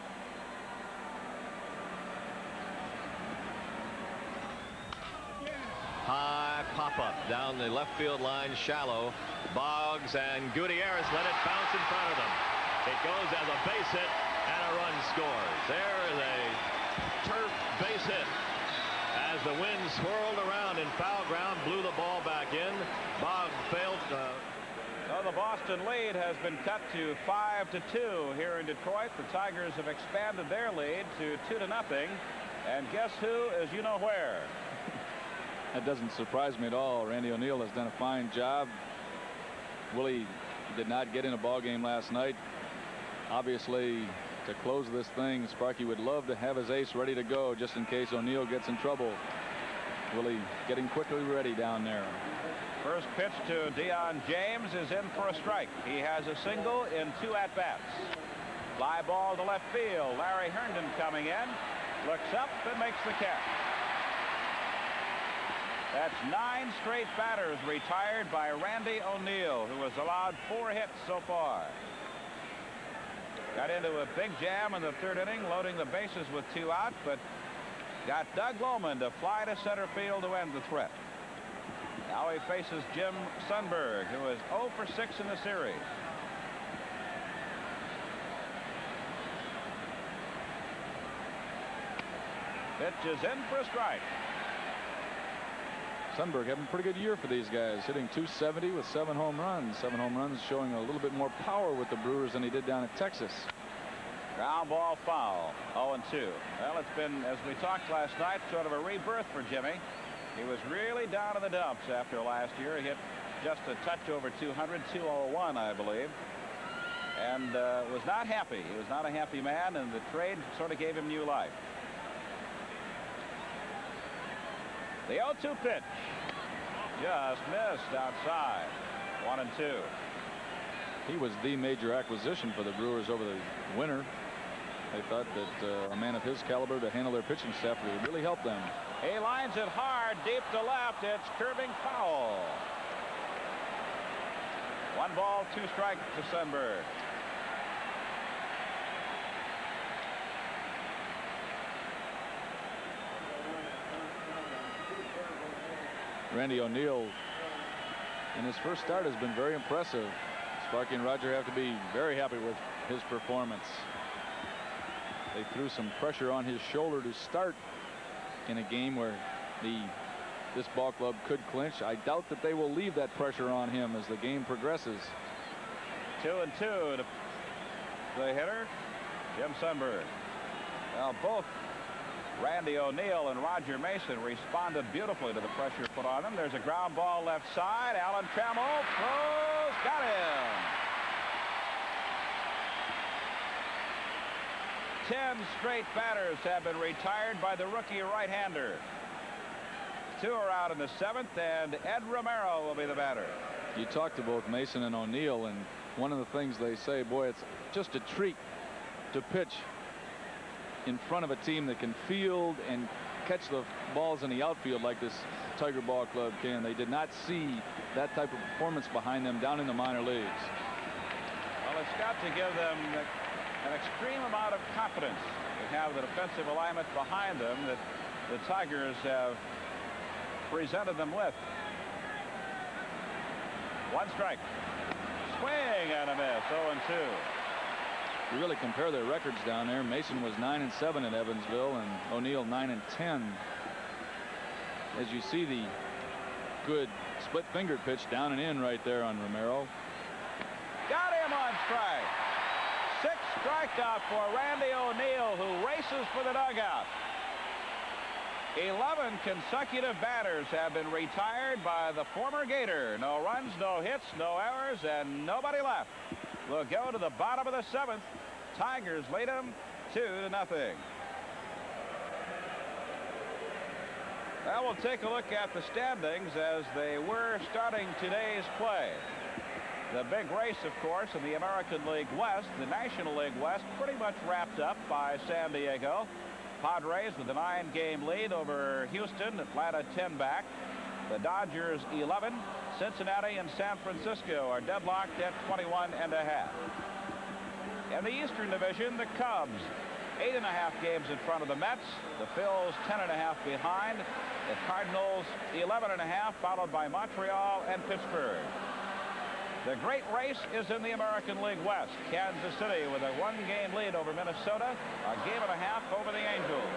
High pop-up down the left field line, shallow. Boggs and Gutierrez let it bounce in front of them. It goes as a base hit, and a run scores. There is a turf base hit. As the wind swirled around in foul ground, blew the ball back in. Boggs failed. So the Boston lead has been cut to 5-2 here in Detroit. The Tigers have expanded their lead to 2-0. And guess who is you know where? That doesn't surprise me at all. Randy O'Neal has done a fine job. Willie did not get in a ball game last night. Obviously, to close this thing, Sparky would love to have his ace ready to go just in case O'Neal gets in trouble. Willie getting quickly ready down there. First pitch to Deion James is in for a strike. He has a single in 2 at-bats. Fly ball to left field. Larry Herndon coming in. Looks up and makes the catch. That's 9 straight batters retired by Randy O'Neal, who has allowed 4 hits so far. Got into a big jam in the 3rd inning, loading the bases with 2 out, but got Doug Lohman to fly to center field to end the threat. Now he faces Jim Sundberg, who is 0 for 6 in the series. Pitch is in for a strike. Sundberg having a pretty good year for these guys, hitting .270 with 7 home runs. 7 home runs, showing a little bit more power with the Brewers than he did down in Texas. Ground ball foul. 0-2. Well, it's been, as we talked last night, sort of a rebirth for Jimmy. He was really down in the dumps after last year. He hit just a touch over 200, 201, I believe, and was not happy. He was not a happy man, and the trade sort of gave him new life. The 0-2 pitch just missed outside. 1-2. He was the major acquisition for the Brewers over the winter. They thought that a man of his caliber to handle their pitching staff would really help them. He lines it hard deep to left. It's curving foul. 1 ball, 2 strikes to Sundberg. Randy O'Neal in his first start has been very impressive. Sparky and Roger have to be very happy with his performance. They threw some pressure on his shoulder to start in a game where this ball club could clinch. I doubt that they will leave that pressure on him as the game progresses. 2-2 to the hitter, Jim Sundberg. Well, both Randy O'Neal and Roger Mason responded beautifully to the pressure put on them. There's a ground ball left side. Alan Trammell throws, got him. 10 straight batters have been retired by the rookie right-hander. 2 are out in the 7th, and Ed Romero will be the batter. You talked to both Mason and O'Neal, and one of the things they say, boy, it's just a treat to pitch in front of a team that can field and catch the balls in the outfield like this Tiger Ball Club can. They did not see that type of performance behind them down in the minor leagues. Well, it's got to give them an extreme amount of confidence to have the defensive alignment behind them that the Tigers have presented them with. 1 strike. Swing and a miss. 0-2. You really compare their records down there. Mason was 9-7 in Evansville, and O'Neal 9-10. As you see the good split-fingered pitch down and in right there on Romero. Got him on strike. 6 strikeout for Randy O'Neal, who races for the dugout. 11 consecutive batters have been retired by the former Gator. No runs, no hits, no errors, and nobody left. We'll go to the bottom of the 7th. Tigers lead them 2-0. Now we'll take a look at the standings as they were starting today's play. The big race, of course, in the American League West, the National League West, pretty much wrapped up by San Diego. Padres with a 9-game lead over Houston. Atlanta 10 back. The Dodgers 11. Cincinnati and San Francisco are deadlocked at 21 and a half. In the Eastern Division, the Cubs 8.5 games in front of the Mets. The Phils 10.5 behind. The Cardinals 11.5, followed by Montreal and Pittsburgh. The great race is in the American League West. Kansas City with a 1-game lead over Minnesota, a 1.5 games over the Angels.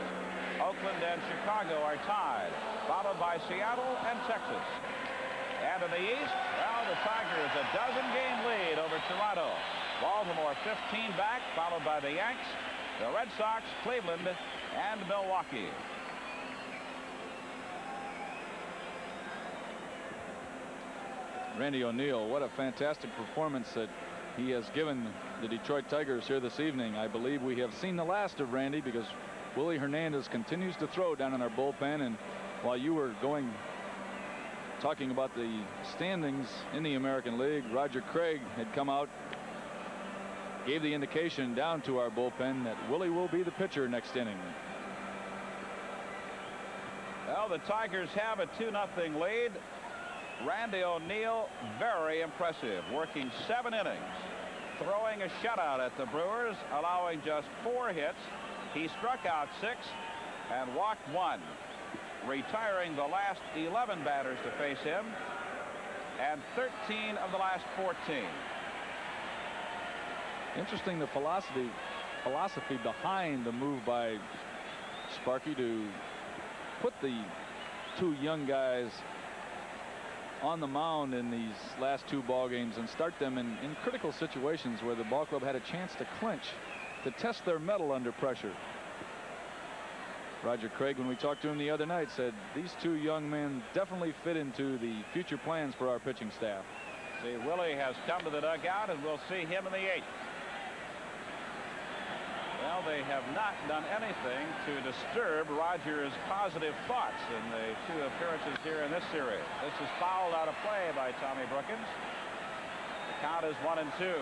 Oakland and Chicago are tied, followed by Seattle and Texas. And in the East, well, the Tigers a 12-game lead over Toronto. Baltimore 15 back, followed by the Yanks, the Red Sox, Cleveland, and Milwaukee. Randy O'Neal, what a fantastic performance that he has given the Detroit Tigers here this evening. I believe we have seen the last of Randy because Willie Hernandez continues to throw down in our bullpen. And while you were talking about the standings in the American League, Roger Craig had come out, gave the indication down to our bullpen that Willie will be the pitcher next inning. Well, the Tigers have a 2-0 lead. Randy O'Neal, very impressive, working 7 innings, throwing a shutout at the Brewers, allowing just 4 hits. He struck out 6 and walked 1, retiring the last 11 batters to face him and 13 of the last 14. Interesting, the philosophy behind the move by Sparky to put the 2 young guys on the mound in these last 2 ball games and start them in critical situations where the ball club had a chance to clinch, to test their mettle under pressure. Roger Craig, when we talked to him the other night, said these 2 young men definitely fit into the future plans for our pitching staff. See, Willie has come to the dugout, and we'll see him in the 8th. Well, they have not done anything to disturb Roger's positive thoughts in the 2 appearances here in this series. This is fouled out of play by Tommy Brookins. The count is 1-2.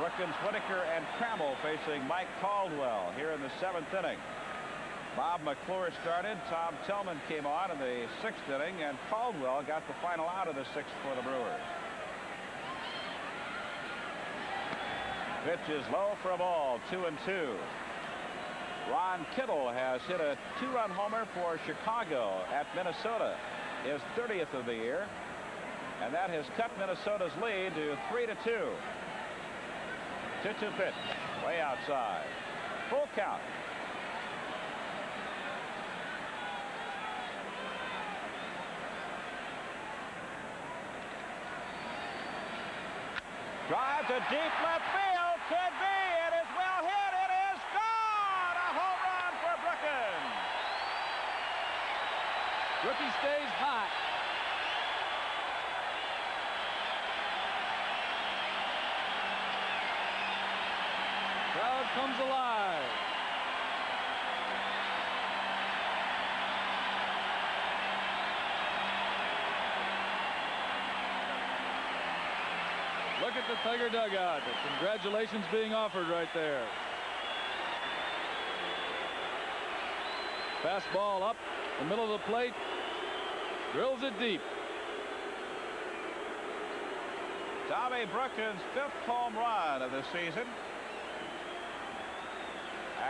Brookins, Whitaker, and Trammell facing Mike Caldwell here in the 7th inning. Bob McClure started. Tom Tillman came on in the 6th inning, and Caldwell got the final out of the 6th for the Brewers. Pitch is low for a ball, 2-2. Ron Kittle has hit a 2-run homer for Chicago at Minnesota, his 30th of the year, and that has cut Minnesota's lead to 3-2. 2-2 pitch, way outside. Full count. Drives a deep left field. Could be. It is well hit. It is gone. A home run for Brookins. Rookie stays hot. Crowd comes alive. Look at the Tiger dugout. Congratulations being offered right there. Fastball up the middle of the plate. Drills it deep. Tommy Brookins' 5th home run of the season.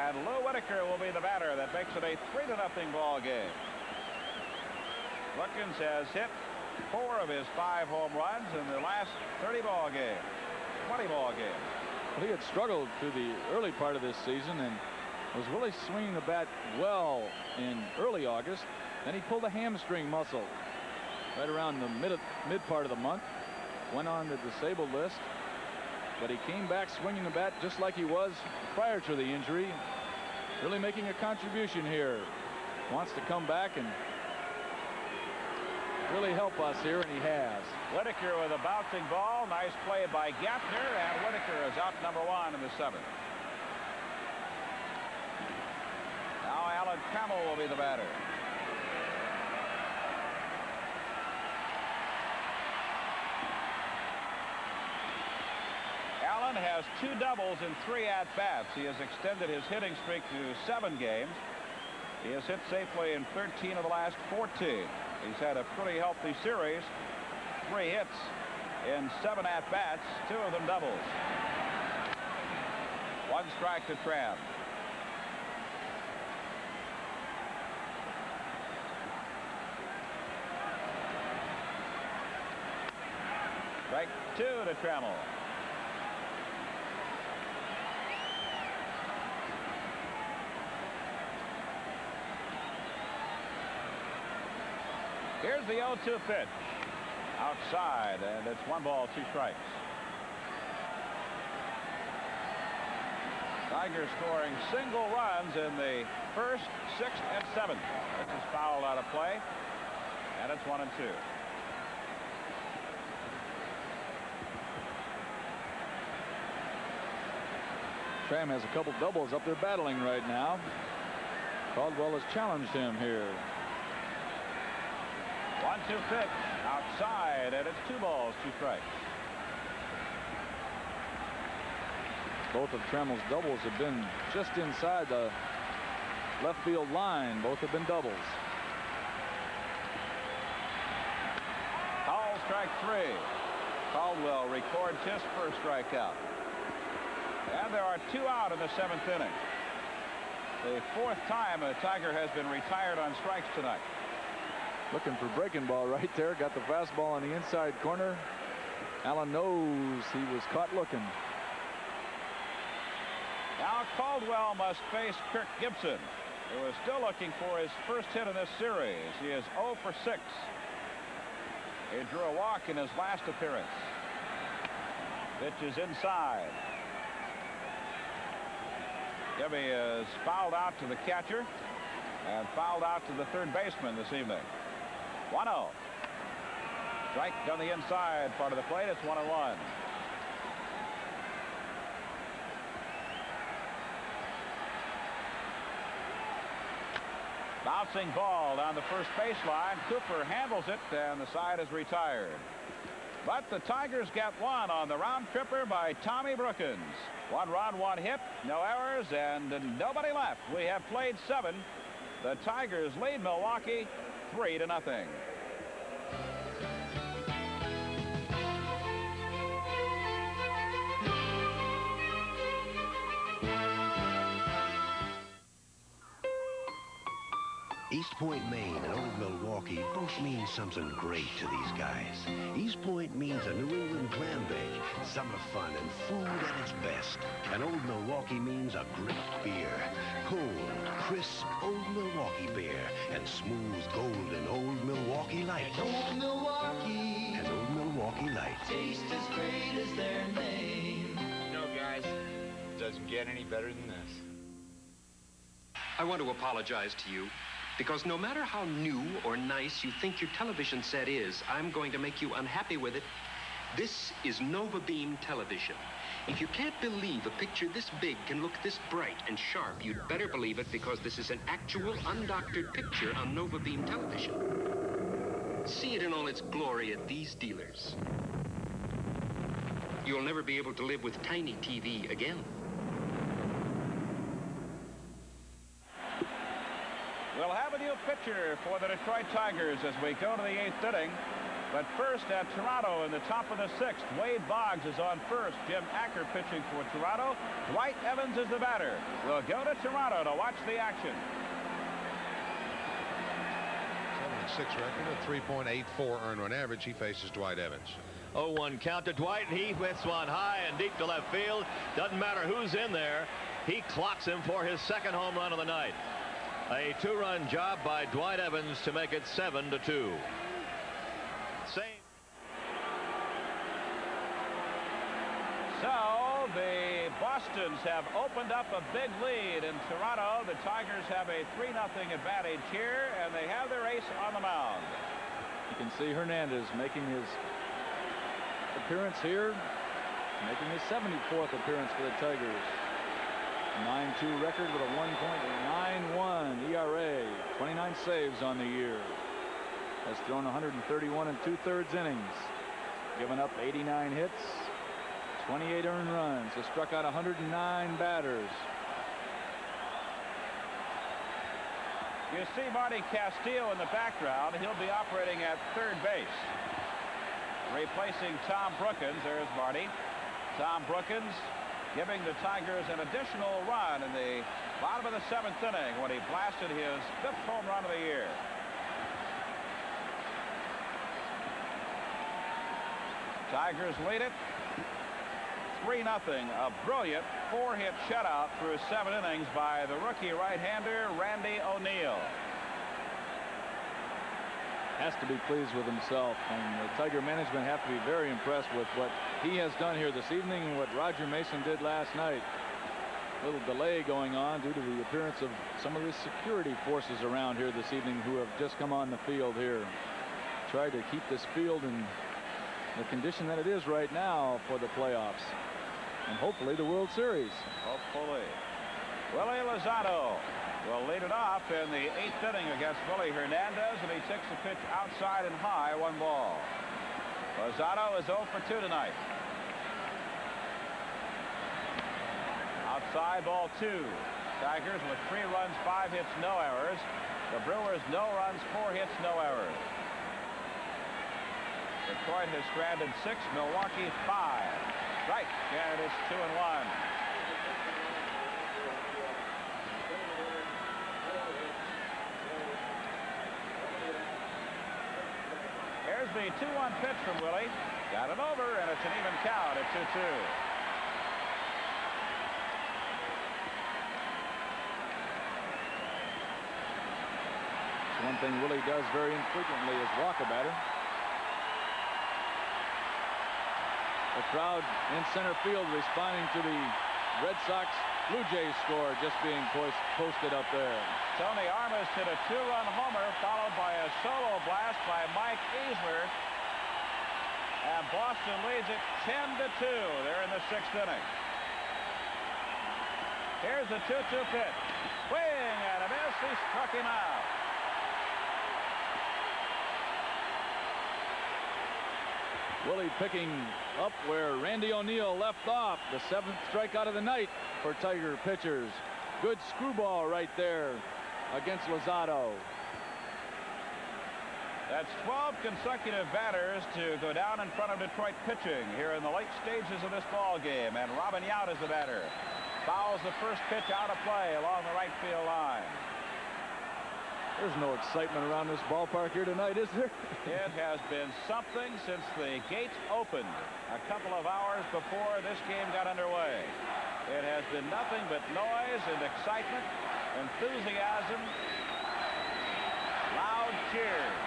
And Lou Whitaker will be the batter. That makes it a 3-0 ball game. Brookins has hit 4 of his 5 home runs in the last 30 ball games, 20 ball games. Well, he had struggled through the early part of this season and was really swinging the bat well in early August. Then he pulled a hamstring muscle right around the mid part of the month. Went on the disabled list, but he came back swinging the bat just like he was prior to the injury. Really making a contribution here. Wants to come back and really help us here, and he has. Whitaker with a bouncing ball. Nice play by Gaffner, and Whitaker is out number 1 in the 7th. Now Alan Trammell will be the batter. Allen has 2 doubles in 3 at-bats. He has extended his hitting streak to 7 games. He has hit safely in 13 of the last 14. He's had a pretty healthy series. 3 hits in 7 at-bats, 2 of them doubles. 1 strike to Tram. Strike 2 to Trammell. Here's the 0-2 pitch. Outside, and it's 1 ball, 2 strikes. Tigers scoring single runs in the 1st, 6th, and 7th. This is fouled out of play, and it's 1-2. Tram has a couple doubles up there battling right now. Caldwell has challenged him here. 1-2 pitch outside, and it's 2 balls, 2 strikes. Both of Trammell's doubles have been just inside the left field line. Both have been doubles. Call strike 3. Caldwell records his first strikeout. And there are 2 out in the 7th inning. The 4th time a Tiger has been retired on strikes tonight. Looking for breaking ball right there. Got the fastball on the inside corner. Allen knows he was caught looking. Now Caldwell must face Kirk Gibson, who is still looking for his first hit in this series. He is 0 for 6. He drew a walk in his last appearance. Pitch is inside. Gibby is fouled out to the catcher and fouled out to the 3rd baseman this evening. 1-0. Strike on the inside part of the plate. It's 1-1. Bouncing ball down the first baseline. Cooper handles it, and the side is retired. But the Tigers get 1 on the round tripper by Tommy Brookins. 1 run, 1 hit, no errors, and nobody left. We have played 7. The Tigers lead Milwaukee 3-0. East Point, Maine and Old Milwaukee both mean something great to these guys. East Point means a New England clam bake, summer fun, and food at its best. And Old Milwaukee means a great beer. Cold, crisp Old Milwaukee beer and smooth, golden Old Milwaukee Light. Old Milwaukee. And Old Milwaukee Light. Taste as great as their name. You know, guys, it doesn't get any better than this. I want to apologize to you. Because no matter how new or nice you think your television set is, I'm going to make you unhappy with it. This is Nova Beam television. If you can't believe a picture this big can look this bright and sharp, you'd better believe it, because this is an actual undoctored picture on Nova Beam television. See it in all its glory at these dealers. You'll never be able to live with tiny TV again. We'll have a new pitcher for the Detroit Tigers as we go to the 8th inning. But first at Toronto in the top of the 6th, Wade Boggs is on first. Jim Acker pitching for Toronto. Dwight Evans is the batter. We'll go to Toronto to watch the action. 7-6 record, a 3.84 earned run average. He faces Dwight Evans. 0-1 count to Dwight. He hits one high and deep to left field. Doesn't matter who's in there. He clocks him for his 2nd home run of the night. A 2-run job by Dwight Evans to make it 7-2. Same. So the Bostons have opened up a big lead in Toronto. The Tigers have a 3-0 advantage here, and they have their ace on the mound. You can see Hernandez making his appearance here, making his 74th appearance for the Tigers. 9-2 record with a 1.91 ERA, 29 saves on the year. Has thrown 131 2/3 innings, given up 89 hits, 28 earned runs, has struck out 109 batters. You see Marty Castillo in the background. He'll be operating at third base. Replacing Tom Brookins. There's Marty. Tom Brookins giving the Tigers an additional run in the bottom of the 7th inning when he blasted his 5th home run of the year. Tigers lead it 3-0. A brilliant 4-hit shutout through 7 innings by the rookie right-hander Randy O'Neal. Has to be pleased with himself, and the Tiger management have to be very impressed with what he has done here this evening and what Roger Mason did last night. A little delay going on due to the appearance of some of the security forces around here this evening who have just come on the field here. Tried to keep this field in the condition that it is right now for the playoffs and hopefully the World Series. Hopefully. Willie Lozano will lead it off in the 8th inning against Willie Hernandez, and he takes the pitch outside and high, 1 ball. Lozano is 0 for 2 tonight. Outside, ball 2. Tigers with 3 runs, 5 hits, no errors. The Brewers, no runs, 4 hits, no errors. Detroit has stranded 6, Milwaukee 5. Strike, and it's 2-1. Here's the 2-1 pitch from Willie. Got it over, and it's an even count at 2-2. One thing Willie does very infrequently is walk a batter. The crowd in center field responding to the Red Sox Blue Jays score just being posted up there. Tony Armas hit a 2-run homer followed by a solo blast by Mike Easler. And Boston leads it 10-2. They're in the 6th inning. Here's the 2-2 pitch. Swing and a miss. He struck him out. Willie picking up where Randy O'Neal left off. The 7th strikeout of the night for Tiger pitchers. Good screwball right there against Lozano. That's 12 consecutive batters to go down in front of Detroit pitching here in the late stages of this ball game. And Robin Yount is the batter. Fouls the first pitch out of play along the right field line. There's no excitement around this ballpark here tonight, is there? It has been something since the gates opened a couple of hours before this game got underway. It has been nothing but noise and excitement, enthusiasm, loud cheers.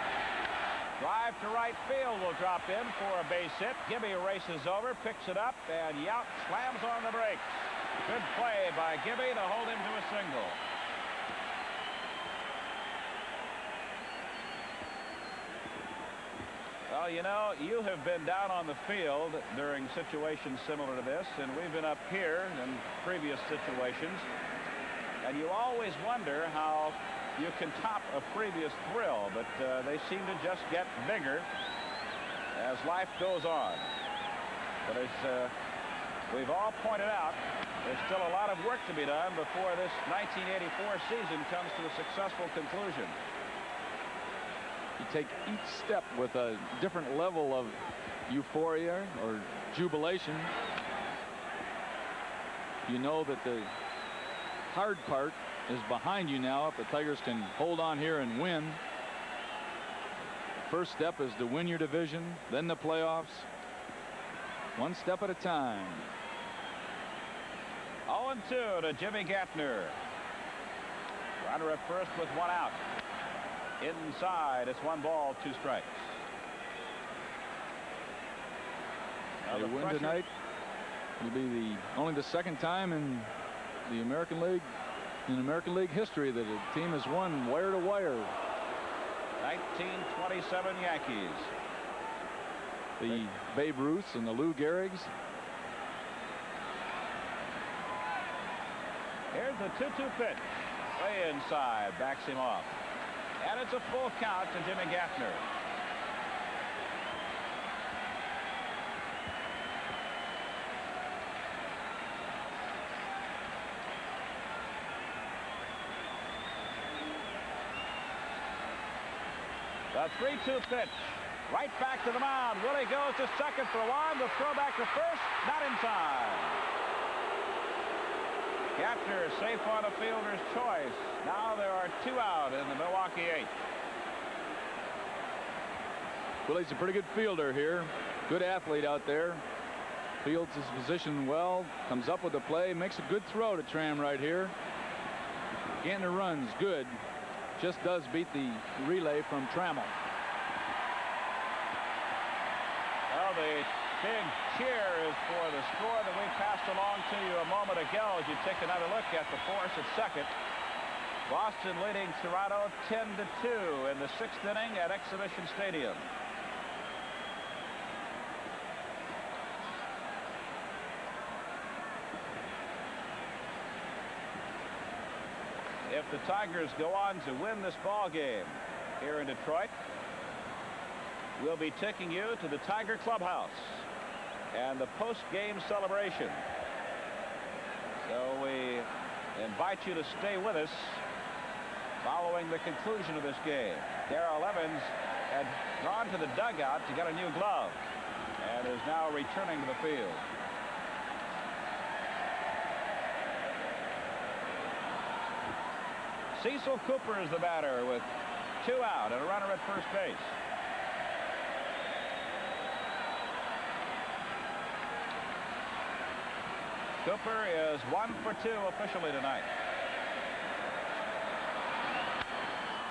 Drive to right field will drop in for a base hit. Gibby races over, picks it up, and Yount slams on the brakes. Good play by Gibby to hold him to a single. Well, you know, you have been down on the field during situations similar to this, and we've been up here in previous situations, and you always wonder how you can top a previous thrill, but they seem to just get bigger as life goes on. But as we've all pointed out, there's still a lot of work to be done before this 1984 season comes to a successful conclusion. You take each step with a different level of euphoria or jubilation. You know that the hard part is behind you now if the Tigers can hold on here and win. First step is to win your division, then the playoffs. One step at a time. 0-2 to Jimmy Gattner. Runner at first with 1 out. Inside, it's 1 ball, 2 strikes. They win tonight. It'll be only the 2nd time in the American League history that a team has won wire to wire. 1927 Yankees. The Babe Ruths and the Lou Gehrigs. Here's the 2-2 pitch. Way inside, backs him off. And it's a full count to Jimmy Gattner. The 3-2 pitch. Right back to the mound. Willie goes to second for one. The throw back to first. Not in time. Gapner safe on a fielder's choice. Now there are 2 out in the Milwaukee 8th. Willie's a pretty good fielder here. Good athlete out there. Fields his position well. Comes up with the play. Makes a good throw to Tram right here. Gantner runs good. Just does beat the relay from Trammell. Well, the big cheer is for the score that we passed along to you a moment ago as you take another look at the force at second. Boston leading Toronto 10-2 in the 6th inning at Exhibition Stadium. If the Tigers go on to win this ball game here in Detroit, we'll be taking you to the Tiger Clubhouse and the post-game celebration. So we invite you to stay with us following the conclusion of this game. Darrell Evans had gone to the dugout to get a new glove and is now returning to the field. Cecil Cooper is the batter with 2 out and a runner at first base. Cooper is 1 for 2 officially tonight.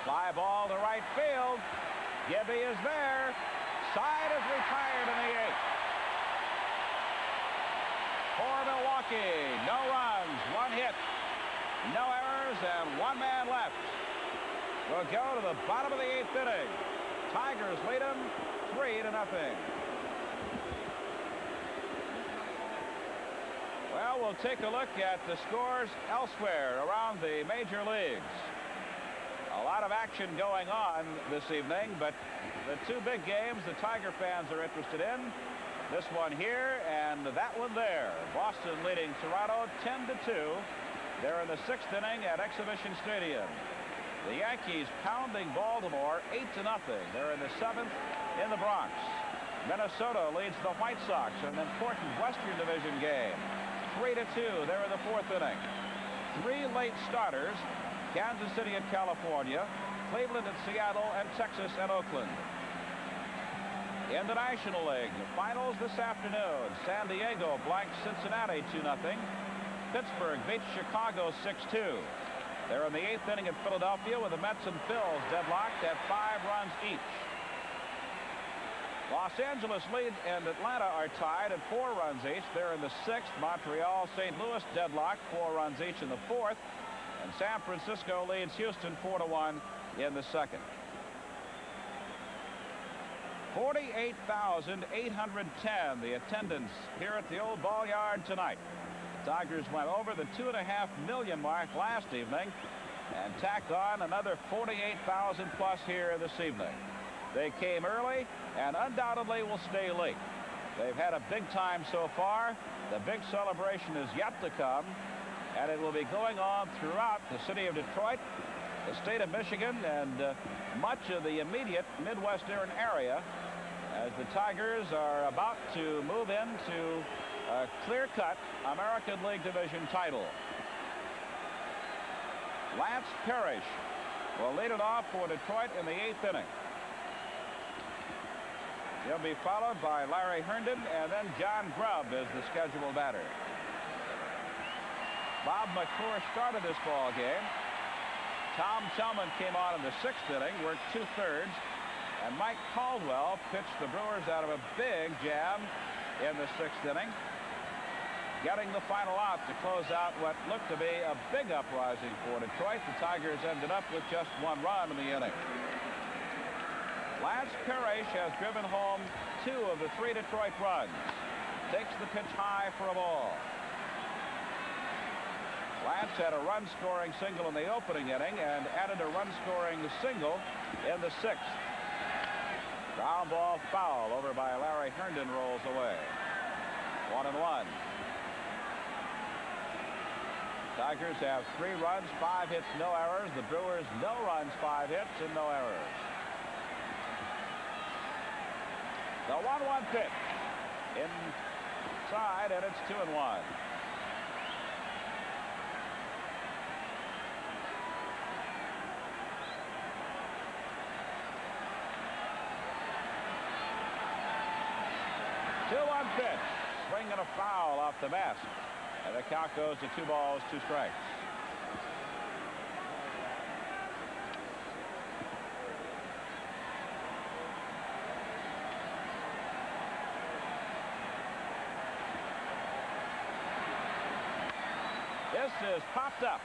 Fly ball to right field. Gibby is there. Side is retired in the 8th. For Milwaukee, no runs, 1 hit. No errors and 1 man left. We'll go to the bottom of the 8th inning. Tigers lead them 3-0. Well, we'll take a look at the scores elsewhere around the major leagues. A lot of action going on this evening, but the 2 big games the Tiger fans are interested in, this one here and that one there. Boston leading Toronto 10-2. They're in the 6th inning at Exhibition Stadium. The Yankees pounding Baltimore 8-0. They're in the 7th in the Bronx. Minnesota leads the White Sox in an important Western Division game. 3-2. They're in the 4th inning. 3 late starters. Kansas City at California, Cleveland at Seattle, and Texas at Oakland. In the National League, the finals this afternoon. San Diego blanks Cincinnati 2-0. Pittsburgh beats Chicago 6-2. They're in the 8th inning in Philadelphia with the Mets and Phils deadlocked at 5 runs each. Los Angeles lead and Atlanta are tied at 4 runs each. They're in the 6th. Montreal, St. Louis deadlocked 4 runs each in the 4th. And San Francisco leads Houston 4-1 in the 2nd. 48,810 the attendance here at the old ball yard tonight. Tigers went over the 2.5 million mark last evening and tacked on another 48,000 plus here this evening. They came early and undoubtedly will stay late. They've had a big time so far. The big celebration is yet to come, and it will be going on throughout the city of Detroit, the state of Michigan, and much of the immediate Midwestern area as the Tigers are about to move into a clear-cut American League Division title. Lance Parrish will lead it off for Detroit in the 8th inning. He'll be followed by Larry Herndon, and then John Grubb is the scheduled batter. Bob McClure started this ball game. Tom Tillman came on in the 6th inning, worked 2/3, and Mike Caldwell pitched the Brewers out of a big jam in the 6th inning, getting the final out to close out what looked to be a big uprising for Detroit. The Tigers ended up with just 1 run in the inning. Lance Parrish has driven home 2 of the 3 Detroit runs. Takes the pitch high for a ball. Lance had a run-scoring single in the opening inning and added a run-scoring single in the 6th. Ground ball foul over by Larry Herndon rolls away. 1-1. Tigers have 3 runs, 5 hits, no errors. The Brewers, no runs, 5 hits, and no errors. The 1-1 pitch. Inside, and it's 2-1. Pitch. Swing and a foul off the mask. And the count goes to 2 balls, 2 strikes. This is popped up.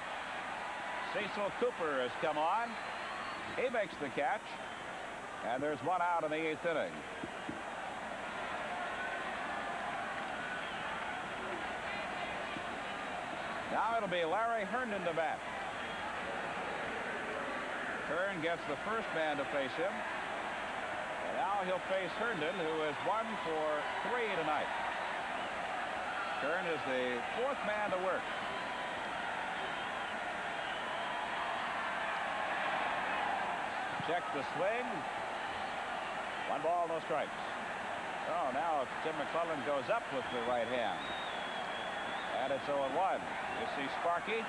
Cecil Cooper has come on. He makes the catch. And there's 1 out in the 8th inning. Now it'll be Larry Herndon to bat. Kern gets the first man to face him. And now he'll face Herndon, who is 1 for 3 tonight. Kern is the 4th man to work. Check the swing. 1 ball, no strikes. Oh, now Tim McClellan goes up with the right hand. And it's 0-1. You see Sparky.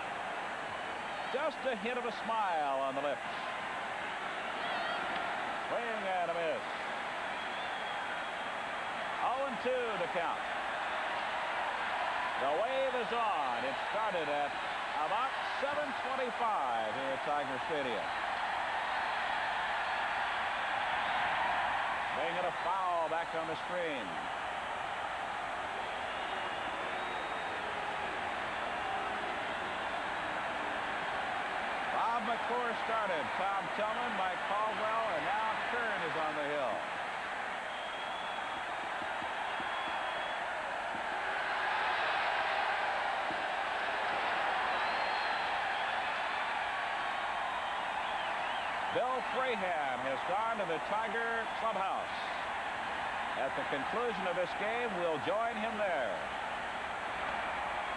Just a hint of a smile on the lips. Swing and a miss. 0-2 the count. The wave is on. It started at about 7:25 here at Tiger Stadium. Swing and a foul back on the screen. McClure started. Tom Tillman, Mike Caldwell, and now Kern is on the hill. Bill Frahan has gone to the Tiger clubhouse. At the conclusion of this game, we'll join him there.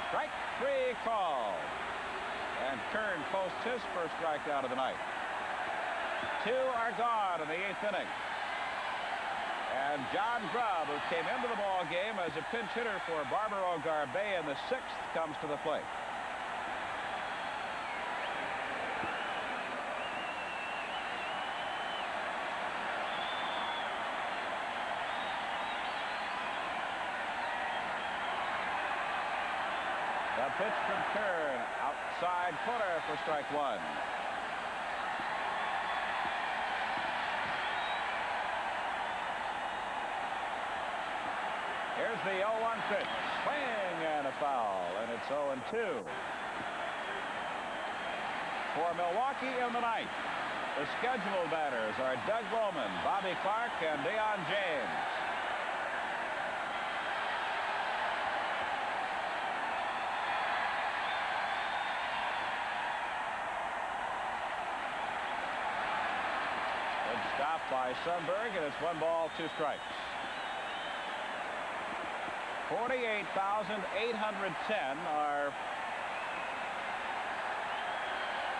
Strike 3 called. And Kern posts his first strikeout of the night. 2 are gone in the 8th inning. And John Grubb, who came into the ball game as a pinch hitter for Barbaro Garbe in the 6th, comes to the plate. The pitch from Kern, outside corner for strike 1. Here's the 0-1 pitch. Swing and a foul, and it's 0-2. For Milwaukee in the ninth, the scheduled batters are Doug Bowman, Bobby Clark, and Deion James. Stopped by Sundberg, and it's 1 ball, 2 strikes. 48,810 are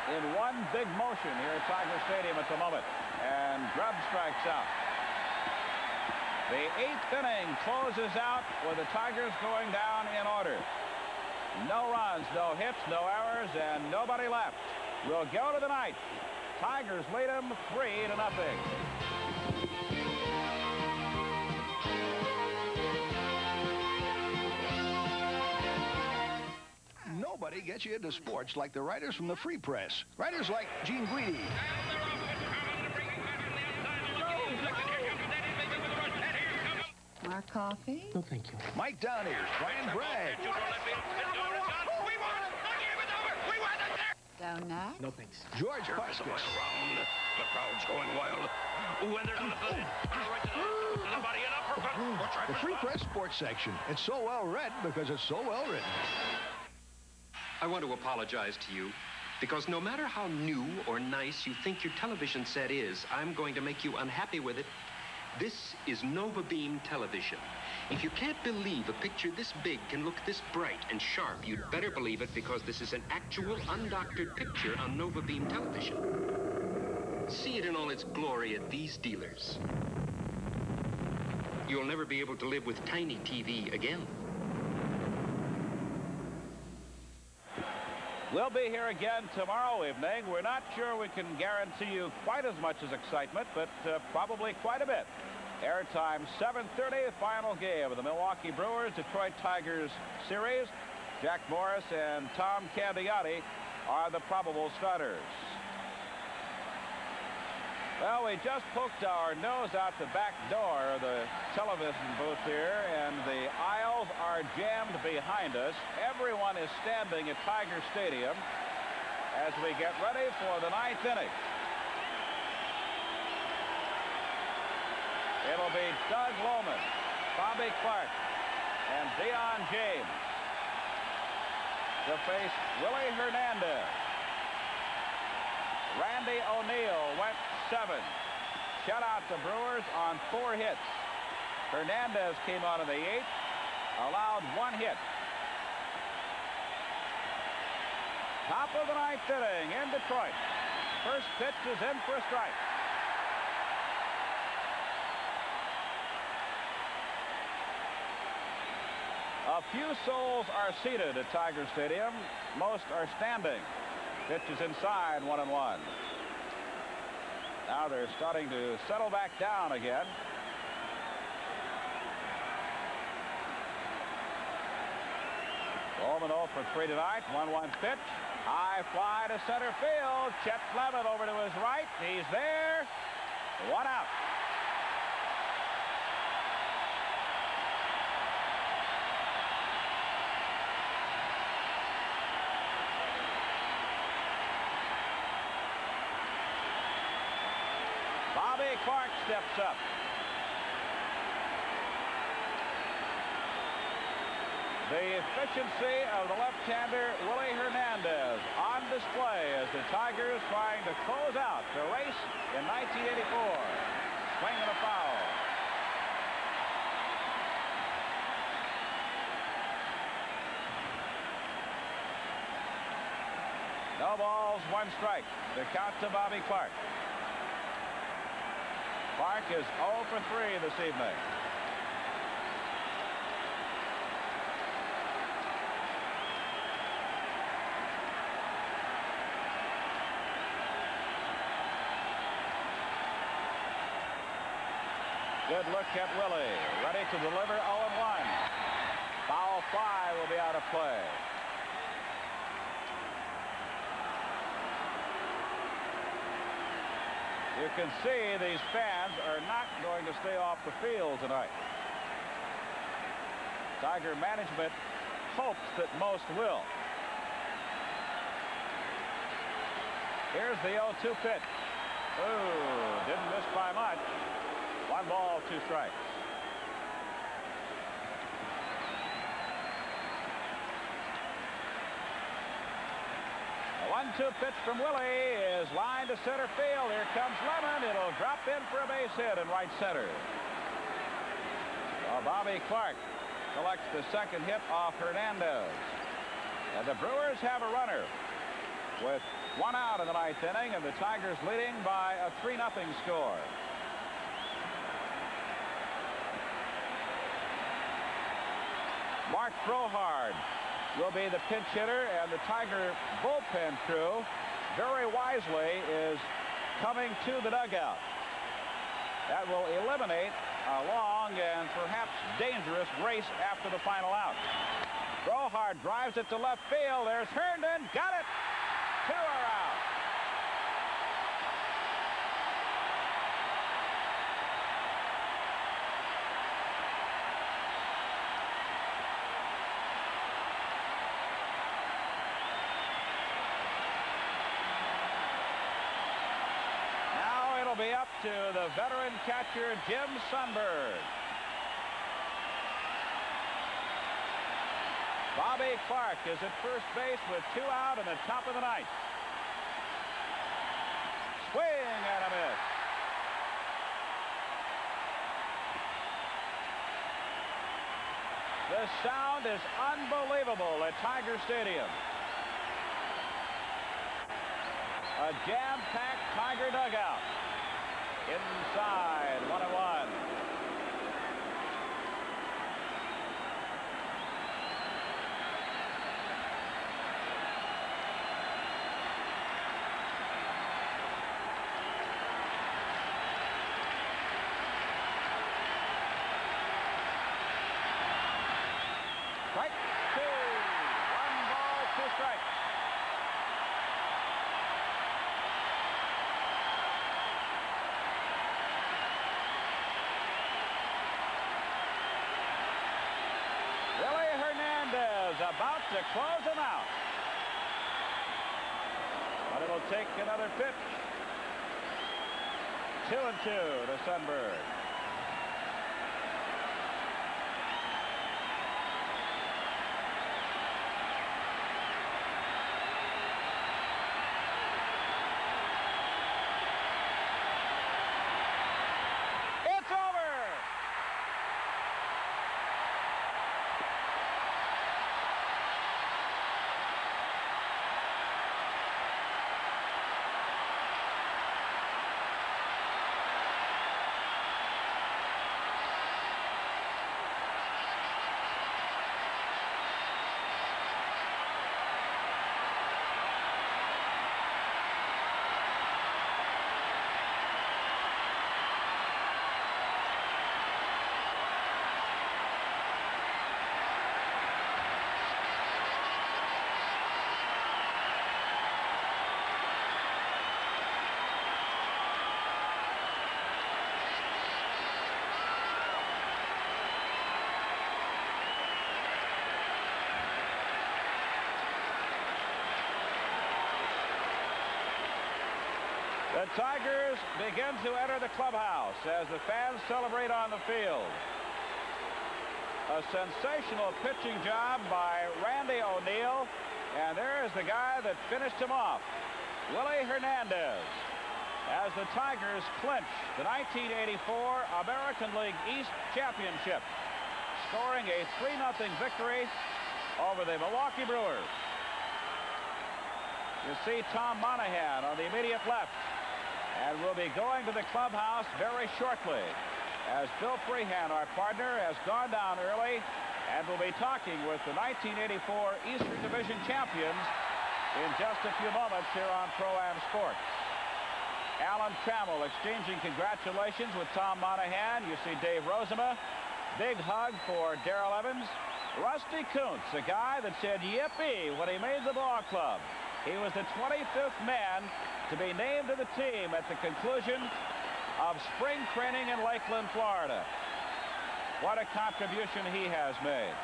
in one big motion here at Tiger Stadium at the moment. And Grubb strikes out. The 8th inning closes out with the Tigers going down in order. No runs, no hits, no errors, and nobody left. We'll go to the ninth. Tigers lead them 3-0. Nobody gets you into sports like the writers from the Free Press. Writers like Gene Guidi. More coffee? No, thank you. Mike Downears, Brian Bragg. Donut? No thanks. George Parsons. The crowd's going wild. Ooh, and there's the body and uppercut. The Free Press Sports section. It's so well read because it's so well written. I want to apologize to you because no matter how new or nice you think your television set is, I'm going to make you unhappy with it. This is Nova Beam television. If you can't believe a picture this big can look this bright and sharp, you'd better believe it because this is an actual undoctored picture on Nova Beam television. See it in all its glory at these dealers. you'll never be able to live with tiny TV again. We'll be here again tomorrow evening. We're not sure we can guarantee you quite as much as excitement, but probably quite a bit. Airtime 7:30, final game of the Milwaukee Brewers Detroit Tigers series. Jack Morris and Tom Candiotti are the probable starters. Well, we just poked our nose out the back door of the television booth here, and the aisles are jammed behind us. Everyone is standing at Tiger Stadium as we get ready for the 9th inning. It'll be Doug Lohman, Bobby Clark, and Dion James to face Willie Hernandez. Randy O'Neal went 7. Shut out the Brewers on 4 hits. Hernandez came out of the 8th, allowed 1 hit. Top of the 9th inning in Detroit. First pitch is in for a strike. A few souls are seated at Tiger Stadium. Most are standing. Pitch is inside, 1-1. Now they're starting to settle back down again. Bowman 0 for 3 tonight. 1-1 pitch. High fly to center field. Chet Clement over to his right. He's there. 1 out. Bobby Clark steps up. The efficiency of the left-hander Willie Hernandez on display as the Tigers trying to close out the race in 1984. Swing and a foul. No balls, 1 strike. The count to Bobby Clark. Clark is 0 for 3 this evening. Good look at Willie. Ready to deliver 0-1. Foul fly will be out of play. You can see these fans are not going to stay off the field tonight. Tiger management hopes that most will. Here's the 0-2 pitch. Ooh, didn't miss by much. 1 ball, 2 strikes. A 1-2 pitch from Willie is lined to center field. Here comes Lemon. It'll drop in for a base hit in right center. Bobby Clark collects the 2nd hit off Hernandez. And the Brewers have a runner with 1 out in the 9th inning, and the Tigers leading by a 3-0 score. Mark Frohard will be the pinch hitter, and the Tiger bullpen crew very wisely is coming to the dugout. That will eliminate a long and perhaps dangerous race after the final out. Frohard drives it to left field. There's Herndon. Got it. 2 are out. Be up to the veteran catcher Jim Sundberg. Bobby Clark is at first base with 2 out in the top of the 9th. Swing and a miss. The sound is unbelievable at Tiger Stadium. A jam-packed Tiger dugout. Inside, 1-1. strike. Willie Hernandez about to close him out. But it'll take another pitch. 2-2 to Sundberg. It's over. The Tigers begin to enter the clubhouse as the fans celebrate on the field. A sensational pitching job by Randy O'Neal, and there is the guy that finished him off, Willie Hernandez, as the Tigers clinch the 1984 American League East Championship, scoring a 3-0 victory over the Milwaukee Brewers. You see Tom Monahan on the immediate left. And we'll be going to the clubhouse very shortly as Bill Freehan, our partner, has gone down early and will be talking with the 1984 Eastern Division champions in just a few moments here on Pro-Am Sports. Alan Trammell exchanging congratulations with Tom Monahan. You see Dave Rozema. Big hug for Darrell Evans. Rusty Kuntz, a guy that said yippee when he made the ball club. He was the 25th man to be named to the team at the conclusion of spring training in Lakeland, Florida. What a contribution he has made.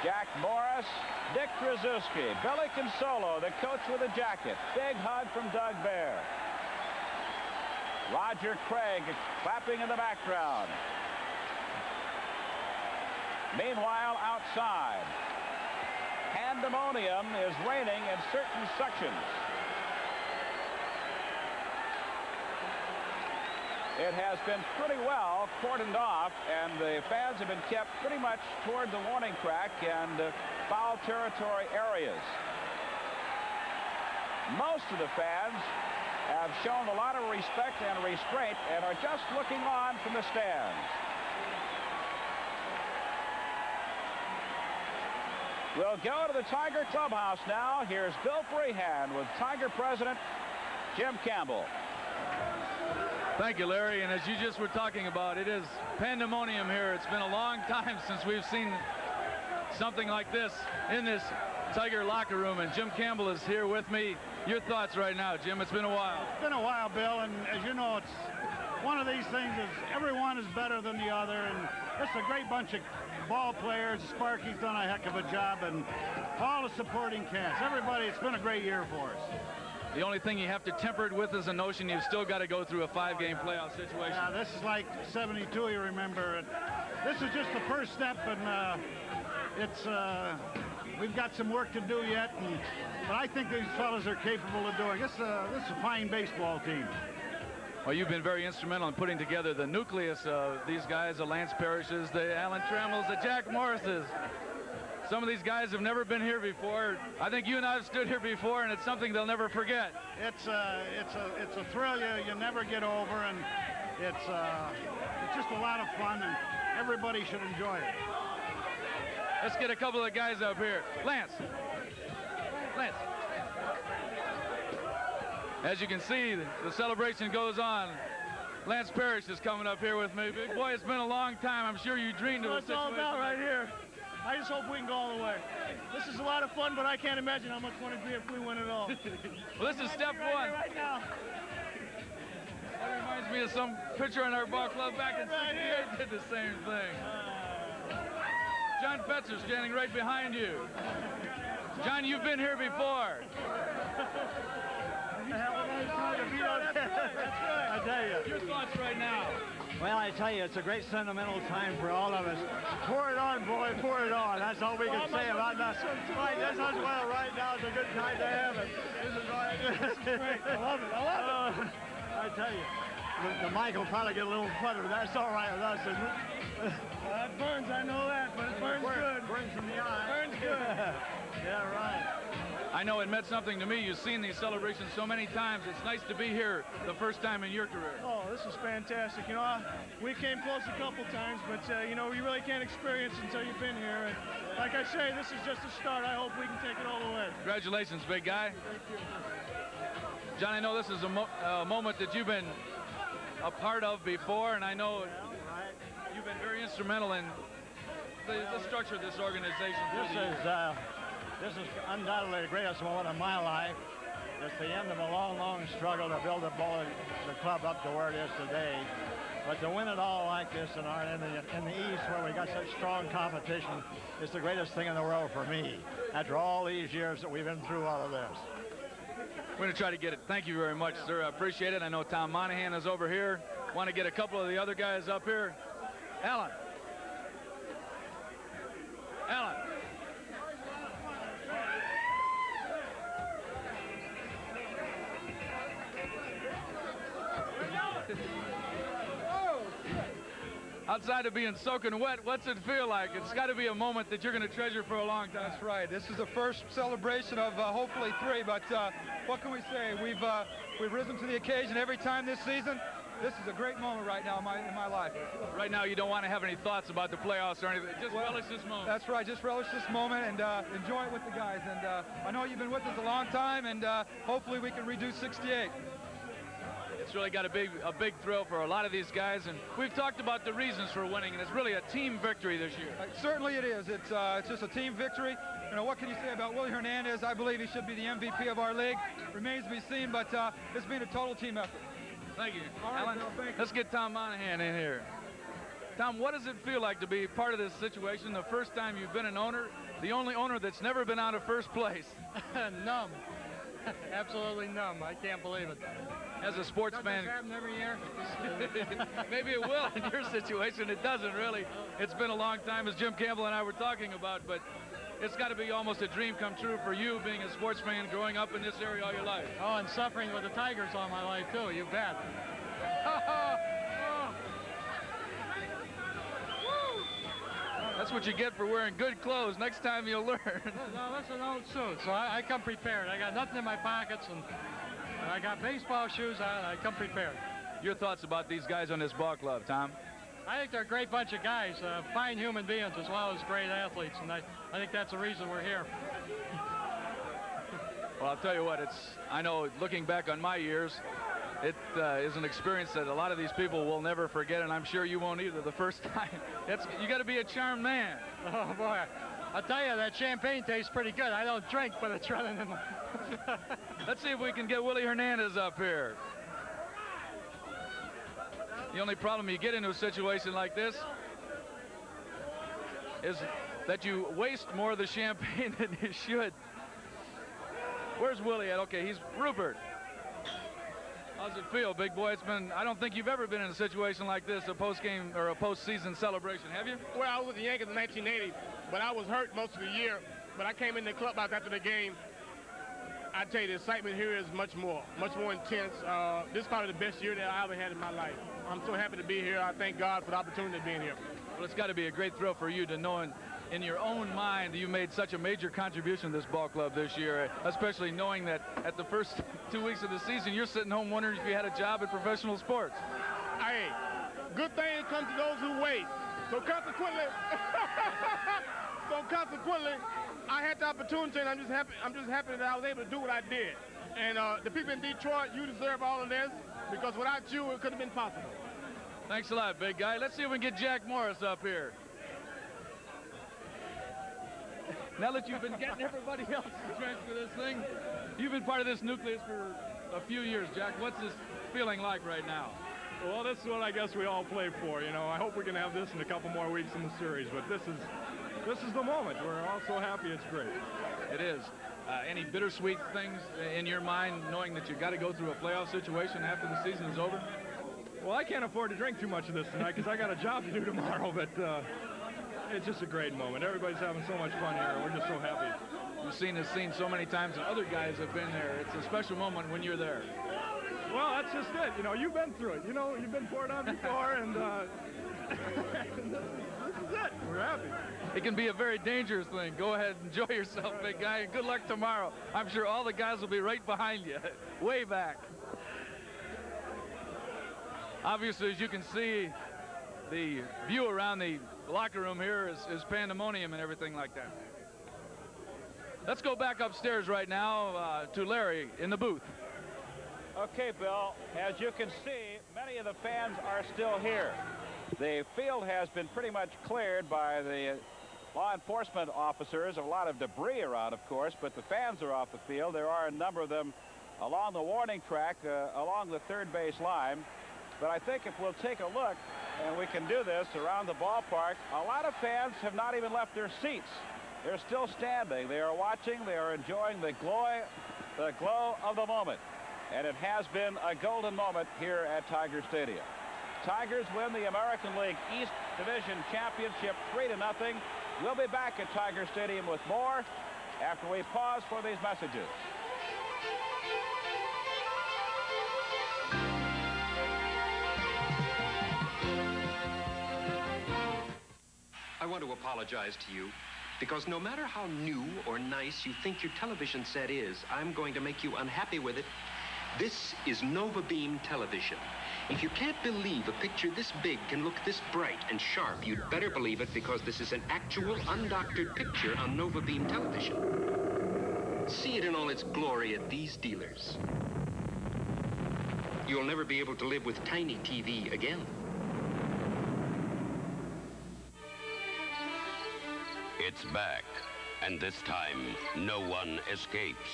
Jack Morris, Dick Trzaskowski, Billy Consolo, the coach with a jacket. Big hug from Doug Bear. Roger Craig clapping in the background. Meanwhile, outside, pandemonium is reigning in certain sections. It has been pretty well cordoned off, and the fans have been kept pretty much toward the warning track and foul territory areas. Most of the fans have shown a lot of respect and restraint and are just looking on from the stands. We'll go to the Tiger clubhouse now. Here's Bill Freehan with Tiger president Jim Campbell. Thank you, Larry. And as you just were talking about, it is pandemonium here. It's been a long time since we've seen something like this in this Tiger locker room, and Jim Campbell is here with me. Your thoughts right now, Jim? It's been a while. It's been a while, Bill, and as you know, it's one of these things is everyone is better than the other, and it's a great bunch of ball players. Sparky's done a heck of a job, and all the supporting cast. Everybody, it's been a great year for us. The only thing you have to temper it with is the notion you've still got to go through a 5-game playoff situation. Yeah, this is like 72, you remember. This is just the first step, and we've got some work to do yet, but I think these fellas are capable of doing this. This is a fine baseball team. Well, you've been very instrumental in putting together the nucleus of these guys, the Lance Parishes, the Alan Tremmels, the Jack Morrises. Some of these guys have never been here before. I think you and I have stood here before, and it's something they'll never forget. It's a thrill you never get over, and it's just a lot of fun, and everybody should enjoy it. Let's get a couple of guys up here. Lance. As you can see, the celebration goes on. Lance Parrish is coming up here with me. Big boy, it's been a long time. I'm sure you dreamed of a situation. It's all about right here. I just hope we can go all the way. This is a lot of fun, but I can't imagine how much fun it'd be if we win it all. Well, this is step one. Right now. That reminds me of some pitcher in our ball club back in '68 did the same thing. John Fetzer standing right behind you. John, you've been here before. I tell you. Your thoughts right now. Well, I tell you, it's a great sentimental time for all of us. Pour it on, boy, pour it on. That's all we can say about that. Right, this as well. Right now, it's a good time to have it. This is right. This is great. I love it. I love it. I tell you, the mic will probably get a little fluttered. That's all right with us, isn't it? Well, it burns, I know that, but it burns good. Burns from the eye. Burns good. Yeah, right. I know it meant something to me. You've seen these celebrations so many times. It's nice to be here the first time in your career. Oh, this is fantastic. You know, we came close a couple times, but, you know, you really can't experience until you've been here. And like I say, this is just a start. I hope we can take it all the way. Congratulations, big guy. Thank you. John, I know this is a moment that you've been a part of before, and I know you've been very instrumental in the structure of this organization. This is undoubtedly the greatest moment of my life. It's the end of a long, long struggle to build the club up to where it is today. But to win it all like this in the East, where we got such strong competition, is the greatest thing in the world for me. After all these years that we've been through all of this. We're going to try to get it. Thank you very much, sir. I appreciate it. I know Tom Monahan is over here. Want to get a couple of the other guys up here. Alan. Alan. Outside of being soaking wet, what's it feel like? It's got to be a moment that you're going to treasure for a long time. That's right. This is the first celebration of hopefully 3, but what can we say? We've risen to the occasion every time this season. This is a great moment right now in my life. Right now, you don't want to have any thoughts about the playoffs or anything. Just relish this moment. That's right. Just relish this moment and enjoy it with the guys. And I know you've been with us a long time, and hopefully we can redo 68. It's really got a big thrill for a lot of these guys, and we've talked about the reasons for winning, and it's really a team victory this year. Certainly it is. It's just a team victory. You know, what can you say about Willie Hernandez? I believe he should be the MVP of our league. Remains to be seen, but it's been a total team effort. Thank you. All right, Alan, Bill, thank you. Let's get Tom Monahan in here. Tom, what does it feel like to be part of this situation? The first time you've been an owner, the only owner that's never been out of first place. Numb. Absolutely numb. I can't believe it. As a sports fan, does this happen every year? maybe it will in your situation. It doesn't really. It's been a long time, as Jim Campbell and I were talking about, but it's got to be almost a dream come true for you being a sports fan growing up in this area all your life. Oh, and suffering with the Tigers all my life, too. You bet. That's what you get for wearing good clothes. Next time you'll learn. No, that's an old suit, so I come prepared. I got nothing in my pockets, and I got baseball shoes on. I come prepared. Your thoughts about these guys on this ball club, Tom? I think they're a great bunch of guys, fine human beings as well as great athletes, and I think that's the reason we're here. Well, I'll tell you what, I know looking back on my years, it is an experience that a lot of these people will never forget, and I'm sure you won't either the first time. You got to be a charmed man. Oh, boy. I'll tell you, that champagne tastes pretty good. I don't drink, but it's running in my... Let's see if we can get Willie Hernandez up here. The only problem you get into a situation like this is that you waste more of the champagne than you should. Where's Willie at? Okay, he's Rupert. How's it feel, big boy? I don't think you've ever been in a situation like this, a post-game or a post-season celebration, have you? Well, I was with the Yankees in 1980, but I was hurt most of the year. But I came in the clubhouse after the game. I tell you, the excitement here is much more intense. This is probably the best year that I ever had in my life. I'm so happy to be here. I thank God for the opportunity of being here. Well, it's got to be a great thrill for you to know in your own mind that you made such a major contribution to this ball club this year, especially knowing that at the first 2 weeks of the season, you're sitting home wondering if you had a job in professional sports. Hey, good things come to those who wait. So consequently, I had the opportunity, and I'm just happy that I was able to do what I did. And the people in Detroit, you deserve all of this, because without you, it couldn't have been possible. Thanks a lot, big guy. Let's see if we can get Jack Morris up here. now that you've been getting everybody else to transfer this thing, you've been part of this nucleus for a few years, Jack. What's this feeling like right now? Well, this is what I guess we all play for. You know, I hope we can have this in a couple more weeks in the series, but this is the moment. We're all so happy. It's great. It is. Any bittersweet things in your mind, knowing that you got to go through a playoff situation after the season is over? Well, I can't afford to drink too much of this tonight because I got a job to do tomorrow, but it's just a great moment. Everybody's having so much fun here. We're just so happy. You've seen this scene so many times, and other guys have been there. It's a special moment when you're there. Well, that's just it. You know, you've been through it. You know, you've been poured on before, and this is it. We're happy. It can be a very dangerous thing. Go ahead, enjoy yourself, big guy, and good luck tomorrow. I'm sure all the guys will be right behind you, way back. Obviously, as you can see, the view around the locker room here is pandemonium and everything like that. Let's go back upstairs right now to Larry in the booth. Okay, Bill, as you can see, many of the fans are still here. The field has been pretty much cleared by the law enforcement officers. A lot of debris around, of course, but the fans are off the field. There are a number of them along the warning track, along the third base line. But I think if we'll take a look, and we can do this around the ballpark, a lot of fans have not even left their seats. They're still standing. They are watching. They are enjoying the glow of the moment. And it has been a golden moment here at Tiger Stadium. Tigers win the American League East Division Championship 3-0. We'll be back at Tiger Stadium with more after we pause for these messages. I want to apologize to you because no matter how new or nice you think your television set is, I'm going to make you unhappy with it. This is Nova Beam television. If you can't believe a picture this big can look this bright and sharp, you'd better believe it because this is an actual undoctored picture on Nova Beam television. See it in all its glory at these dealers. You'll never be able to live with tiny TV again. It's back, and this time, no one escapes.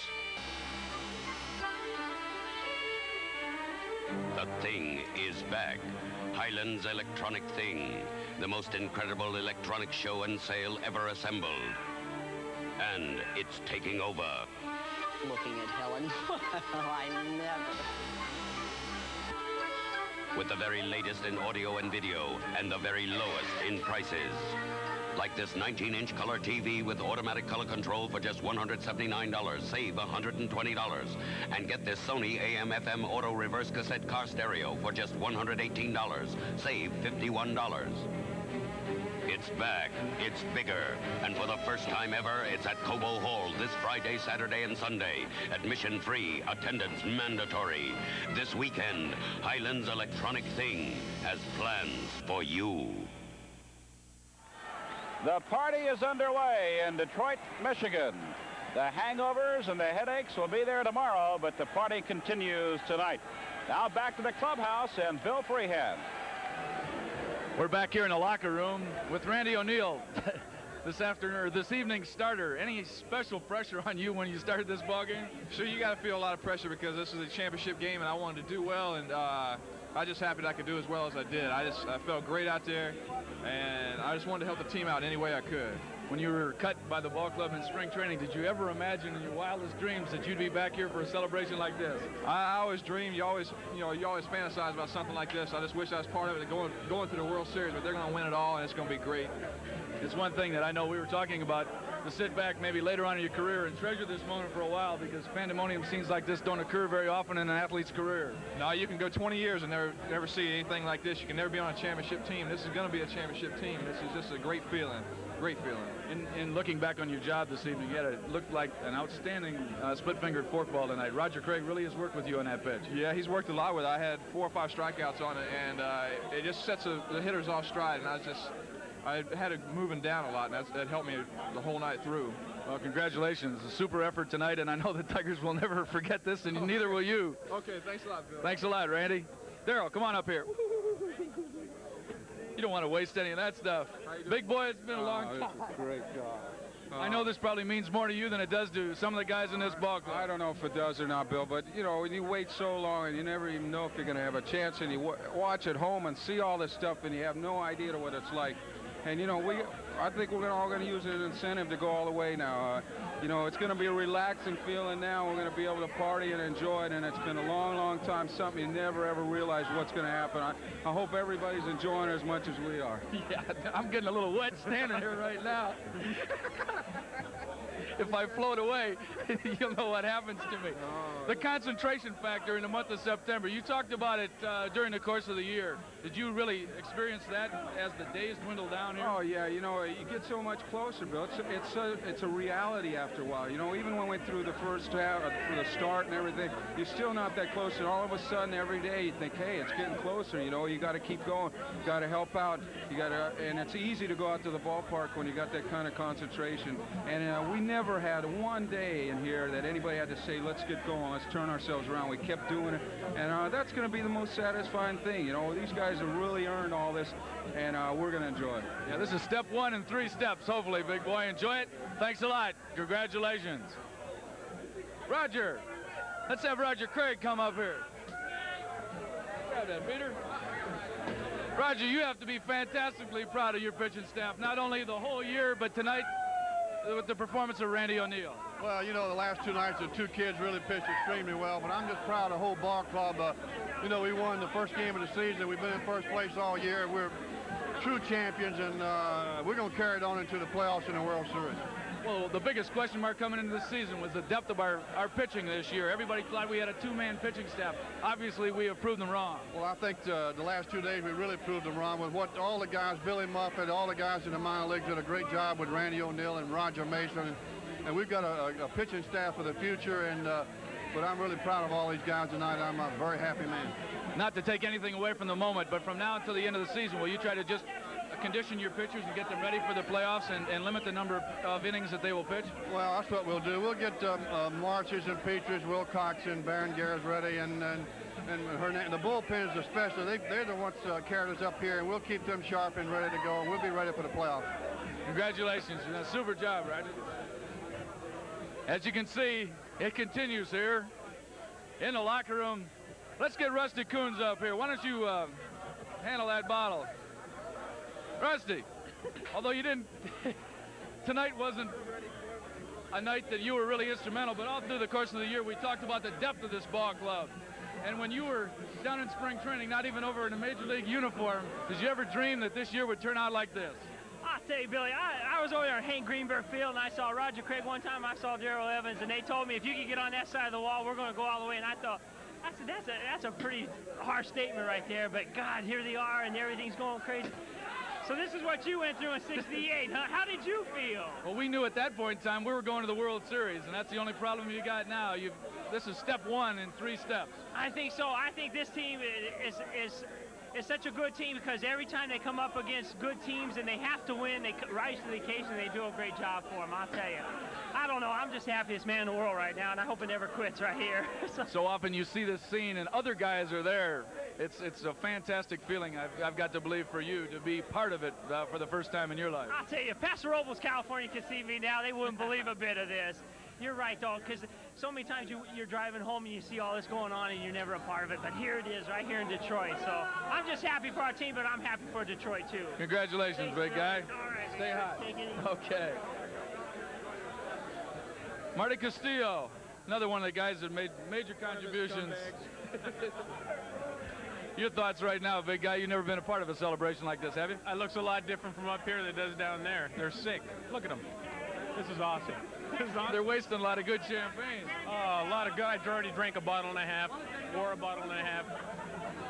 The Thing is back. Highland's Electronic Thing, the most incredible electronic show and sale ever assembled. And it's taking over. Looking at Helen. I never. With the very latest in audio and video, and the very lowest in prices. Like this 19-inch color TV with automatic color control for just $179. Save $120. And get this Sony AM/FM auto reverse cassette car stereo for just $118. Save $51. It's back. It's bigger. And for the first time ever, it's at Cobo Hall this Friday, Saturday, and Sunday. Admission free. Attendance mandatory. This weekend, Highland's Electronic Thing has plans for you. The party is underway in Detroit, Michigan. The hangovers and the headaches will be there tomorrow, but the party continues tonight. Now back to the clubhouse and Bill Freehand. We're back here in the locker room with Randy O'Neal. This evening's starter. Any special pressure on you when you started this ball game? Sure, you got to feel a lot of pressure because this is a championship game and I wanted to do well, and I just happy that I could do as well as I did. I felt great out there, and I just wanted to help the team out any way I could. When you were cut by the ball club in spring training, did you ever imagine in your wildest dreams that you'd be back here for a celebration like this? I always dreamed. You always fantasize about something like this. I just wish I was part of it, going through the World Series, but they're going to win it all, and it's going to be great. It's one thing that I know we were talking about, to sit back maybe later on in your career and treasure this moment for a while, because pandemonium scenes like this don't occur very often in an athlete's career. No, you can go 20 years and never see anything like this. You can never be on a championship team. This is going to be a championship team. This is just a great feeling. Great feeling. In looking back on your job this evening, it looked like an outstanding split-fingered forkball tonight. Roger Craig really has worked with you on that pitch. Yeah, he's worked a lot with it. I had 4 or 5 strikeouts on it, and it just sets the hitters off stride, and I had it moving down a lot, and that helped me the whole night through. Well, congratulations. A super effort tonight, and I know the Tigers will never forget this, and neither will you. Okay, thanks a lot, Bill. Thanks a lot, Randy. Darryl, come on up here. You don't want to waste any of that stuff. Big boy, it's been a long time. It's a great job. I know this probably means more to you than it does to some of the guys in this ball club. I don't know if it does or not, Bill, but, you know, when you wait so long and you never even know if you're going to have a chance, and you watch at home and see all this stuff and you have no idea what it's like. And, you know, I think we're all going to use it as an incentive to go all the way now. You know, it's going to be a relaxing feeling now. We're going to be able to party and enjoy it, and it's been a long, long time, something you never, ever realize what's going to happen. I hope everybody's enjoying it as much as we are. Yeah, I'm getting a little wet standing here right now. If I float away, you'll know what happens to me. The concentration factor in the month of September, you talked about it during the course of the year. Did you really experience that as the days dwindle down here? Oh, yeah, you know, you get so much closer, Bill. It's a reality after a while. You know, even when we went through the first half, for the start and everything, you're still not that close. And all of a sudden, every day, you think, hey, it's getting closer. You know, you got to keep going. You got to help out. You got to, and it's easy to go out to the ballpark when you got that kind of concentration. And we never had one day in here that anybody had to say, let's get going, let's turn ourselves around. We kept doing it, and that's going to be the most satisfying thing. You know, these guys have really earned all this, and we're going to enjoy it. Yeah, this is step one in 3 steps, hopefully, big boy. Enjoy it. Thanks a lot. Congratulations. Roger, let's have Roger Craig come up here. Grab that, Peter. Roger, you have to be fantastically proud of your pitching staff, not only the whole year, but tonight with the performance of Randy O'Neill. Well, you know, the last 2 nights, the 2 kids really pitched extremely well, but I'm just proud of the whole ball club. You know, we won the first game of the season. We've been in first place all year. We're true champions, and we're going to carry it on into the playoffs in the World Series. Well, the biggest question mark coming into this season was the depth of our pitching this year. Everybody thought we had a 2-man pitching staff. Obviously, we have proved them wrong. Well, I think the last 2 days we really proved them wrong with what all the guys, Billy Muffet, all the guys in the minor leagues did a great job with Randy O'Neill and Roger Mason. And we've got a pitching staff for the future, and but I'm really proud of all these guys tonight. I'm a very happy man. Not to take anything away from the moment, but from now until the end of the season, will you try to just condition your pitchers and get them ready for the playoffs and limit the number of innings that they will pitch? Well, that's what we'll do. We'll get Marches and Peters, Wilcox and Baron Garrett's ready, and the bullpens especially. They're the ones carried us up here, and we'll keep them sharp and ready to go, and we'll be ready for the playoffs. Congratulations. Super job, Roger. As you can see, it continues here in the locker room. Let's get Rusty Coons up here. Why don't you handle that bottle? Rusty, although you didn't, tonight wasn't a night that you were really instrumental, but all through the course of the year, we talked about the depth of this ball club. And when you were down in spring training, not even over in a major league uniform, did you ever dream that this year would turn out like this? I'll tell you, Billy, I was over there at Hank Greenberg Field, and I saw Roger Craig one time, I saw Darrell Evans, and they told me, if you can get on that side of the wall, we're going to go all the way. And I thought, I said, that's a pretty harsh statement right there, but God, here they are, and everything's going crazy. So this is what you went through in '68, huh? How did you feel? Well, we knew at that point in time we were going to the World Series, and that's the only problem you got now. This is step one in 3 steps. I think so. I think this team is such a good team because every time they come up against good teams and they have to win, they rise to the occasion and they do a great job for them, I'll tell you. I don't know. I'm just the happiest man in the world right now, and I hope it never quits right here. So often you see this scene and other guys are there. It's a fantastic feeling, I've got to believe, for you to be part of it for the first time in your life. I'll tell you, if Paso Robles, California could see me now, they wouldn't believe a bit of this. You're right, though, because so many times you're driving home and you see all this going on and you're never a part of it. But here it is, right here in Detroit. So I'm just happy for our team, but I'm happy for Detroit, too. Congratulations, big guy. All right. Stay hot. Okay. Marty Castillo, another one of the guys that made major contributions. Your thoughts right now, big guy? You've never been a part of a celebration like this, have you? It looks a lot different from up here than it does down there. They're sick. Look at them. This is awesome. They're wasting a lot of good champagne. Oh, a lot of good. I already drank a bottle and a half, or a bottle and a half.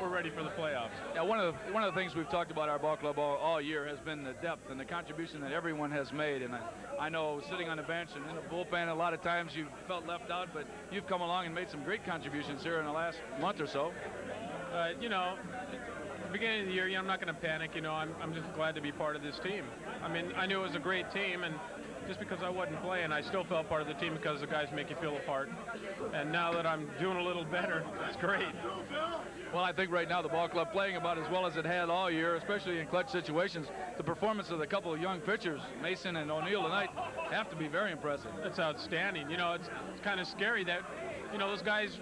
We're ready for the playoffs. Yeah, one of the things we've talked about our ball club all year has been the depth and the contribution that everyone has made. And I know sitting on the bench and in the bullpen, a lot of times you've felt left out, but you've come along and made some great contributions here in the last month or so. You know, at the beginning of the year, I'm not going to panic. You know, I'm just glad to be part of this team. I mean, I knew it was a great team, and just because I wasn't playing, I still felt part of the team because the guys make you feel a part. And now that I'm doing a little better, it's great. Well, I think right now the ball club playing about as well as it had all year, especially in clutch situations. The performance of the couple of young pitchers, Mason and O'Neill tonight, have to be very impressive. It's outstanding. You know, it's kind of scary that, you know, those guys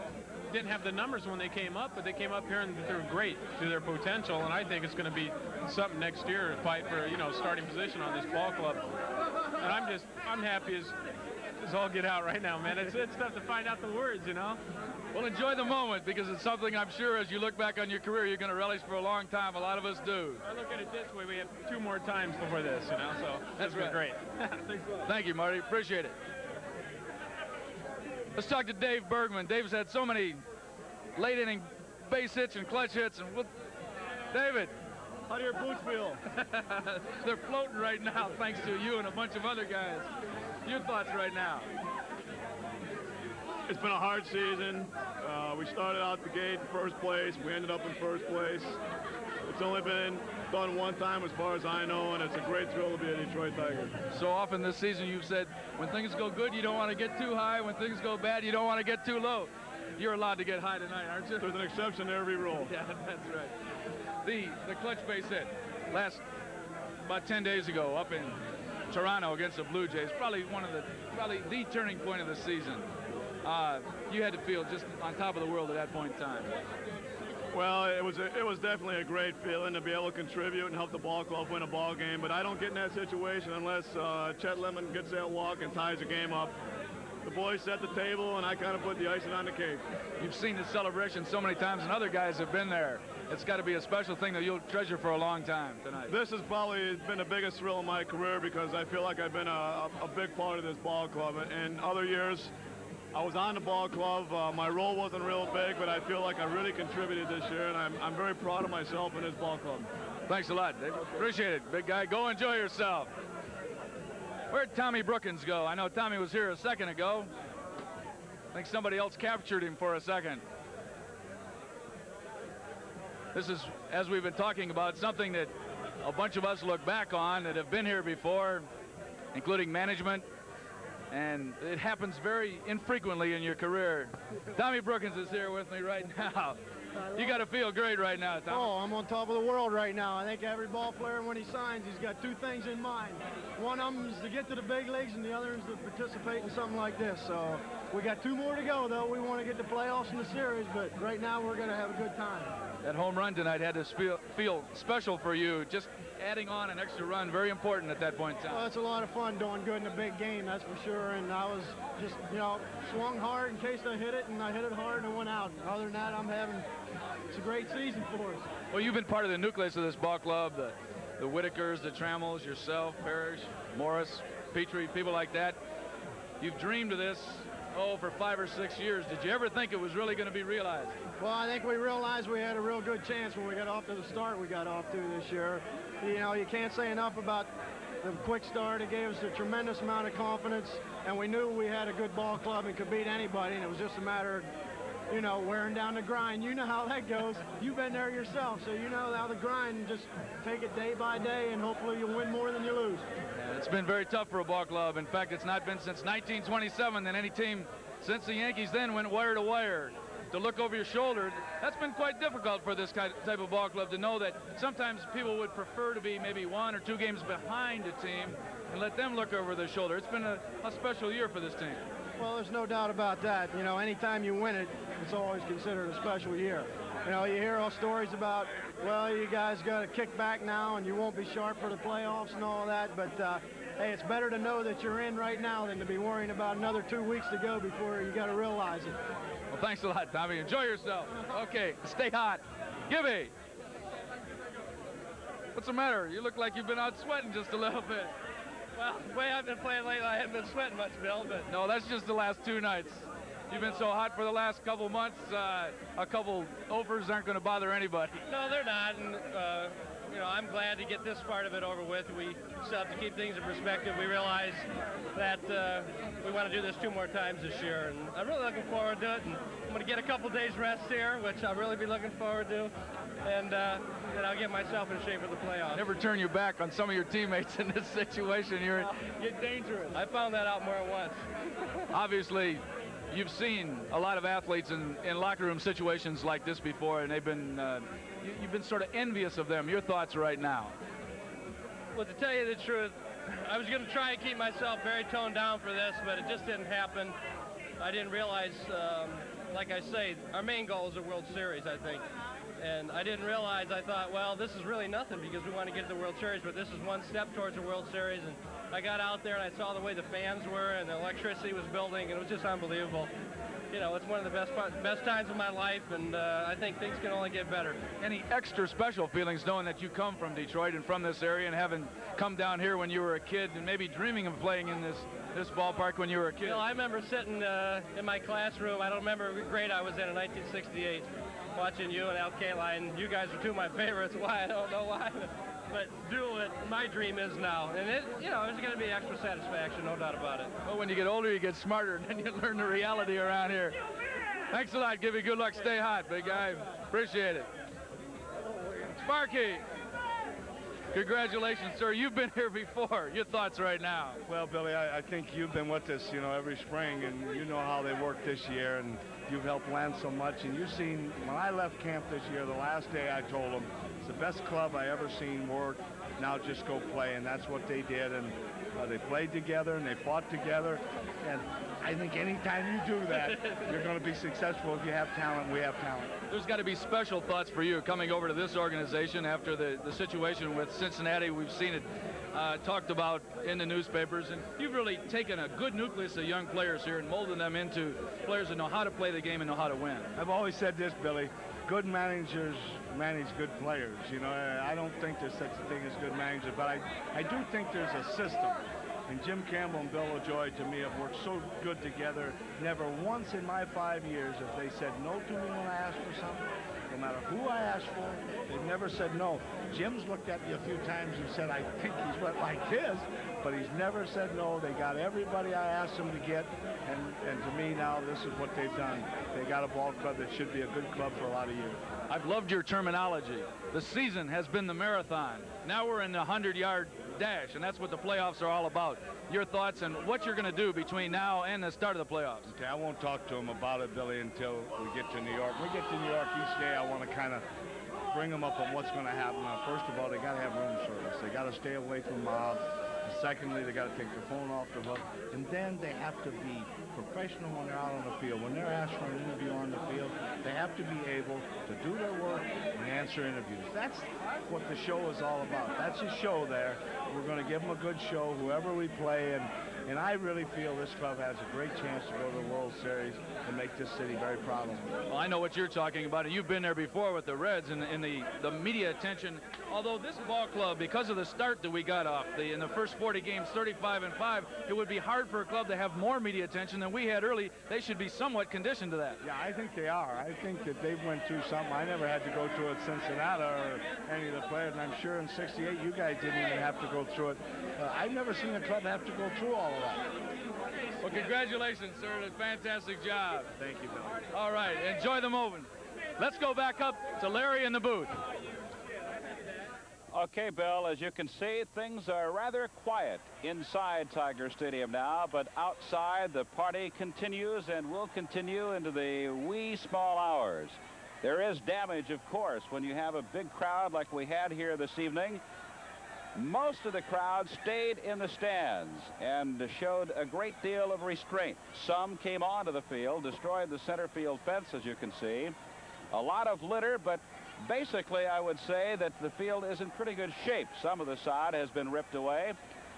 didn't have the numbers when they came up, but they came up here and they're great to their potential. And I think it's going to be something next year to fight for, you know, starting position on this ball club. And I'm happy as all get out right now, man. It's tough to find out the words, you know. Well, enjoy the moment, because it's something I'm sure as you look back on your career, you're going to relish for a long time. A lot of us do. I look at it this way. We have 2 more times before this, you know, so that's right. Great. Thanks a lot. Thank you, Marty. Appreciate it. Let's talk to Dave Bergman. Dave's had so many late inning base hits and clutch hits. And David. How do your boots feel? They're floating right now, thanks to you and a bunch of other guys. Your thoughts right now? It's been a hard season. We started out the gate in first place. We ended up in first place. It's only been done one time as far as I know, and it's a great thrill to be a Detroit Tiger. So often this season you've said when things go good, you don't want to get too high. When things go bad, you don't want to get too low. You're allowed to get high tonight, aren't you? There's an exception to every rule. Yeah, that's right. The clutch base hit about 10 days ago up in Toronto against the Blue Jays, probably the turning point of the season. You had to feel just on top of the world at that point in time. Well, it was definitely a great feeling to be able to contribute and help the ball club win a ball game, but I don't get in that situation unless Chet Lemon gets that walk and ties the game up. The boys set the table, and I kind of put the icing on the cake. You've seen the celebration so many times, and other guys have been there. It's got to be a special thing that you'll treasure for a long time tonight. This has probably been the biggest thrill of my career because I feel like I've been a big part of this ball club. In other years, I was on the ball club. My role wasn't real big, but I feel like I really contributed this year, and I'm very proud of myself and this ball club. Thanks a lot, Dave. Appreciate it, big guy. Go enjoy yourself. Where'd Tommy Brookins go? I know Tommy was here a second ago. I think somebody else captured him for a second. This is, as we've been talking about, something that a bunch of us look back on that have been here before, including management, and it happens very infrequently in your career. Tommy Brookins is here with me right now. You got to feel great right now, Tommy. Oh, I'm on top of the world right now. I think every ball player, when he signs, he's got 2 things in mind. One of them is to get to the big leagues, and the other is to participate in something like this. So we got 2 more to go, though. We want to get the playoffs in the series, but right now we're going to have a good time. That home run tonight had to feel special for you. Just adding on an extra run, very important at that point in time. Well, it's a lot of fun doing good in a big game, that's for sure. And I was just, swung hard in case I hit it, and I hit it hard and it went out. Other than that, it's a great season for us. Well, you've been part of the nucleus of this ball club, the Whitakers, the Trammels, yourself, Parrish, Morris, Petrie, people like that. You've dreamed of this, for 5 or 6 years. Did you ever think it was really going to be realized? Well, I think we realized we had a real good chance when we got off to the start we got off to this year. You can't say enough about the quick start. It gave us a tremendous amount of confidence, and we knew we had a good ball club and could beat anybody, and it was just a matter of, wearing down the grind. You know how that goes. You've been there yourself, so you know how the grind, just take it day by day, and hopefully you'll win more than you lose. Yeah, it's been very tough for a ball club. In fact, it's not been since 1927 that any team, since the Yankees then went wire to wire, to look over your shoulder. That's been quite difficult for this type of ball club to know that sometimes people would prefer to be maybe 1 or 2 games behind a team and let them look over their shoulder. It's been a special year for this team. Well, there's no doubt about that. Anytime you win it, it's always considered a special year. You hear all stories about, well, you guys got to kick back now and you won't be sharp for the playoffs and all that, but hey, it's better to know that you're in right now than to be worrying about another 2 weeks to go before you got to realize it. Well, thanks a lot, Tommy. Enjoy yourself. Okay, stay hot. Gibby. What's the matter? You look like you've been out sweating just a little bit. Well, the way I've been playing lately, I haven't been sweating much, Bill, but... No, that's just the last 2 nights. You've been so hot for the last couple months, a couple offers aren't going to bother anybody. No, they're not, and, I'm glad to get this part of it over with. We still have to keep things in perspective. We realize that we want to do this 2 more times this year, and I'm really looking forward to it, and I'm going to get a couple days rest here, which I'll really be looking forward to, and then I'll get myself in shape for the playoffs. Never turn your back on some of your teammates in this situation. You're get dangerous. I found that out more than once. Obviously, you've seen a lot of athletes in locker room situations like this before, and they've been you've been sort of envious of them. Your thoughts right now? Well, to tell you the truth, I was going to try and keep myself very toned down for this, but it just didn't happen. I didn't realize, like I say, our main goal is a World Series, I think. And I didn't realize, I thought, well, this is really nothing because we want to get to the World Series, but this is one step towards the World Series. And I got out there and I saw the way the fans were and the electricity was building, and it was just unbelievable. You know, it's one of the best times of my life, and I think things can only get better. Any extra special feelings knowing that you come from Detroit and from this area and having come down here when you were a kid and maybe dreaming of playing in this ballpark when you were a kid? You know, I remember sitting in my classroom. I don't remember what grade I was in 1968, watching you and Al Kaline. You guys are two of my favorites. Why? I don't know why. But do what my dream is now. And it, you know, there's going to be extra satisfaction, no doubt about it. Well, when you get older, you get smarter, and then you learn the reality around here. Thanks a lot, Gibby. Good luck. Stay hot, big guy. Appreciate it. Sparky, congratulations, sir. You've been here before. Your thoughts right now? Well, Billy, I think you've been with us, you know, every spring, and you know how they work this year, and you've helped Len so much. And you've seen, when I left camp this year, the last day I told them, it's the best club I ever seen work. Now just go play, and that's what they did. And they played together, and they fought together. And I think anytime you do that, you're going to be successful. If you have talent, we have talent. There's got to be special thoughts for you coming over to this organization after the situation with Cincinnati. We've seen it talked about in the newspapers, and you've really taken a good nucleus of young players here and molded them into players that know how to play the game and know how to win. I've always said this, Billy, good managers manage good players. You know, I don't think there's such a thing as good managers, but I do think there's a system. And Jim Campbell and Bill LaJoy, to me, have worked so good together. Never once in my 5 years have they said no to me when I asked for something. No matter who I asked for, they've never said no. Jim's looked at me a few times and said, I think he's went like this, but he's never said no. They got everybody I asked them to get, and to me now, this is what they've done. They got a ball club that should be a good club for a lot of years. I've loved your terminology. The season has been the marathon. Now we're in the 100-yard dash, and that's what the playoffs are all about. Your thoughts and what you're going to do between now and the start of the playoffs. Okay, I won't talk to him about it, Billy, until we get to New York. When we get to New York each day, I want to kind of bring them up on what's going to happen. First of all, they got to have room service. They got to stay away from mobs. Secondly, they got to take their phone off the hook. And then they have to be professional when they're out on the field. When they're asked for an interview on the field, they have to be able to do their work and answer interviews. That's what the show is all about. That's a show there. We're going to give them a good show, whoever we play. And I really feel this club has a great chance to go to the World Series and make this city very proud of them. Well, I know what you're talking about, and you've been there before with the Reds and the media attention. Although this ball club, because of the start that we got off, in the first 40 games, 35-5, it would be hard for a club to have more media attention than we had early. They should be somewhat conditioned to that. Yeah, I think they are. I think that they've went through something. I never had to go through it at Cincinnati or any of the players, and I'm sure in '68 you guys didn't even have to go through it. I've never seen a club have to go through all of that. Well, congratulations, sir. A fantastic job. Thank you, Billy. All right, enjoy the moment. Let's go back up to Larry in the booth. Okay, Bill, as you can see, things are rather quiet inside Tiger Stadium now, but outside the party continues and will continue into the wee small hours. There is damage, of course, when you have a big crowd like we had here this evening. Most of the crowd stayed in the stands and showed a great deal of restraint. Some came onto the field, destroyed the center field fence, as you can see. A lot of litter, but basically I would say that the field is in pretty good shape. Some of the sod has been ripped away,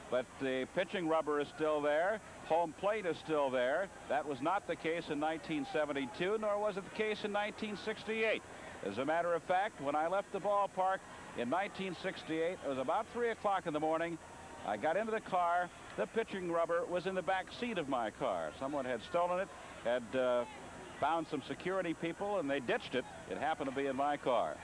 but the pitching rubber is still there. Home plate is still there. That was not the case in 1972, nor was it the case in 1968. As a matter of fact, when I left the ballpark in 1968, it was about 3 o'clock in the morning. I got into the car. The pitching rubber was in the back seat of my car. Someone had stolen it, had found some security people, and they ditched it. It happened to be in my car.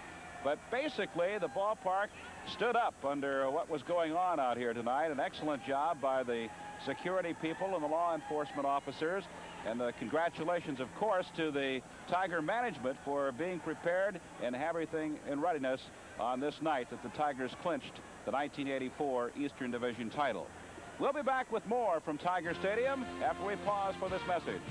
But basically, the ballpark stood up under what was going on out here tonight. An excellent job by the security people and the law enforcement officers. And congratulations, of course, to the Tiger management for being prepared and have everything in readiness on this night that the Tigers clinched the 1984 Eastern Division title. We'll be back with more from Tiger Stadium after we pause for this message.